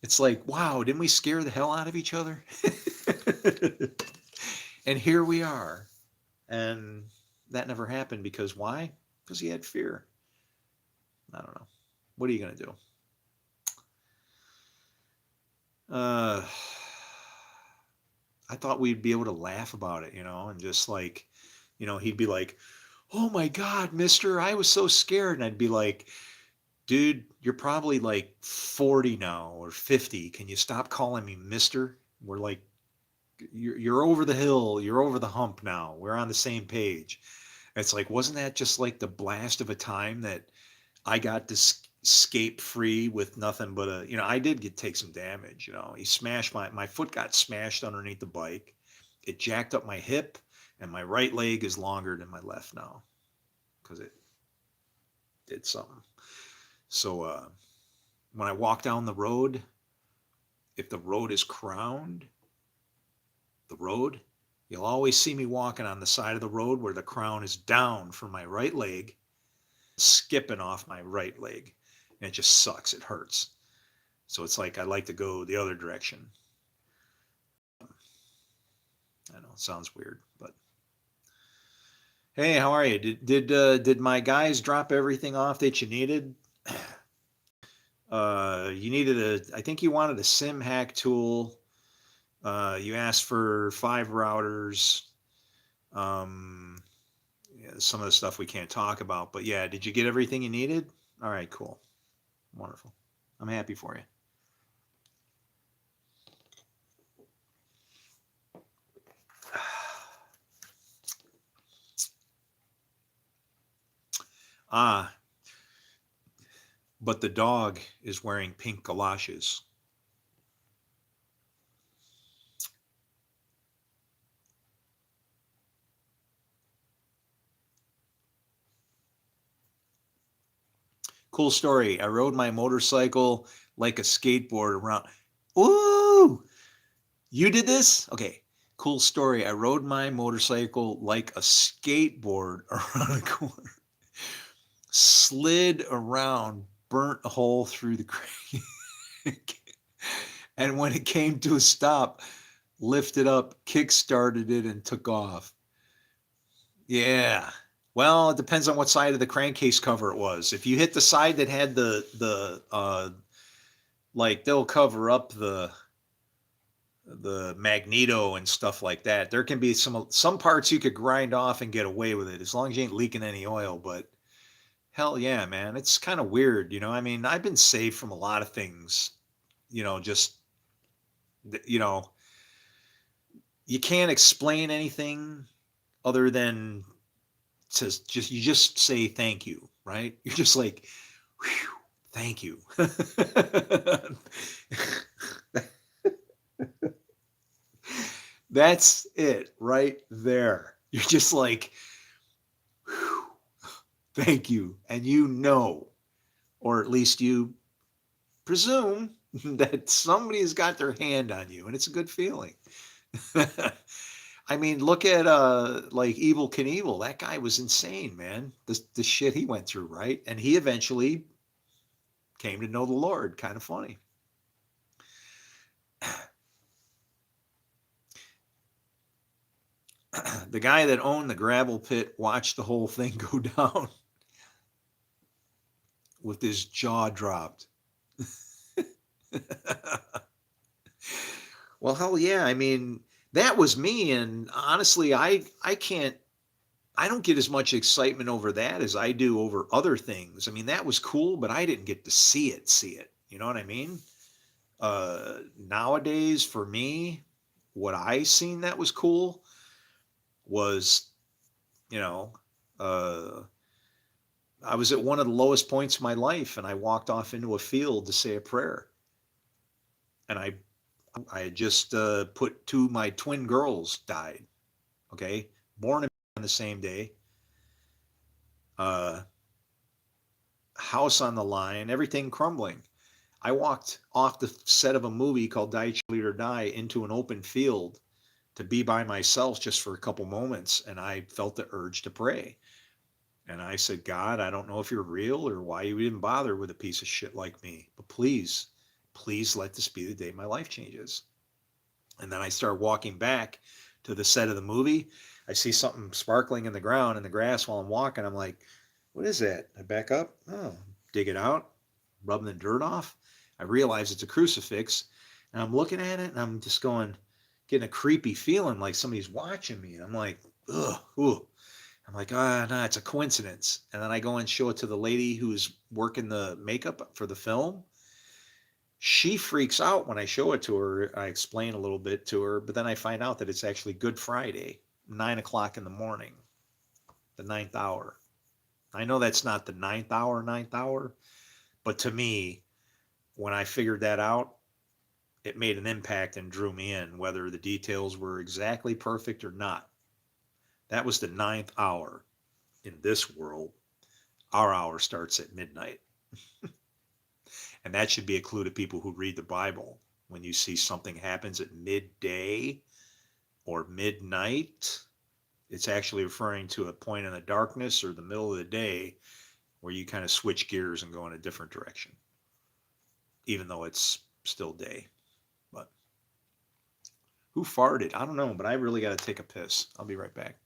It's like, wow, didn't we scare the hell out of each other? And here we are. And that never happened because why? Because he had fear. I don't know. What are you going to do? I thought we'd be able to laugh about it, and just like, he'd be like, oh my God, mister, I was so scared. And I'd be like, dude, you're probably like 40 now or 50. Can you stop calling me mister? We're like, you're over the hill. You're over the hump now. We're on the same page. It's like, wasn't that just like the blast of a time that I got to escape free with nothing but I did take some damage. He smashed my foot got smashed underneath the bike. It jacked up my hip, and my right leg is longer than my left now because it did something. So when I walk down the road, if the road is crowned, you'll always see me walking on the side of the road where the crown is down for my right leg, skipping off my right leg. And it just sucks. It hurts. So it's like I like to go the other direction. I know it sounds weird, but hey, how are you? Did my guys drop everything off that you needed? You needed I think you wanted a sim hack tool. You asked for 5 routers. Some of the stuff we can't talk about, but yeah, did you get everything you needed? All right, cool. Wonderful. I'm happy for you. But the dog is wearing pink galoshes. Cool story. I rode my motorcycle like a skateboard around. Ooh, you did this? Okay. Cool story. I rode my motorcycle like a skateboard around a corner. Slid around, burnt a hole through the crane. And when it came to a stop, lifted up, kick started it, and took off. Yeah. Well, it depends on what side of the crankcase cover it was. If you hit the side that had the like they'll cover up the magneto and stuff like that. There can be some parts you could grind off and get away with it as long as you ain't leaking any oil. But hell yeah, man, it's kind of weird, you know. I mean, I've been saved from a lot of things, you know. Just you know, you can't explain anything other than to just you just say thank you, right? You're just like, whew, thank you. That's it right there. You're just like, whew, thank you. And you know, or at least you presume that somebody's got their hand on you, and it's a good feeling. I mean, look at like Evil Knievel. That guy was insane, man. The shit he went through, right? And he eventually came to know the Lord. Kind of funny. The guy that owned the gravel pit watched the whole thing go down with his jaw dropped. Well, hell yeah. I mean, that was me. And honestly, I can't, I don't get as much excitement over that as I do over other things. I mean, that was cool, but I didn't get to see it. You know what I mean? Nowadays, for me, what I seen that was cool was, you know, uh, I was at one of the lowest points of my life, and I walked off into a field to say a prayer, and I had just put two of my twin girls died. Okay, born on the same day, uh, house on the line, everything crumbling. I walked off the set of a movie called Die Cheerleader or Die into an open field to be by myself just for a couple moments, and I felt the urge to pray. And I said, God, I don't know if you're real or why you even bother with a piece of shit like me, but please, please let this be the day my life changes. And then I start walking back to the set of the movie. I see something sparkling in the ground in the grass while I'm walking. I'm like, what is that? I back up. Oh, dig it out, rubbing the dirt off. I realize it's a crucifix. And I'm looking at it and I'm just going, getting a creepy feeling like somebody's watching me. And I'm like, ugh, ooh. I'm like, ah, no, it's a coincidence. And then I go and show it to the lady who's working the makeup for the film. She freaks out when I show it to her. I explain a little bit to her, but then I find out that it's actually Good Friday, 9 o'clock in the morning, the ninth hour. I know that's not the ninth hour, but to me, when I figured that out, it made an impact and drew me in, whether the details were exactly perfect or not. That was the ninth hour in this world. Our hour starts at midnight. And that should be a clue to people who read the Bible. When you see something happens at midday or midnight, it's actually referring to a point in the darkness or the middle of the day where you kind of switch gears and go in a different direction, even though it's still day. But who farted? I don't know, but I really got to take a piss. I'll be right back.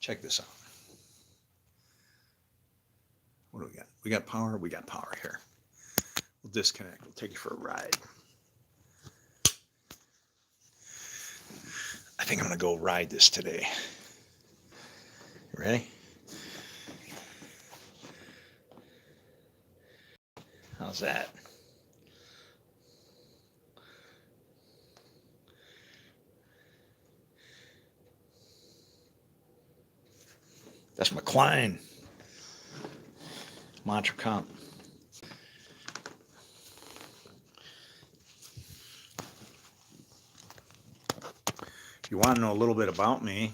Check this out. What do we got? We got power. We got power here. We'll disconnect. We'll take you for a ride. I think I'm going to go ride this today. You ready? How's that? That's McLean. Mantra Comp. If you want to know a little bit about me,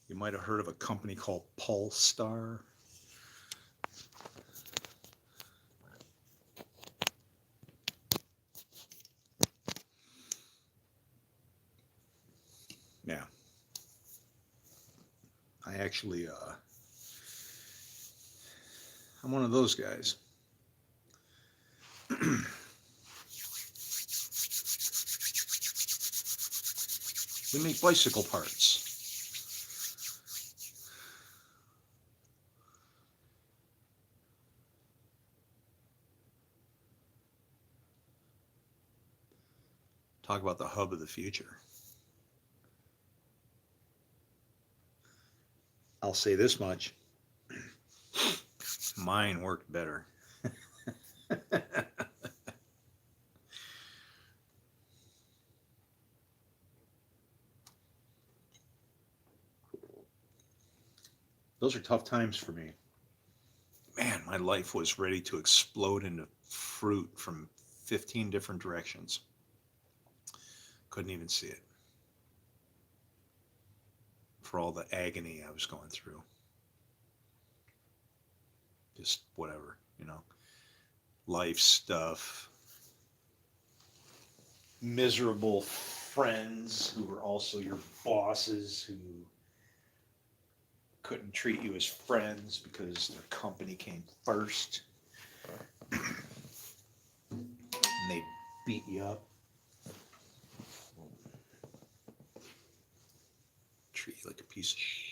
you might have heard of a company called Polestar. Yeah. I actually, I'm one of those guys. We make bicycle parts. Talk about the hub of the future. I'll say this much. Mine worked better. Those are tough times for me. Man, my life was ready to explode into fruit from 15 different directions. Couldn't even see it. For all the agony I was going through. Just whatever, you know. Life stuff. Miserable friends who were also your bosses who couldn't treat you as friends because their company came first. And they beat you up. Treat you like a piece of shit.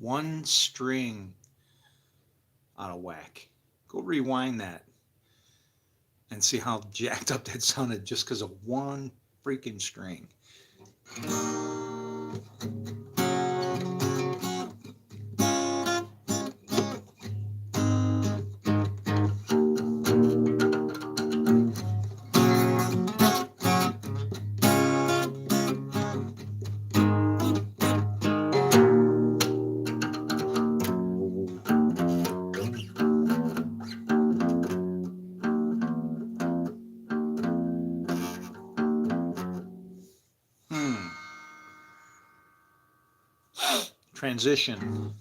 One string out of whack. Go rewind that and see how jacked up that sounded just because of one freaking string. Transition.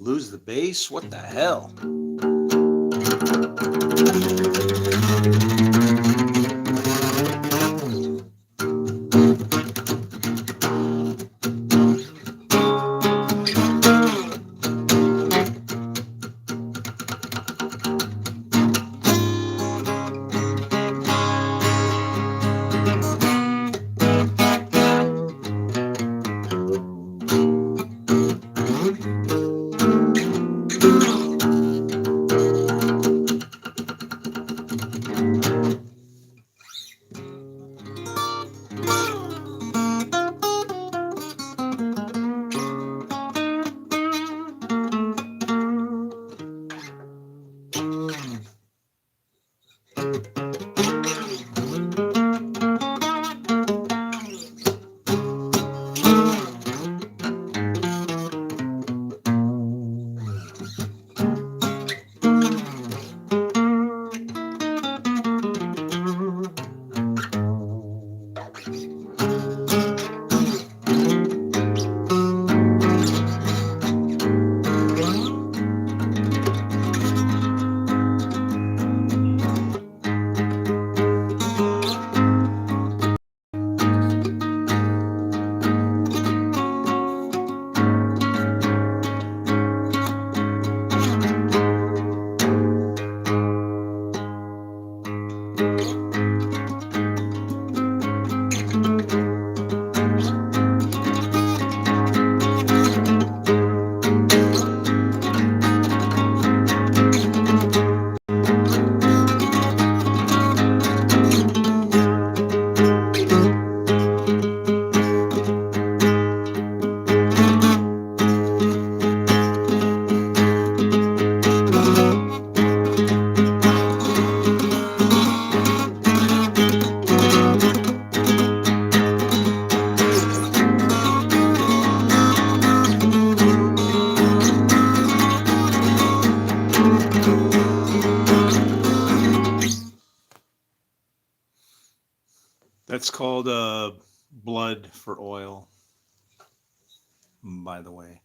Lose the bass? What the hell? That's called blood for oil, by the way.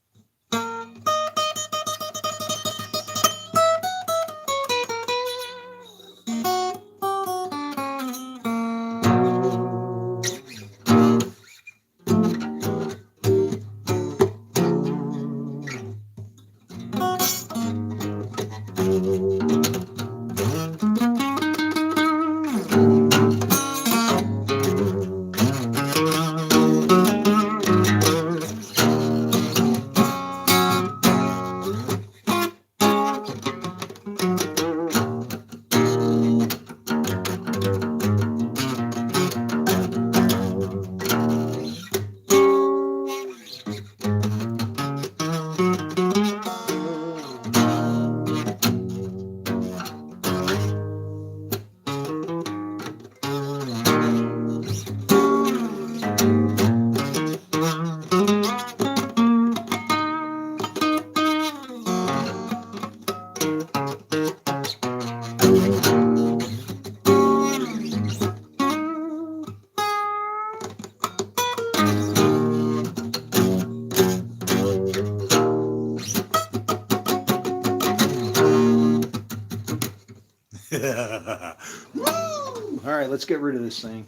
Woo! All right, let's get rid of this thing.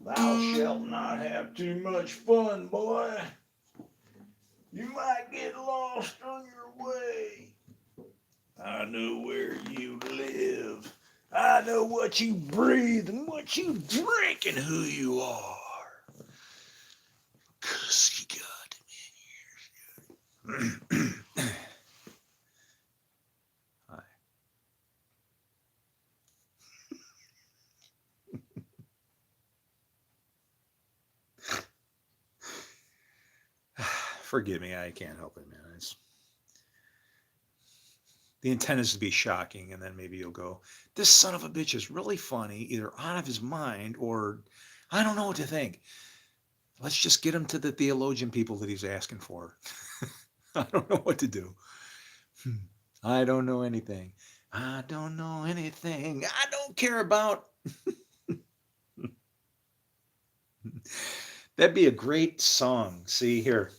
Thou shalt not have too much fun, boy. You might get lost on your way. I know where you live. I know what you breathe and what you drink and who you are. 'Cause you got me. Hi. Forgive me, I can't help it, man. The intent is to be shocking, and then maybe you'll go, this son of a bitch is really funny, either out of his mind or I don't know what to think. Let's just get him to the theologian people that he's asking for. I don't know what to do. I don't know anything. I don't know anything. I don't care about. That'd be a great song. See here.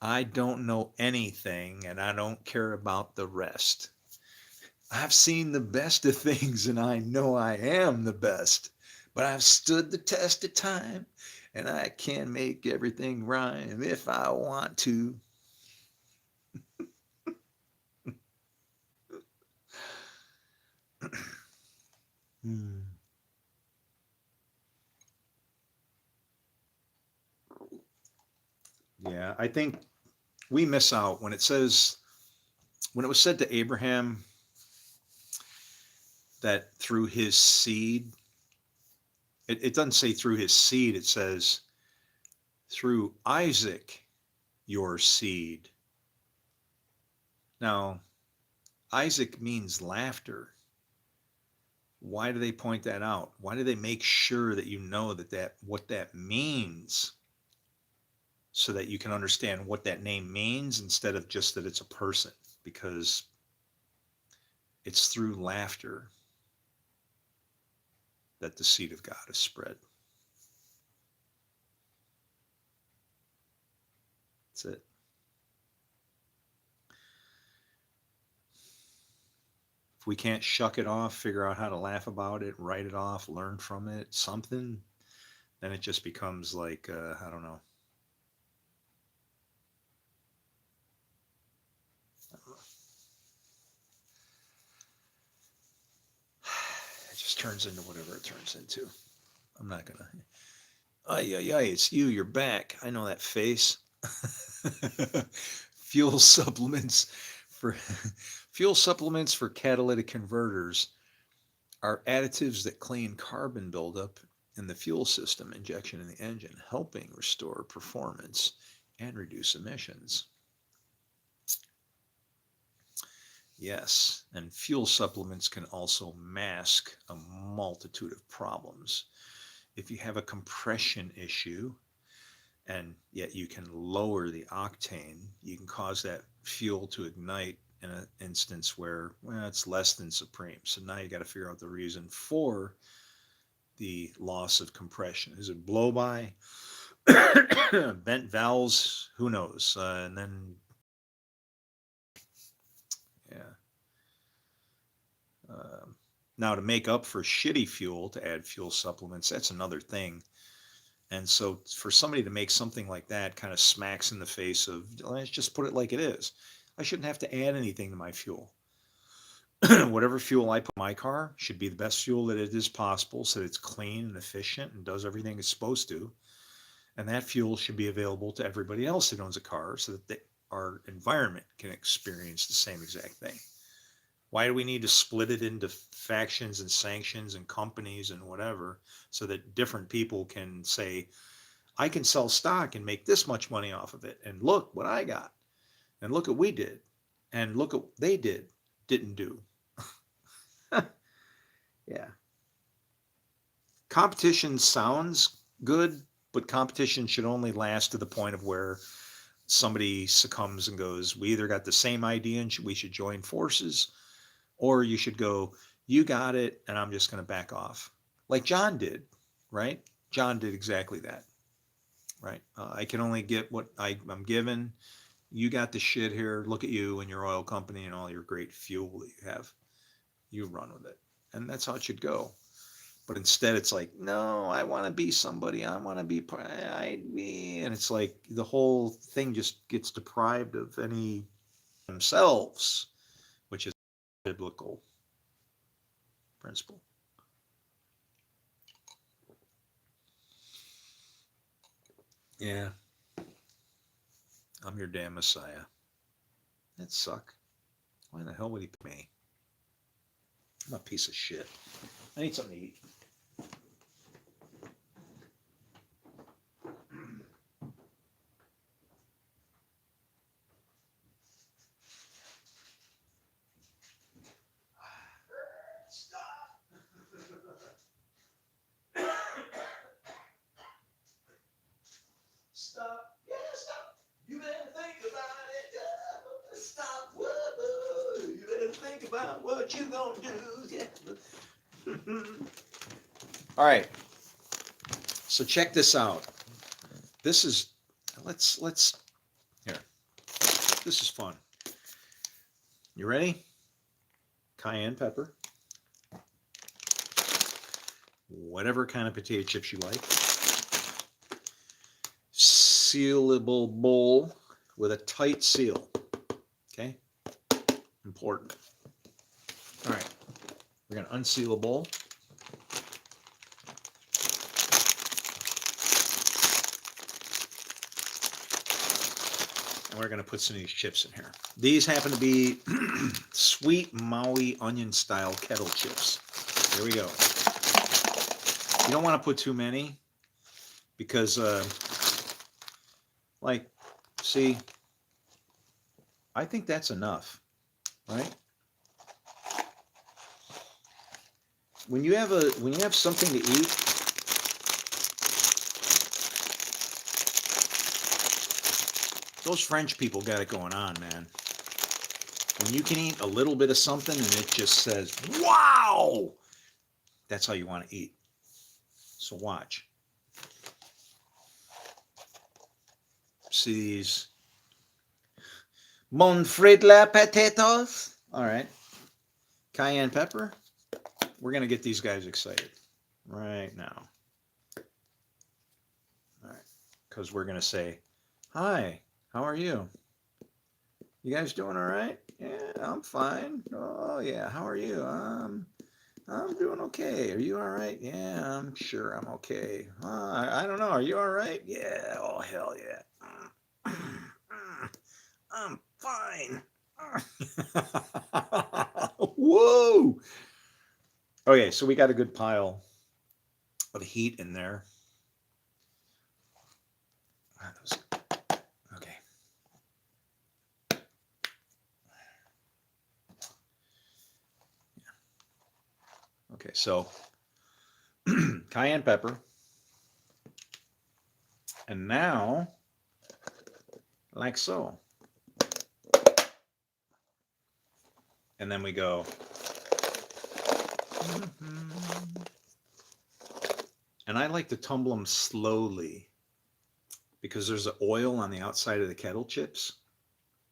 I don't know anything and I don't care about the rest. I've seen the best of things and I know I am the best. But I've stood the test of time and I can make everything rhyme if I want to. Hmm. Yeah, I think we miss out when it says, when it was said to Abraham that through his seed, it doesn't say through his seed, it says through Isaac, your seed. Now, Isaac means laughter. Why do they point that out? Why do they make sure that you know that what that means so that you can understand what that name means instead of just that it's a person? Because it's through laughter that the seed of God is spread. That's it. If we can't shuck it off, figure out how to laugh about it, write it off, learn from it, something, then it just becomes like, I don't know. It just turns into whatever it turns into. I'm not going to. Ay, ay, ay, it's you. You're back. I know that face. Fuel supplements for fuel supplements for catalytic converters are additives that clean carbon buildup in the fuel system injection in the engine, helping restore performance and reduce emissions. Yes, and fuel supplements can also mask a multitude of problems. If you have a compression issue, and yet you can lower the octane, you can cause that fuel to ignite in an instance where, well, it's less than supreme. So now you got to figure out the reason for the loss of compression. Is it blow by, bent valves? Who knows? And then, yeah. Now to make up for shitty fuel, to add fuel supplements, that's another thing. And so for somebody to make something like that kind of smacks in the face of, let's just put it like it is. I shouldn't have to add anything to my fuel. Whatever fuel I put in my car should be the best fuel that it is possible so that it's clean and efficient and does everything it's supposed to. And that fuel should be available to everybody else that owns a car so that our environment can experience the same exact thing. Why do we need to split it into factions and sanctions and companies and whatever so that different people can say, I can sell stock and make this much money off of it. And look what I got. And look what we did. And look what they didn't do. Yeah. Competition sounds good, but competition should only last to the point of where somebody succumbs and goes, we either got the same idea and we should join forces, or you should go, you got it, and I'm just going to back off. Like John did, right? John did exactly that, right? I can only get what I'm given. You got the shit here. Look at you and your oil company and all your great fuel that you have. You run with it. And that's how it should go. But instead, it's like, no, I want to be somebody. I want to be, and it's like the whole thing just gets deprived of any themselves, which is a biblical principle. Yeah, I'm your damn Messiah. That suck. Why the hell would he pick me? I'm a piece of shit. I need something to eat. Stop. Stop. Yeah, stop. You better think about it. Stop. Whoa. You better think about what you gonna do. Yeah. All right. So check this out. This is, let's, here. This is fun. You ready? Cayenne pepper. Whatever kind of potato chips you like. Sealable bowl with a tight seal. Okay? Important. All right. We're going to unseal a bowl. And we're going to put some of these chips in here. These happen to be sweet Maui onion style kettle chips. Here we go. You don't want to put too many because, like, see, I think that's enough, right? When you have something to eat, those French people got it going on, man. When you can eat a little bit of something and it just says, wow, that's how you want to eat. So watch. See these Monfridla potatoes? All right. Cayenne pepper. We're going to get these guys excited right now. All right. Because we're going to say, hi, how are you? You guys doing all right? Yeah, I'm fine. Oh, yeah. How are you? I'm doing okay. Are you all right? Yeah, I'm sure I'm okay. I don't know. Are you all right? Yeah. Oh, hell yeah. I'm fine. Whoa. Okay, so we got a good pile of heat in there. Okay. Okay, so cayenne pepper. And now, like so. And then we go. And I like to tumble them slowly because there's an oil on the outside of the kettle chips.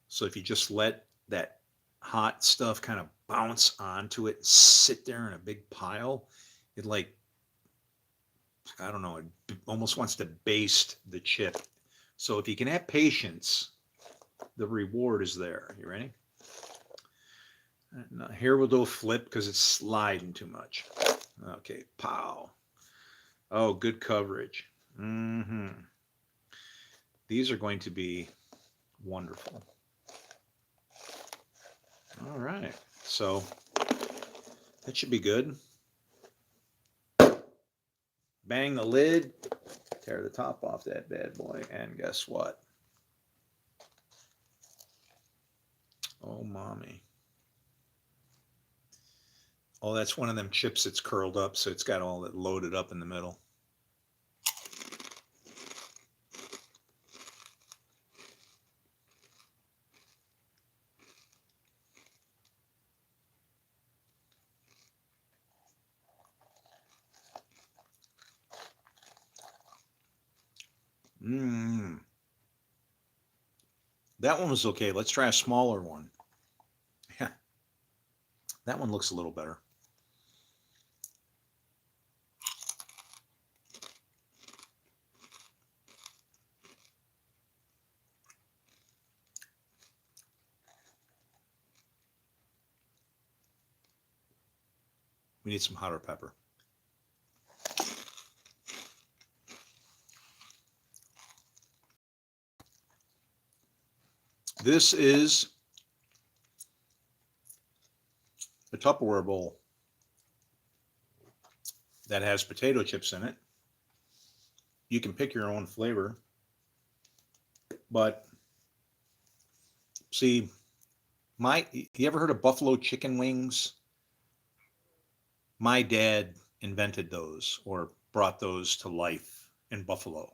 So if you just let that hot stuff kind of bounce onto it, sit there in a big pile, it like, I don't know, it almost wants to baste the chip. So if you can have patience, the reward is there. You ready? Now, here we'll do a flip because it's sliding too much. Okay, pow. Oh, good coverage. These are going to be wonderful. All right, so that should be good. Bang the lid, tear the top off that bad boy, and guess what? Oh, mommy. Oh, that's one of them chips that's curled up, so it's got all that loaded up in the middle. That one was okay. Let's try a smaller one. Yeah, that one looks a little better. We need some hotter pepper. This is a Tupperware bowl that has potato chips in it. You can pick your own flavor, but see, you ever heard of buffalo chicken wings? My dad invented those or brought those to life in Buffalo.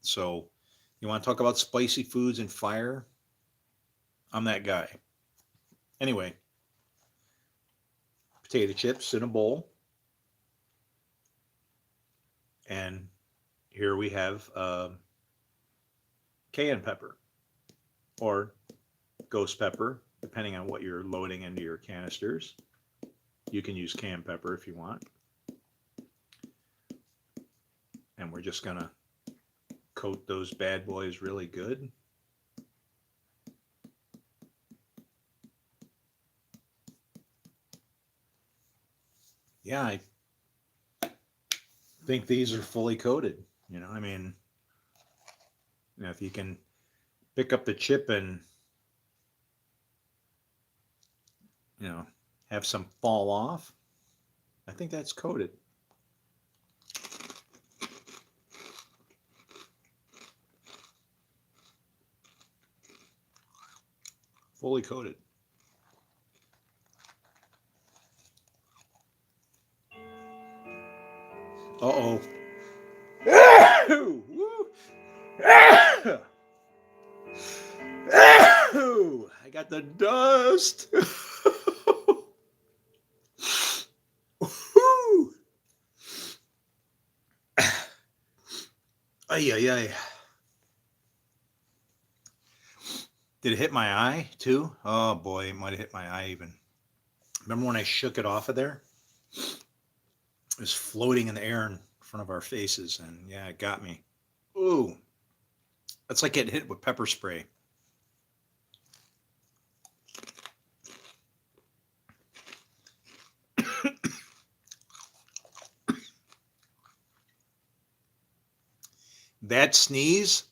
So you want to talk about spicy foods and fire? I'm that guy. Anyway, potato chips in a bowl. And here we have cayenne pepper or ghost pepper, depending on what you're loading into your canisters. You can use cayenne pepper if you want. And we're just going to coat those bad boys really good. Yeah, I think these are fully coated. You know, I mean, you know, if you can pick up the chip and, you know, have some fall off, I think that's coated. Fully coated. Uh-oh. I got the dust. Ay, ay, ay. Did it hit my eye too? Oh boy, it might have hit my eye even. Remember when I shook it off of there? It was floating in the air in front of our faces, and yeah, it got me. Ooh, that's like getting hit with pepper spray. That sneeze.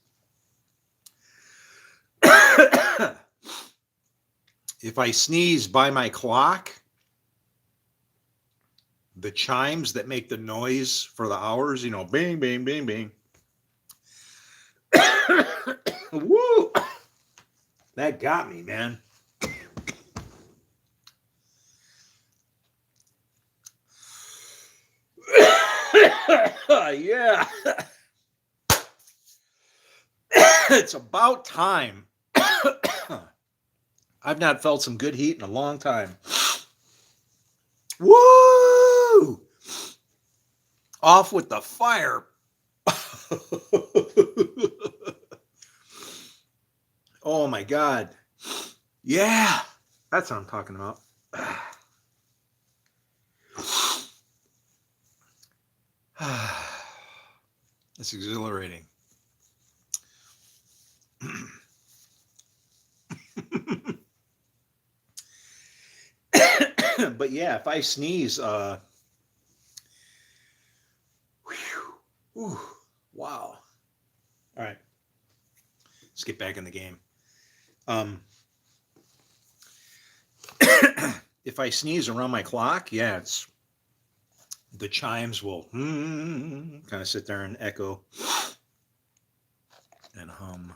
If I sneeze by my clock, the chimes that make the noise for the hours, you know, bing, bing, bing, bing. Woo! That got me, man. Yeah. It's about time. I've not felt some good heat in a long time. Woo! Off with the fire. Oh my God. Yeah. That's what I'm talking about. It's exhilarating. But yeah, if I sneeze, whew, whew, wow. All right, let's get back in the game. If I sneeze around my clock, yeah, it's the chimes will kind of sit there and echo and hum.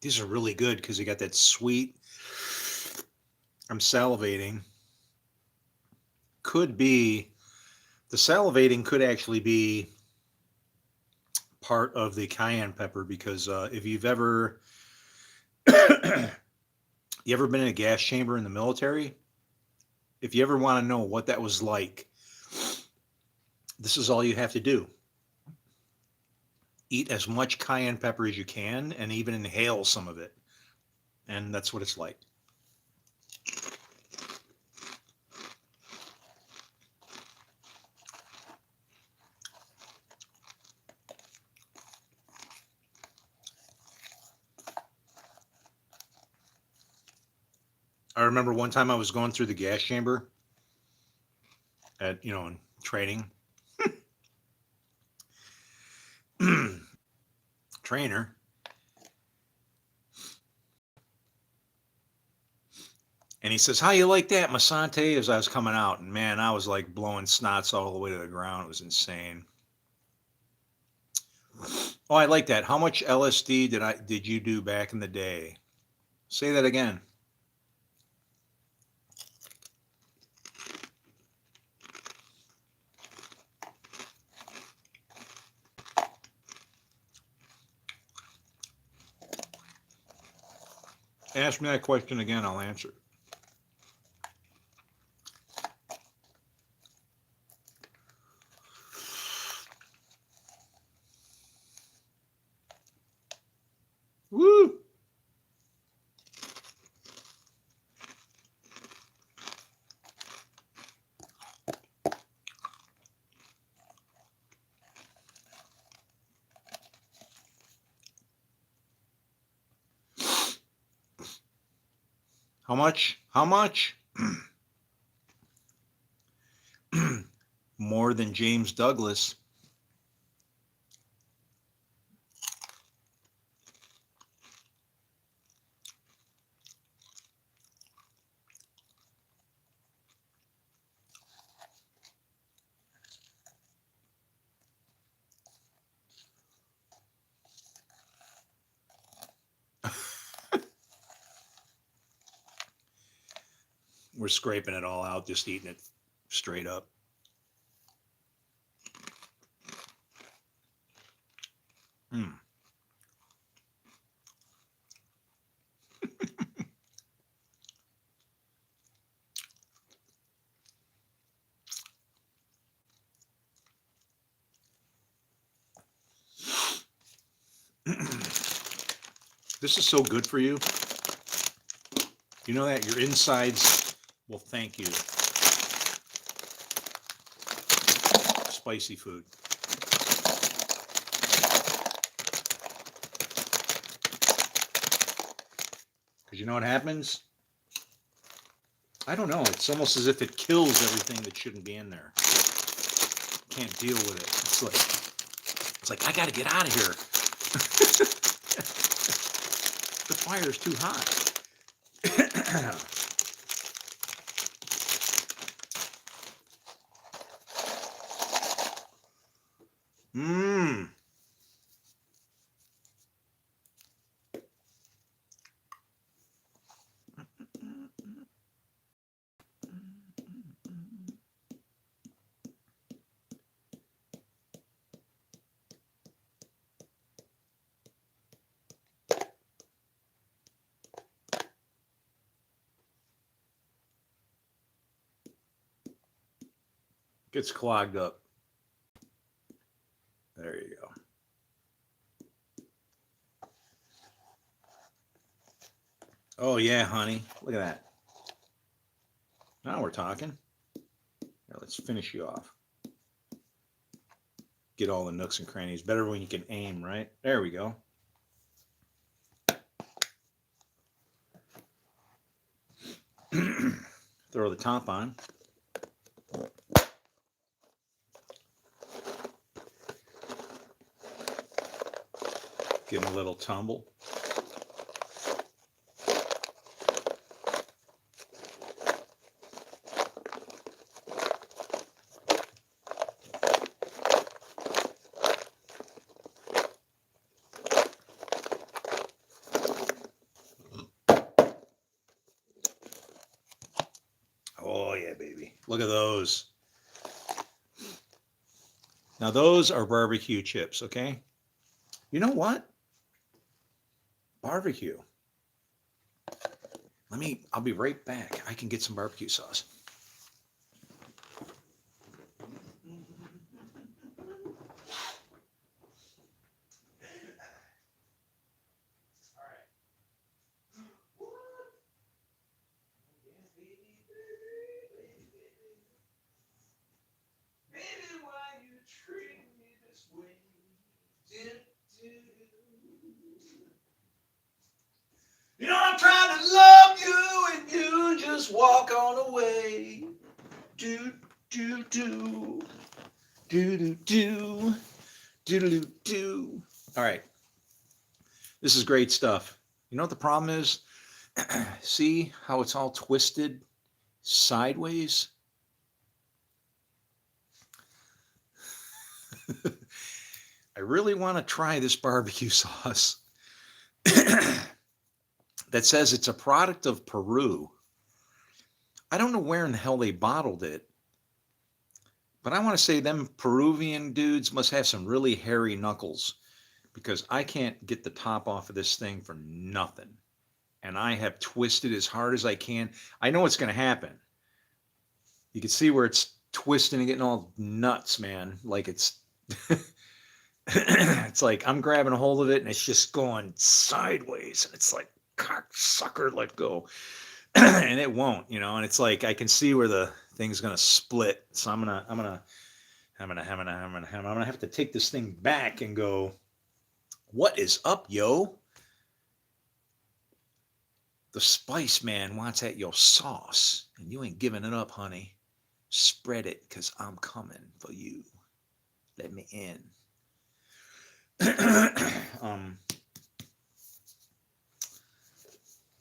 These are really good because you got that sweet. I'm salivating. Could be the salivating could actually be part of the cayenne pepper because if you've ever you ever been in a gas chamber in the military, if you ever want to know what that was like, this is all you have to do. Eat as much cayenne pepper as you can and even inhale some of it. And that's what it's like. I remember one time I was going through the gas chamber at, you know, in training. Trainer. And he says, "How you like that, Musanté?" As I was coming out. And man, I was like blowing snots all the way to the ground. It was insane. Oh, I like that. How much LSD did you do back in the day? Say that again. Ask me that question again, I'll answer. Woo! How much? How much? More than James Douglas. We're scraping it all out, just eating it straight up. Mm. This is so good for you. You know that your insides will thank you. Spicy food. Because you know what happens? I don't know. It's almost as if it kills everything that shouldn't be in there. Can't deal with it. It's like I got to get out of here. The fire is too hot. Mmm. Gets clogged up. There you go. Oh, yeah, honey. Look at that. Now we're talking. Now let's finish you off. Get all the nooks and crannies. Better when you can aim, right? There we go. Throw the top on. Give them a little tumble. Oh, yeah, baby. Look at those. Now, those are barbecue chips, okay? You know what? Barbecue. I'll be right back. I can get some barbecue sauce. You know I'm trying to love you and you just walk on away. Do, do, do. Do, do, do. Do, do, do. All right. This is great stuff. You know what the problem is? See how it's all twisted sideways? I really want to try this barbecue sauce that says it's a product of Peru. I don't know where in the hell they bottled it, but I want to say them Peruvian dudes must have some really hairy knuckles because I can't get the top off of this thing for nothing. and I have twisted as hard as I can. I know what's going to happen. You can see where it's twisting and getting all nuts, man. Like it's it's like I'm grabbing a hold of it and it's just going sideways, and it's like, cocksucker, let go. And it won't, and it's like I can see where the thing's gonna split. So I'm gonna have to take this thing back and go, what is up, yo? The Spice Man wants at your sauce, and you ain't giving it up, honey. Spread it, cause I'm coming for you. Let me in. um,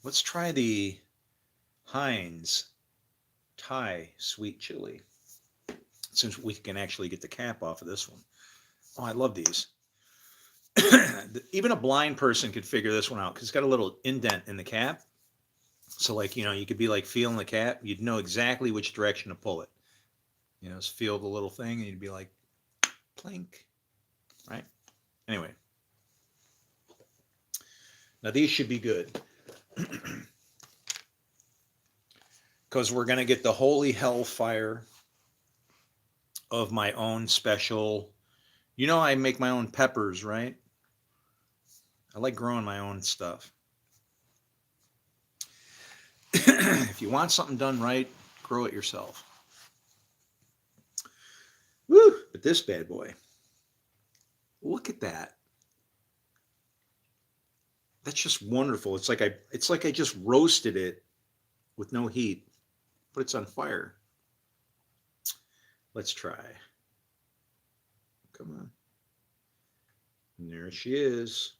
let's try the Heinz Thai sweet chili, since we can actually get the cap off of this one. Oh, I love these. Even a blind person could figure this one out because it's got a little indent in the cap. So, like, you could be like feeling the cap. You'd know exactly which direction to pull it. Just feel the little thing and you'd be like, plink, right? Anyway. Now, these should be good. Because we're going to get the holy hellfire of my own special. I make my own peppers, right? I like growing my own stuff. If you want something done right, grow it yourself. Woo! But this bad boy, look at that. That's just wonderful. It's like I just roasted it with no heat, but it's on fire. Let's try. Come on. And there she is.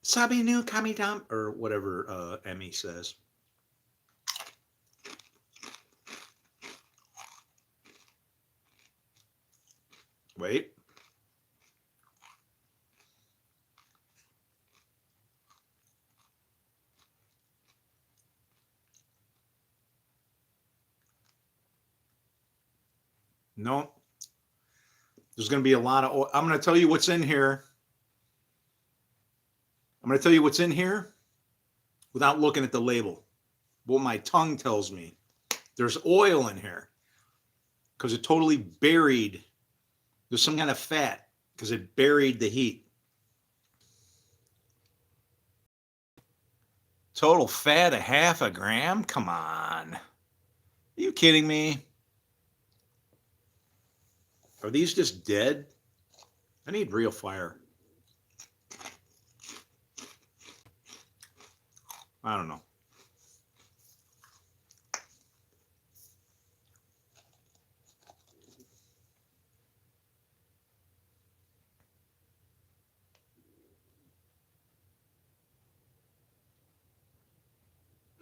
Sabi nu kami dam, or whatever Emmy says. Wait. No. There's going to be a lot of. I'm going to tell you what's in here. I'm going to tell you what's in here without looking at the label. What my tongue tells me. There's oil in here because it totally buried. There's some kind of fat because it buried the heat. Total fat, 0.5 gram? Come on. Are you kidding me? Are these just dead? I need real fire. I don't know.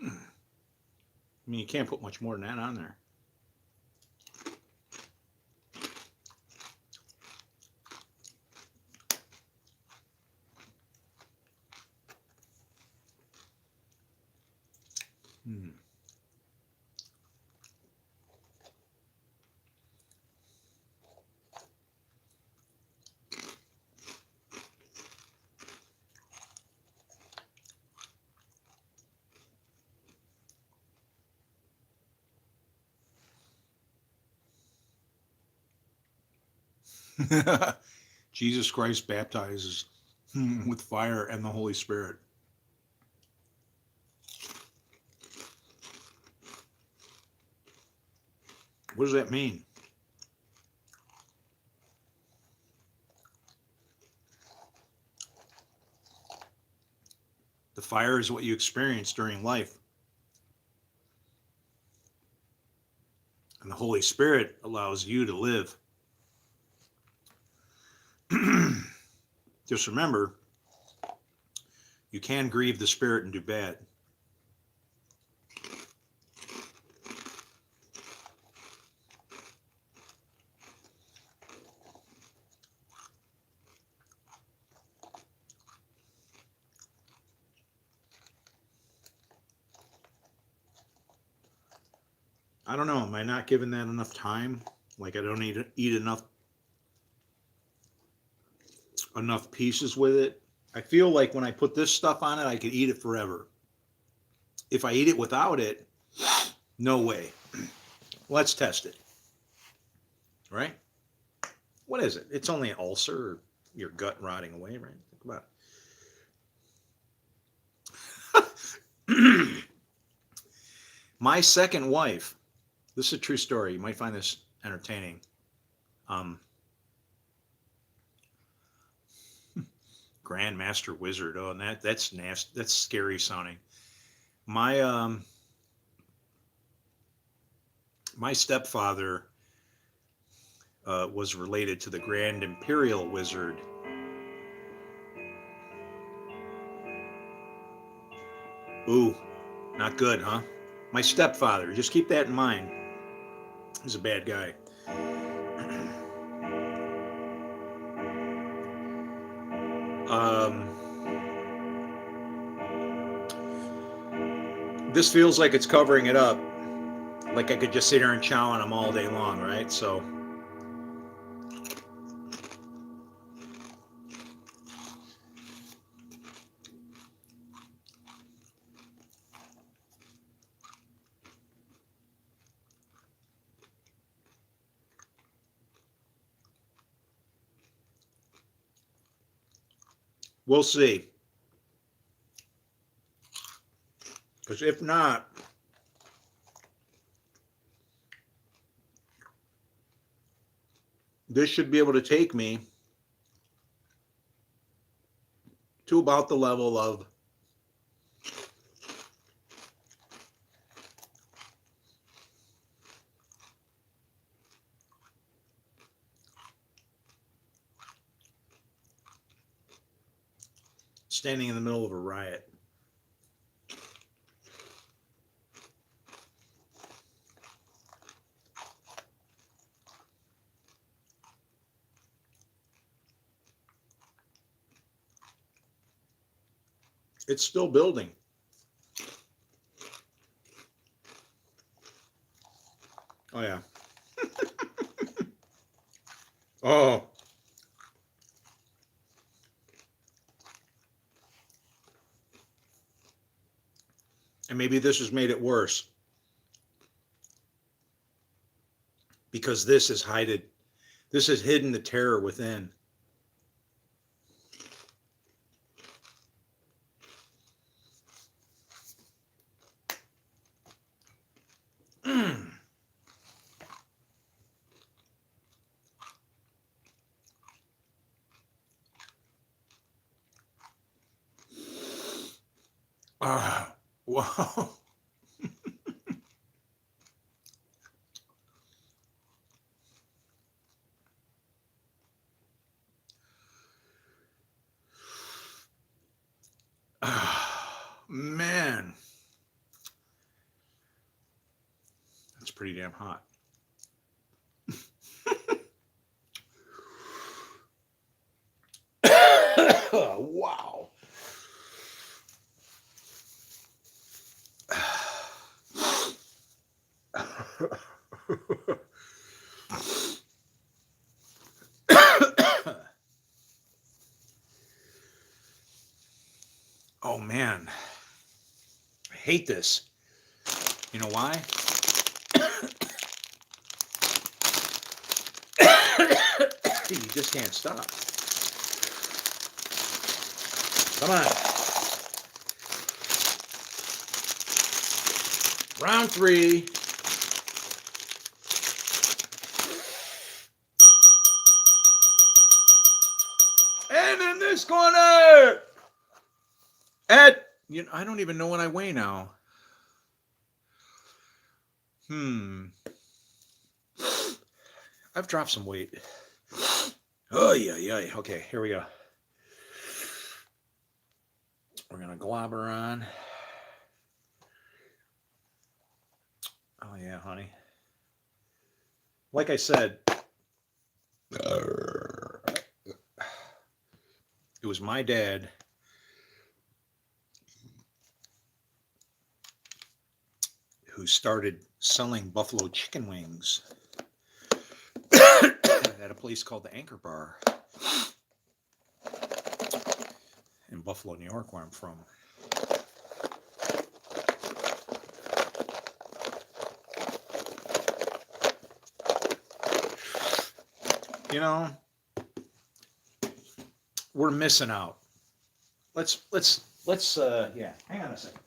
I mean, you can't put much more than that on there. Jesus Christ baptizes with fire and the Holy Spirit. What does that mean? The fire is what you experience during life. And the Holy Spirit allows you to live. Just remember, you can grieve the Spirit and do bad. I don't know. Am I not giving that enough time? Like I don't eat enough pieces with it. I feel like when I put this stuff on it, I could eat it forever. If I eat it without it, no way. Let's test it. Right? What is it? It's only an ulcer or your gut rotting away, right? Think about it. My second wife, this is a true story. You might find this entertaining. Grandmaster Wizard. Oh, and that's nasty. That's scary sounding. My my stepfather was related to the Grand Imperial Wizard. Ooh, not good, huh? My stepfather. Just keep that in mind. He's a bad guy. This feels like it's covering it up. Like I could just sit here and chow on them all day long, right? So we'll see. Because if not, this should be able to take me to about the level of standing in the middle of a riot. It's still building. Oh, yeah. Oh. And maybe this has made it worse. Because this has hidden the terror within. Wow. Man. That's pretty damn hot. Wow. Oh man, I hate this. You know why? You just can't stop. Come on. Round 3. And in this corner, I don't even know what I weigh now. I've dropped some weight. Oh, yeah. Okay, here we go. We're going to globber on. Oh, yeah, honey. Like I said, it was my dad who started selling buffalo chicken wings at a place called the Anchor Bar in Buffalo, New York, where I'm from. You know, we're missing out. Let's yeah, hang on a second.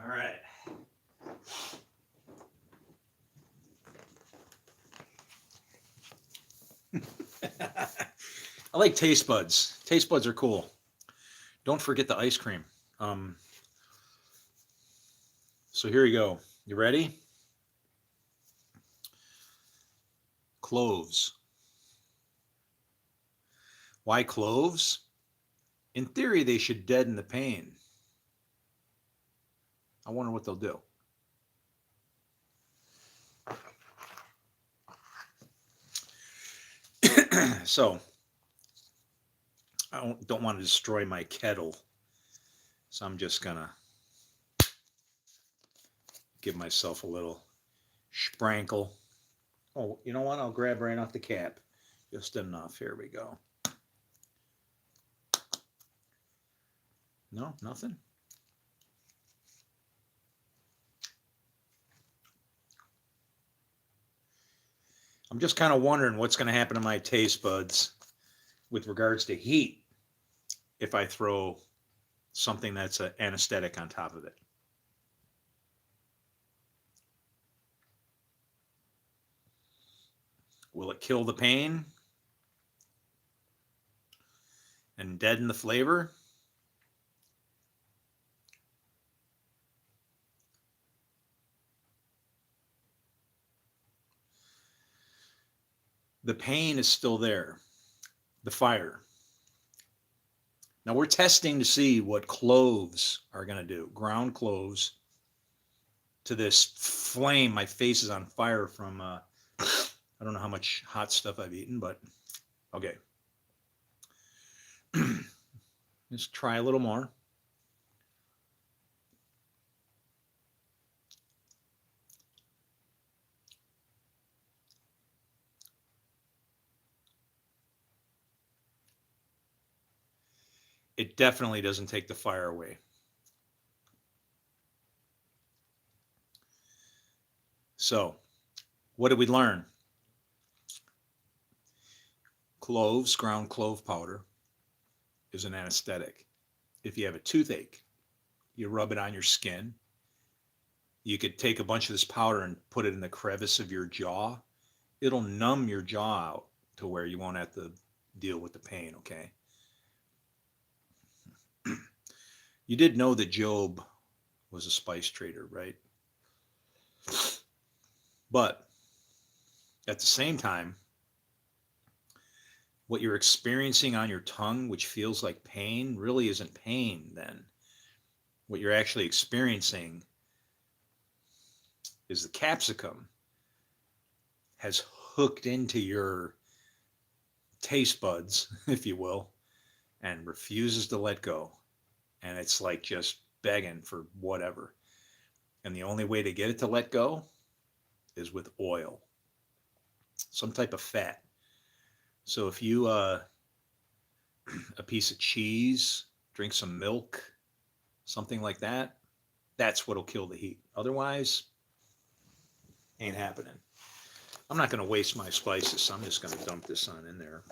All right. I like taste buds. Taste buds are cool. Don't forget the ice cream. So here you go. You ready? Cloves. Why cloves? In theory, they should deaden the pain. I wonder what they'll do. So, I don't want to destroy my kettle. So I'm just going to give myself a little sprinkle. Oh, you know what? I'll grab right off the cap. Just enough. Here we go. No, nothing. I'm just kind of wondering what's going to happen to my taste buds with regards to heat if I throw something that's an anesthetic on top of it. Will it kill the pain and deaden the flavor? The pain is still there, the fire. Now we're testing to see what cloves are going to do. Ground cloves to this flame. My face is on fire from, I don't know how much hot stuff I've eaten, but okay. Let's try a little more. It definitely doesn't take the fire away. So, what did we learn? Cloves, ground clove powder, is an anesthetic. If you have a toothache, you rub it on your skin. You could take a bunch of this powder and put it in the crevice of your jaw. It'll numb your jaw out to where you won't have to deal with the pain, okay? You did know that Job was a spice trader, right? But at the same time, what you're experiencing on your tongue, which feels like pain, really isn't pain then. What you're actually experiencing is the capsicum has hooked into your taste buds, if you will, and refuses to let go. And it's like just begging for whatever. And the only way to get it to let go is with oil, some type of fat. So if you, a piece of cheese, drink some milk, something like that, that's what'll kill the heat. Otherwise, ain't happening. I'm not going to waste my spices, so I'm just going to dump this on in there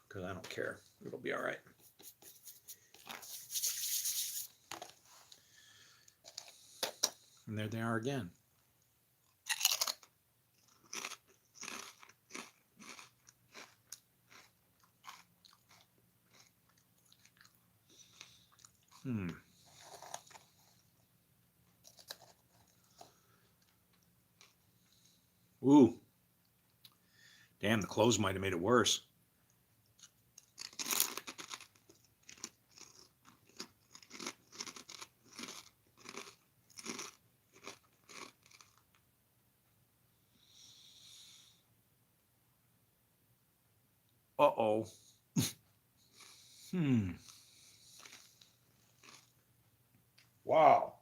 because I don't care. It'll be all right. And there they are again. Ooh. Damn, the clothes might have made it worse. Uh-oh. Wow.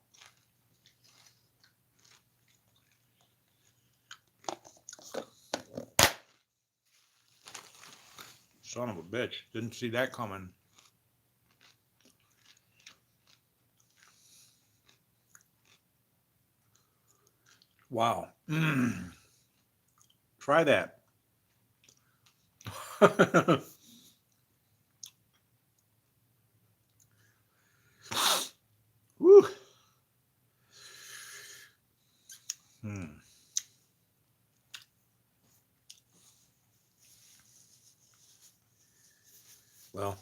Son of a bitch. Didn't see that coming. Wow. Try that. Woo. Well,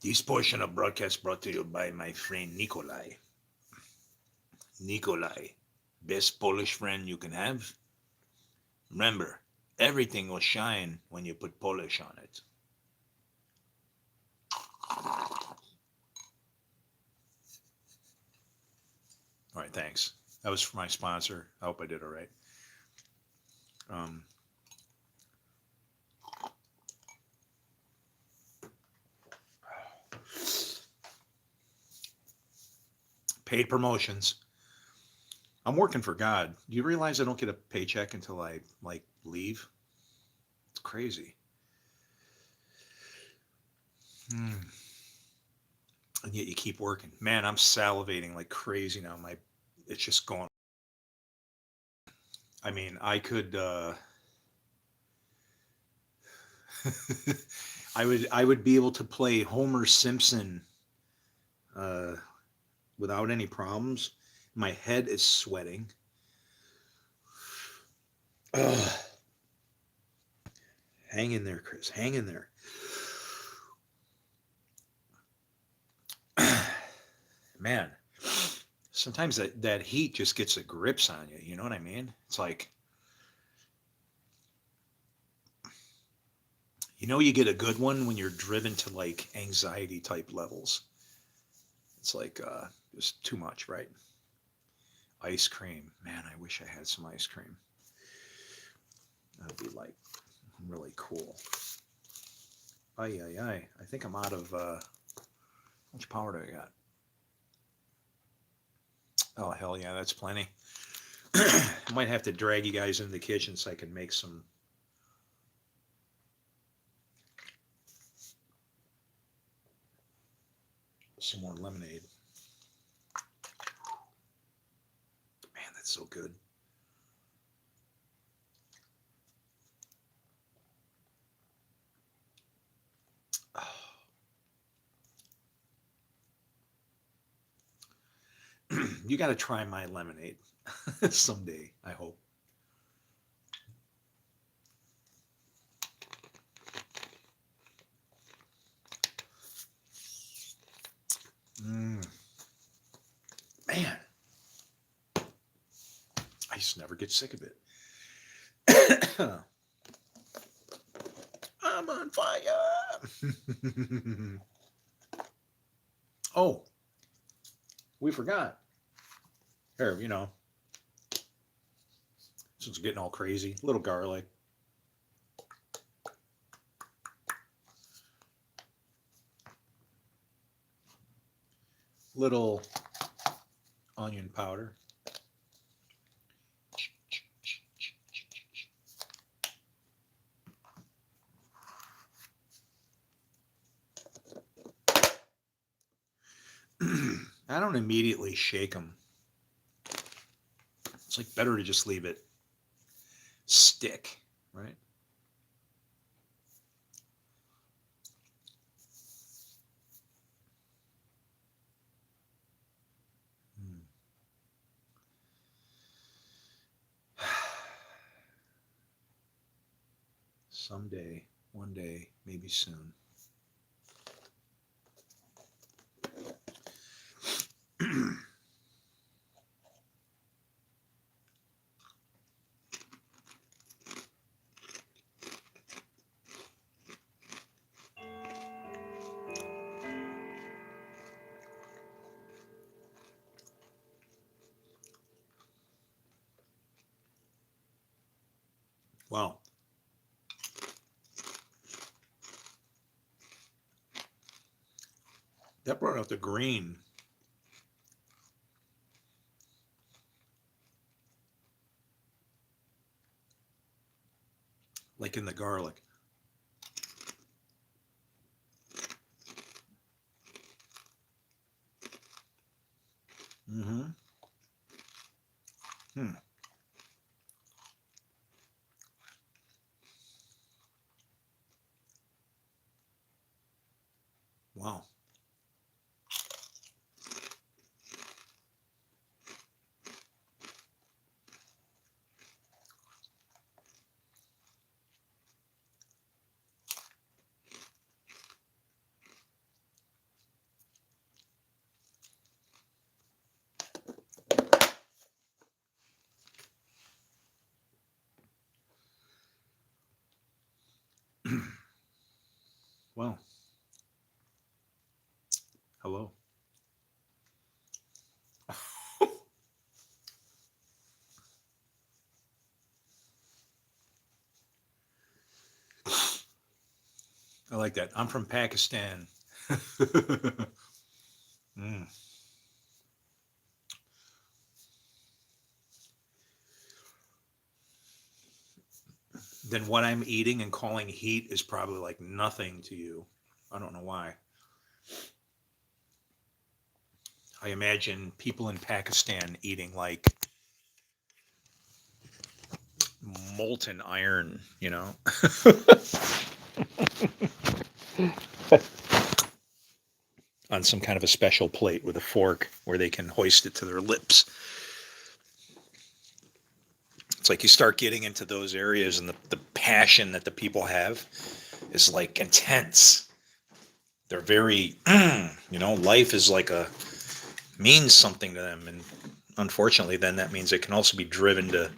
this portion of broadcast brought to you by my friend Nikolai. Nikolai, best Polish friend you can have. Remember, everything will shine when you put Polish on it. All right, thanks. That was for my sponsor. I hope I did all right. Paid promotions. I'm working for God. Do you realize I don't get a paycheck until I leave? It's crazy. And yet you keep working. Man, I'm salivating like crazy now. It's just going. I mean, I could. I would be able to play Homer Simpson without any problems. My head is sweating. Ugh. Hang in there, Chris. Hang in there. Man, sometimes that heat just gets the grips on you. You know what I mean? It's like, you get a good one when you're driven to like anxiety type levels. It's like just too much, right? Ice cream. Man, I wish I had some ice cream. That'd be like really cool. Ay, ay, ay. I think I'm out of, how much power do I got? Oh, hell yeah, that's plenty. I might have to drag you guys in the kitchen so I can make some more lemonade. Man, that's so good. You got to try my lemonade someday, I hope. Man, I just never get sick of it. I'm on fire. Oh, we forgot. Here, since it's getting all crazy, a little garlic. Little onion powder. I don't immediately shake them. It's like better to just leave it stick, right? Hmm. Someday, one day, maybe soon. Wow. That brought out the green. Like in the garlic. Mm-hmm. Hmm. Wow. Well, hello. I like that. I'm from Pakistan. Mm. Then what I'm eating and calling heat is probably like nothing to you. I don't know why. I imagine people in Pakistan eating like molten iron, on some kind of a special plate with a fork where they can hoist it to their lips. It's like you start getting into those areas and the passion that the people have is like intense. They're very, life is like means something to them. And unfortunately, then that means it can also be driven to,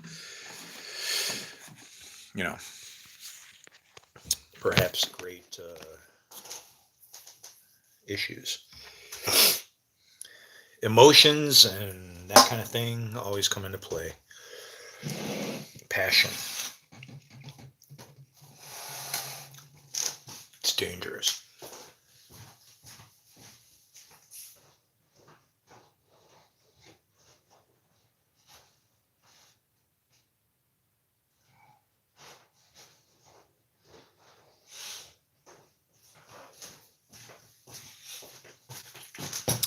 you know, perhaps great issues. Emotions and that kind of thing always come into play. Passion. It's dangerous.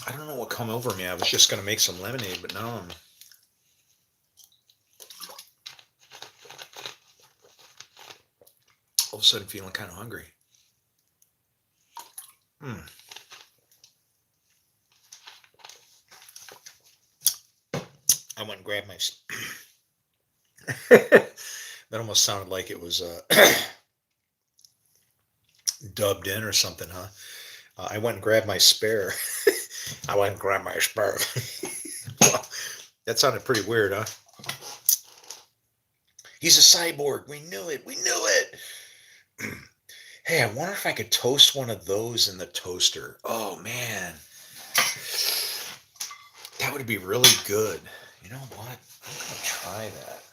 I don't know what come over me. I was just going to make some lemonade, but now I'm all of a sudden feeling kind of hungry. Hmm. I went and grabbed my. That almost sounded like it was dubbed in or something, huh? I went and grabbed my spare. I went and grabbed my spare. Well, that sounded pretty weird, huh? He's a cyborg. We knew it. We knew it. Hey, I wonder if I could toast one of those in the toaster. Oh, man. That would be really good. You know what? I'm going to try that.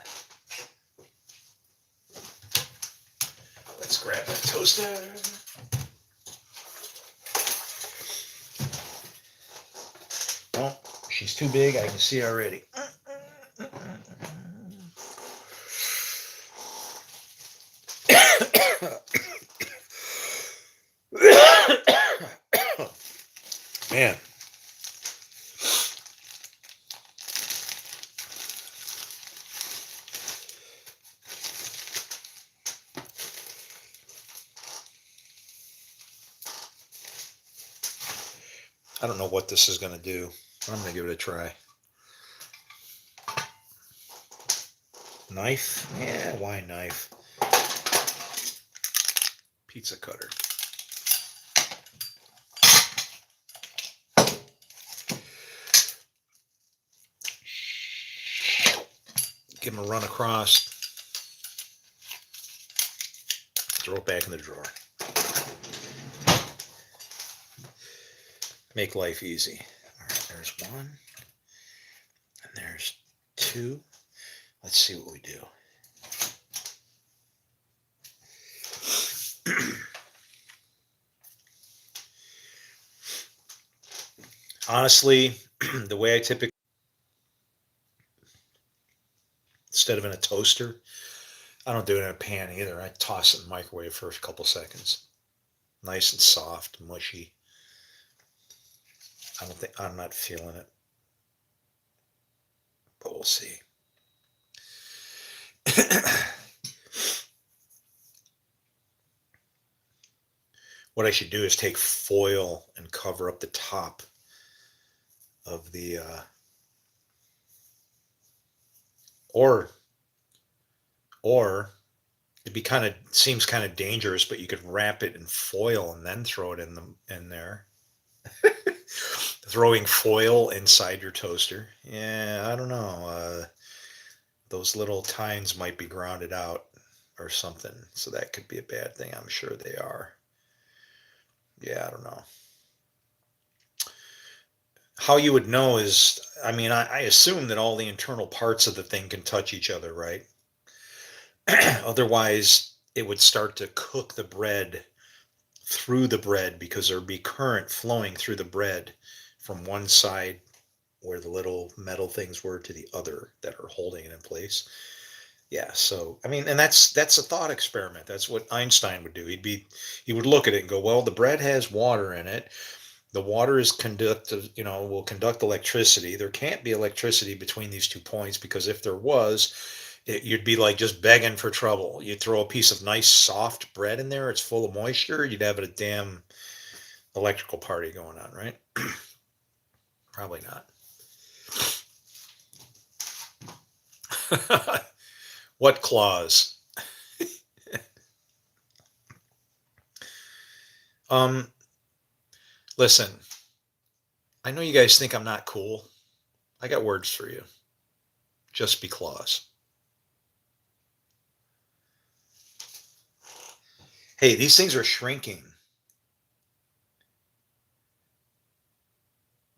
Let's grab that toaster. Oh, she's too big. I can see already. Man. I don't know what this is going to do, but I'm going to give it a try. Knife? Yeah, why knife? Pizza cutter. Give them a run across. Throw it back in the drawer. Make life easy. All right, there's one. And there's two. Let's see what we do. Honestly, the way I typically, instead of in a toaster, I don't do it in a pan either. I toss it in the microwave for a couple seconds. Nice and soft, mushy. I'm not feeling it, but we'll see. What I should do is take foil and cover up the top of the, or it'd be seems kind of dangerous, but you could wrap it in foil and then throw it in there. Throwing foil inside your toaster. Yeah, I don't know. Those little tines might be grounded out or something, so that could be a bad thing. I'm sure they are. Yeah, I don't know. How you would know is, I mean, I assume that all the internal parts of the thing can touch each other, right? Otherwise, it would start to cook the bread through the bread because there'd be current flowing through the bread from one side where the little metal things were to the other that are holding it in place. Yeah, so I mean, and that's a thought experiment. That's what Einstein would do. He would look at it and go, well, the bread has water in it. The water is conductive, will conduct electricity. There can't be electricity between these 2 points because if there was, you'd be like just begging for trouble. You'd throw a piece of nice soft bread in there, it's full of moisture, you'd have a damn electrical party going on, right? Probably not. What clause? Um, Listen, I know you guys think I'm not cool. I got words for you. Just because. Hey, these things are shrinking.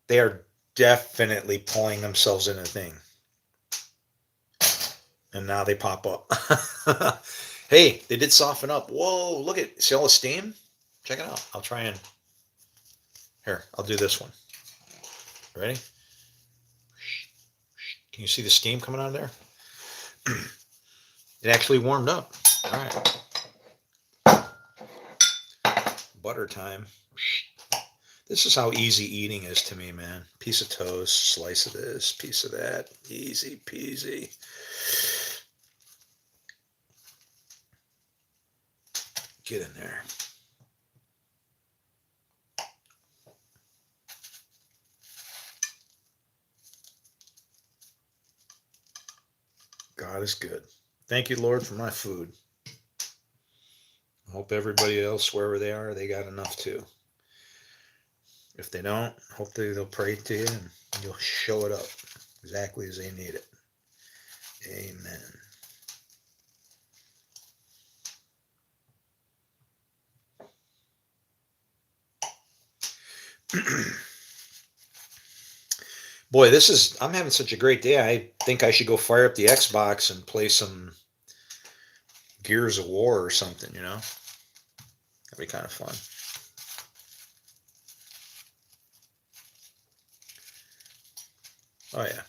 They are definitely pulling themselves in a thing. And now they pop up. Hey, they did soften up. Whoa, look at, see all the steam? Check it out. I'll try and, here, I'll do this one. Ready? Can you see the steam coming out of there? It actually warmed up. All right. Butter time. This is how easy eating is to me, man. Piece of toast, slice of this, piece of that. Easy peasy. Get in there. God is good. Thank you, Lord, for my food. I hope everybody else, wherever they are, they got enough too. If they don't, hopefully they'll pray to you and you'll show it up exactly as they need it. Amen. Boy, I'm having such a great day. I think I should go fire up the Xbox and play some Gears of War or something, That'd be kind of fun. Oh, yeah.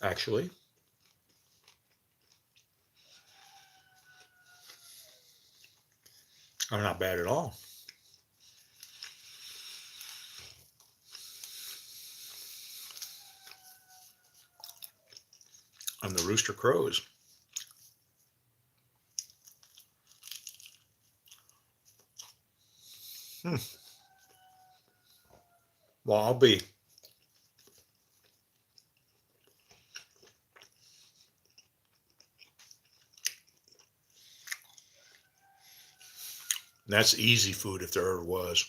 Actually, I'm not bad at all. and the rooster crows. Well, I'll be. That's easy food if there ever was.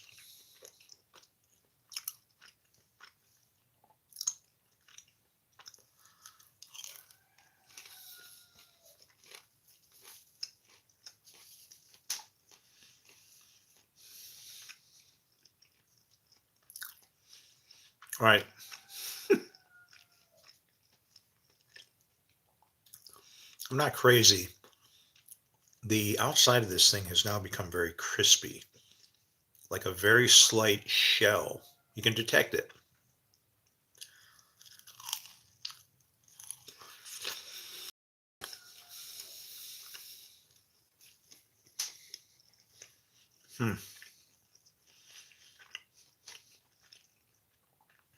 All right. I'm not crazy. The outside of this thing has now become very crispy, like a very slight shell. You can detect it.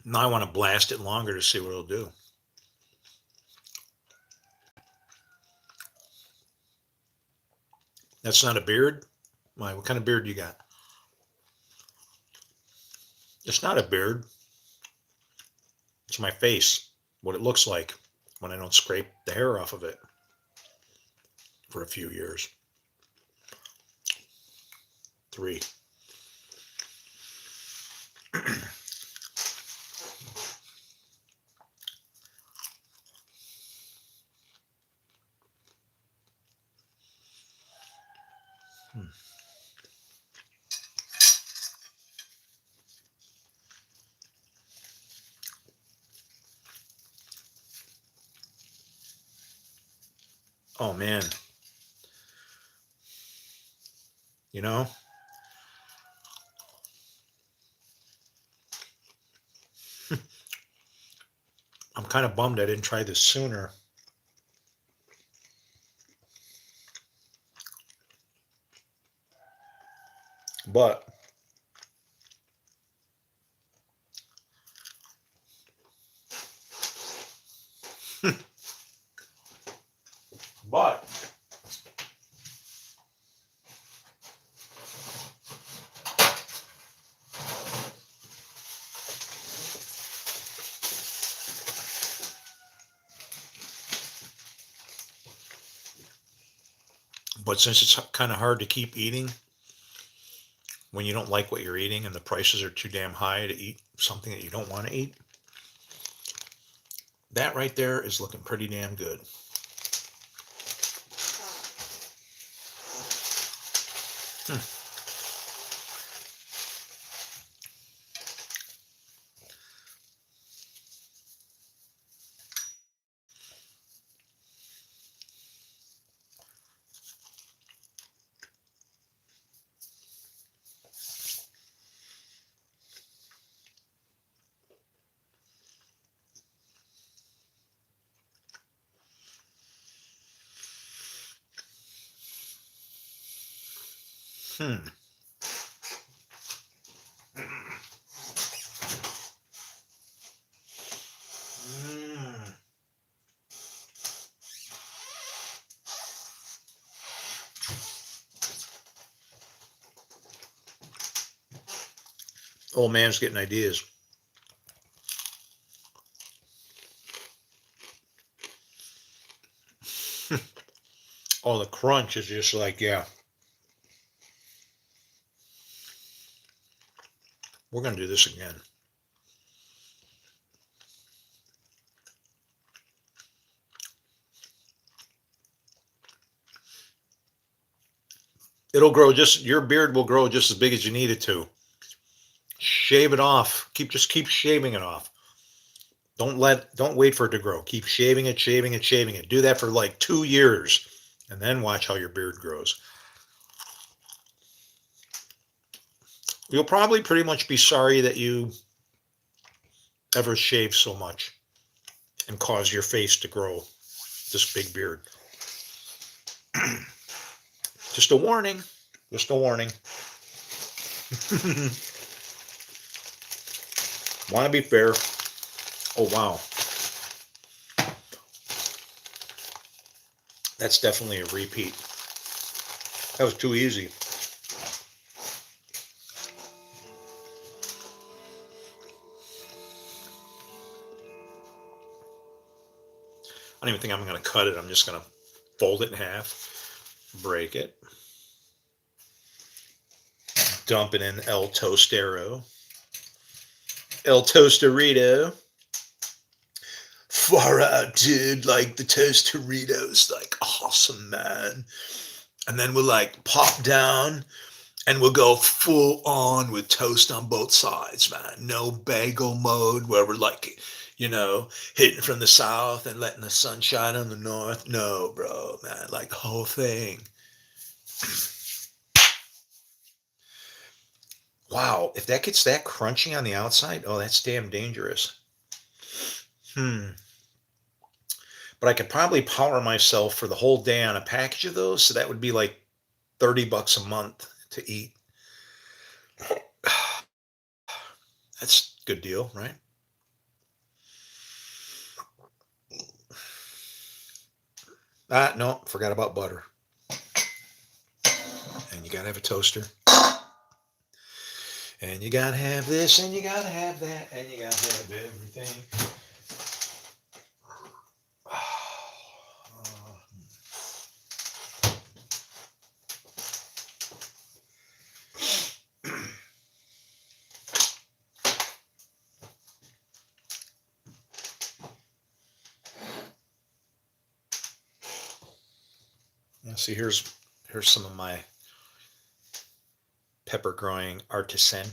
Now I want to blast it longer to see what it'll do. That's not a beard? Why, what kind of beard you got? It's not a beard. It's my face. What it looks like when I don't scrape the hair off of it for a few years. 3. Oh man. You know, I'm kind of bummed I didn't try this sooner. But but since it's kind of hard to keep eating when you don't like what you're eating and the prices are too damn high to eat something that you don't want to eat, that right there is looking pretty damn good. Hmm. Mm. Old man's getting ideas. Oh, the crunch is just like, yeah, we're going to do this again. It'll grow your beard will grow just as big as you need it to. Shave it off. Just keep shaving it off. Don't wait for it to grow. Keep shaving it, shaving it, shaving it. Do that for like 2 years and then watch how your beard grows. You'll probably pretty much be sorry that you ever shaved so much and caused your face to grow this big beard. Just a warning. Just a warning. Want to be fair. Oh, wow. That's definitely a repeat. That was too easy. I don't even think I'm going to cut it. I'm just going to fold it in half, break it, dump it in El Tostero. El Tostarito. Far out, dude. Like the Tostarito's like awesome, man. And then we'll like pop down and we'll go full on with toast on both sides, man. No bagel mode where we're like, hitting from the south and letting the sun shine on the north. No, bro, man. Like the whole thing. Wow, if that gets that crunchy on the outside, oh, that's damn dangerous. But I could probably power myself for the whole day on a package of those, so that would be like $30 a month to eat. That's a good deal, right? No, forgot about butter. And you gotta have a toaster. And you gotta have this, and you gotta have that, and you gotta have everything. Now, see, here's some of my pepper growing artisan.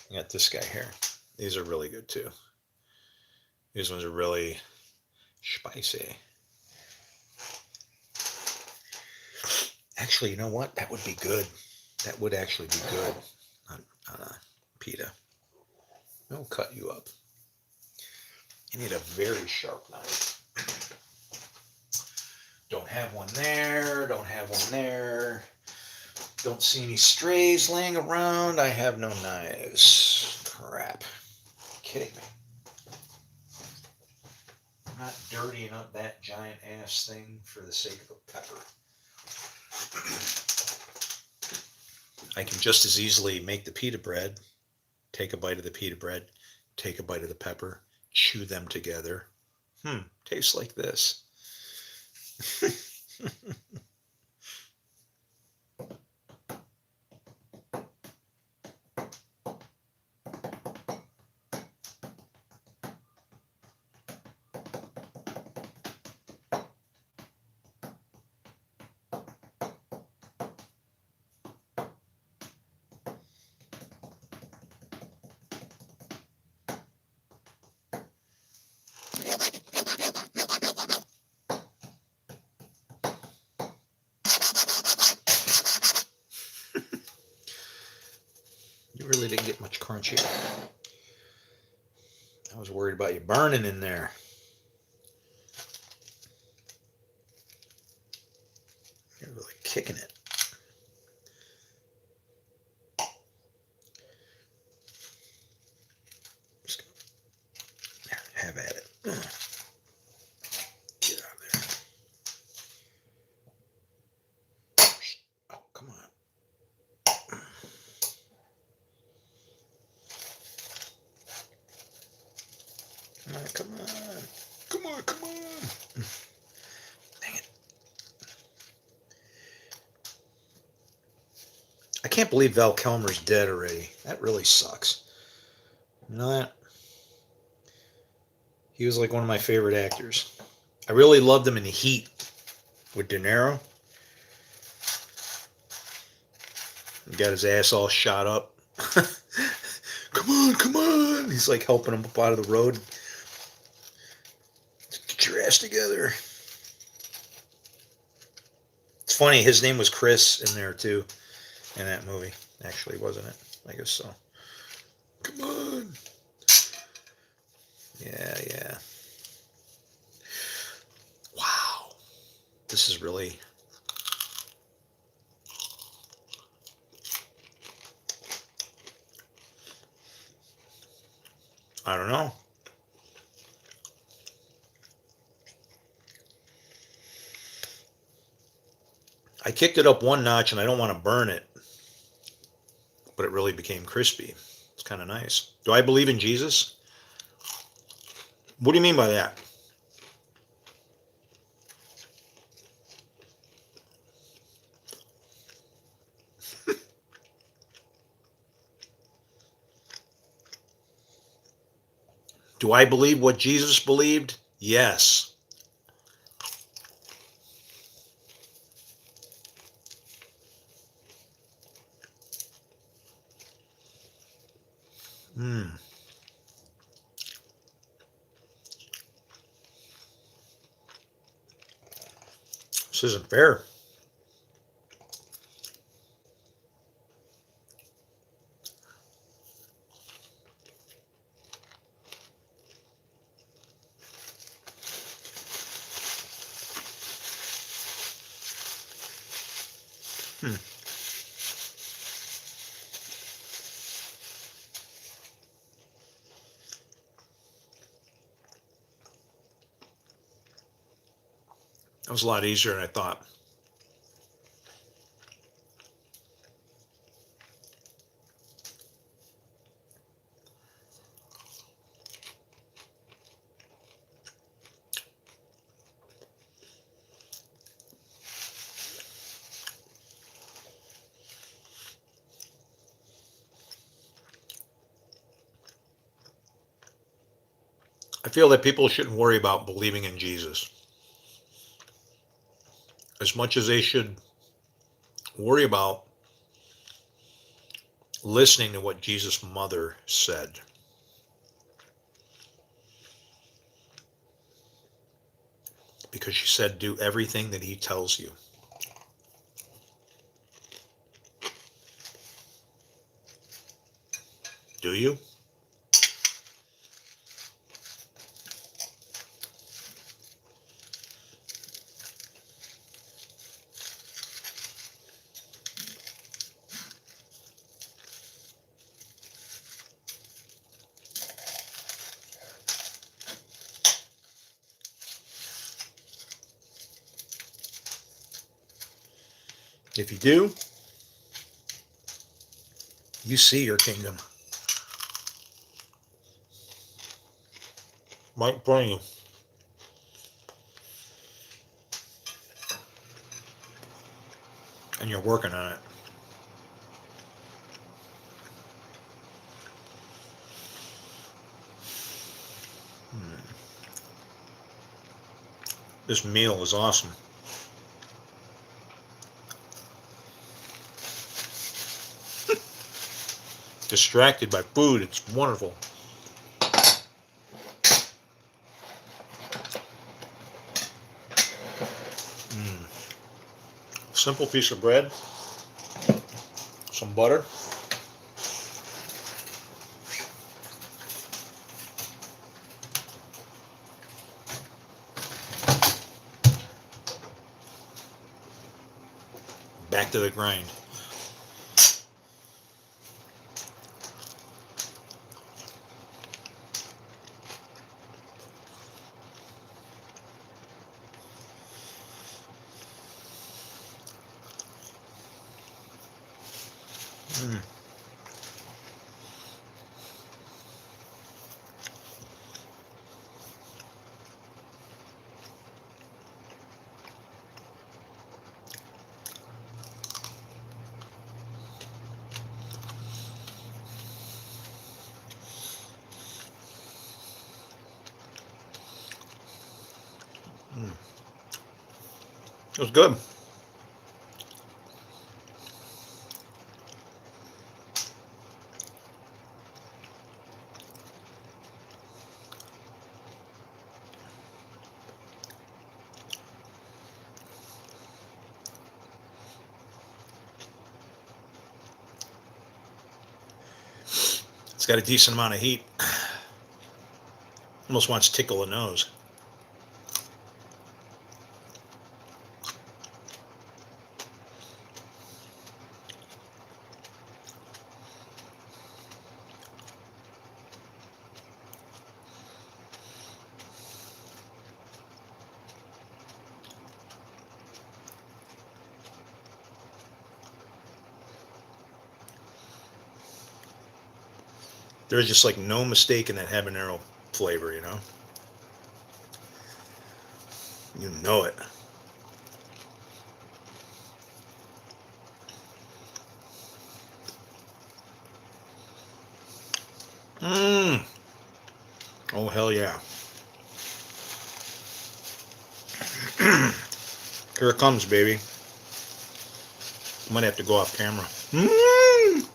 I got this guy here. These are really good too. These ones are really spicy. Actually, you know what? That would be good. That would actually be good on a pita. It'll cut you up. You need a very sharp knife. Don't have one there. Don't have one there. Don't see any strays laying around. I have no knives. Crap. Kidding me. I'm not dirtying up that giant ass thing for the sake of a pepper. I can just as easily make the pita bread, take a bite of the pita bread, take a bite of the pepper, chew them together. Tastes like this. You really didn't get much crunchy. I was worried about you burning in there. You're really kicking it. Just have at it. Get out of there. Oh, come on. Come on. Come on, come on. Dang it. I can't believe Val Kilmer's dead already. That really sucks. You know that? He was like one of my favorite actors. I really loved him in Heat with De Niro. He got his ass all shot up. Come on, come on. He's like helping him up out of the road. Get your ass together. It's funny, his name was Chris in there too, in that movie. Actually, wasn't it? I guess so. Come on. Yeah. Wow. This is really... I don't know. I kicked it up one notch, and I don't want to burn it, but it really became crispy. It's kind of nice. Do I believe in Jesus? What do you mean by that? Do I believe what Jesus believed? Yes. Hmm. This isn't fair. Hmm. That was a lot easier than I thought. I feel that people shouldn't worry about believing in Jesus as much as they should worry about listening to what Jesus' mother said. Because she said, do everything that he tells you. Do you? If you do, you see your kingdom right in front of you. And you're working on it. This meal is awesome. Distracted by food, it's wonderful. Simple piece of bread, some butter, back to the grind. Mm. It was good. It's got a decent amount of heat. Almost wants to tickle the nose. There's just like no mistaking that habanero flavor, you know? You know it. Mmm. Oh, hell yeah. Here it comes, baby. I might have to go off camera. Mmm.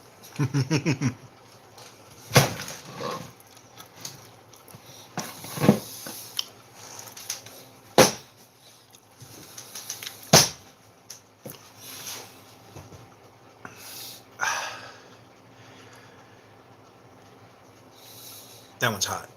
That one's hot.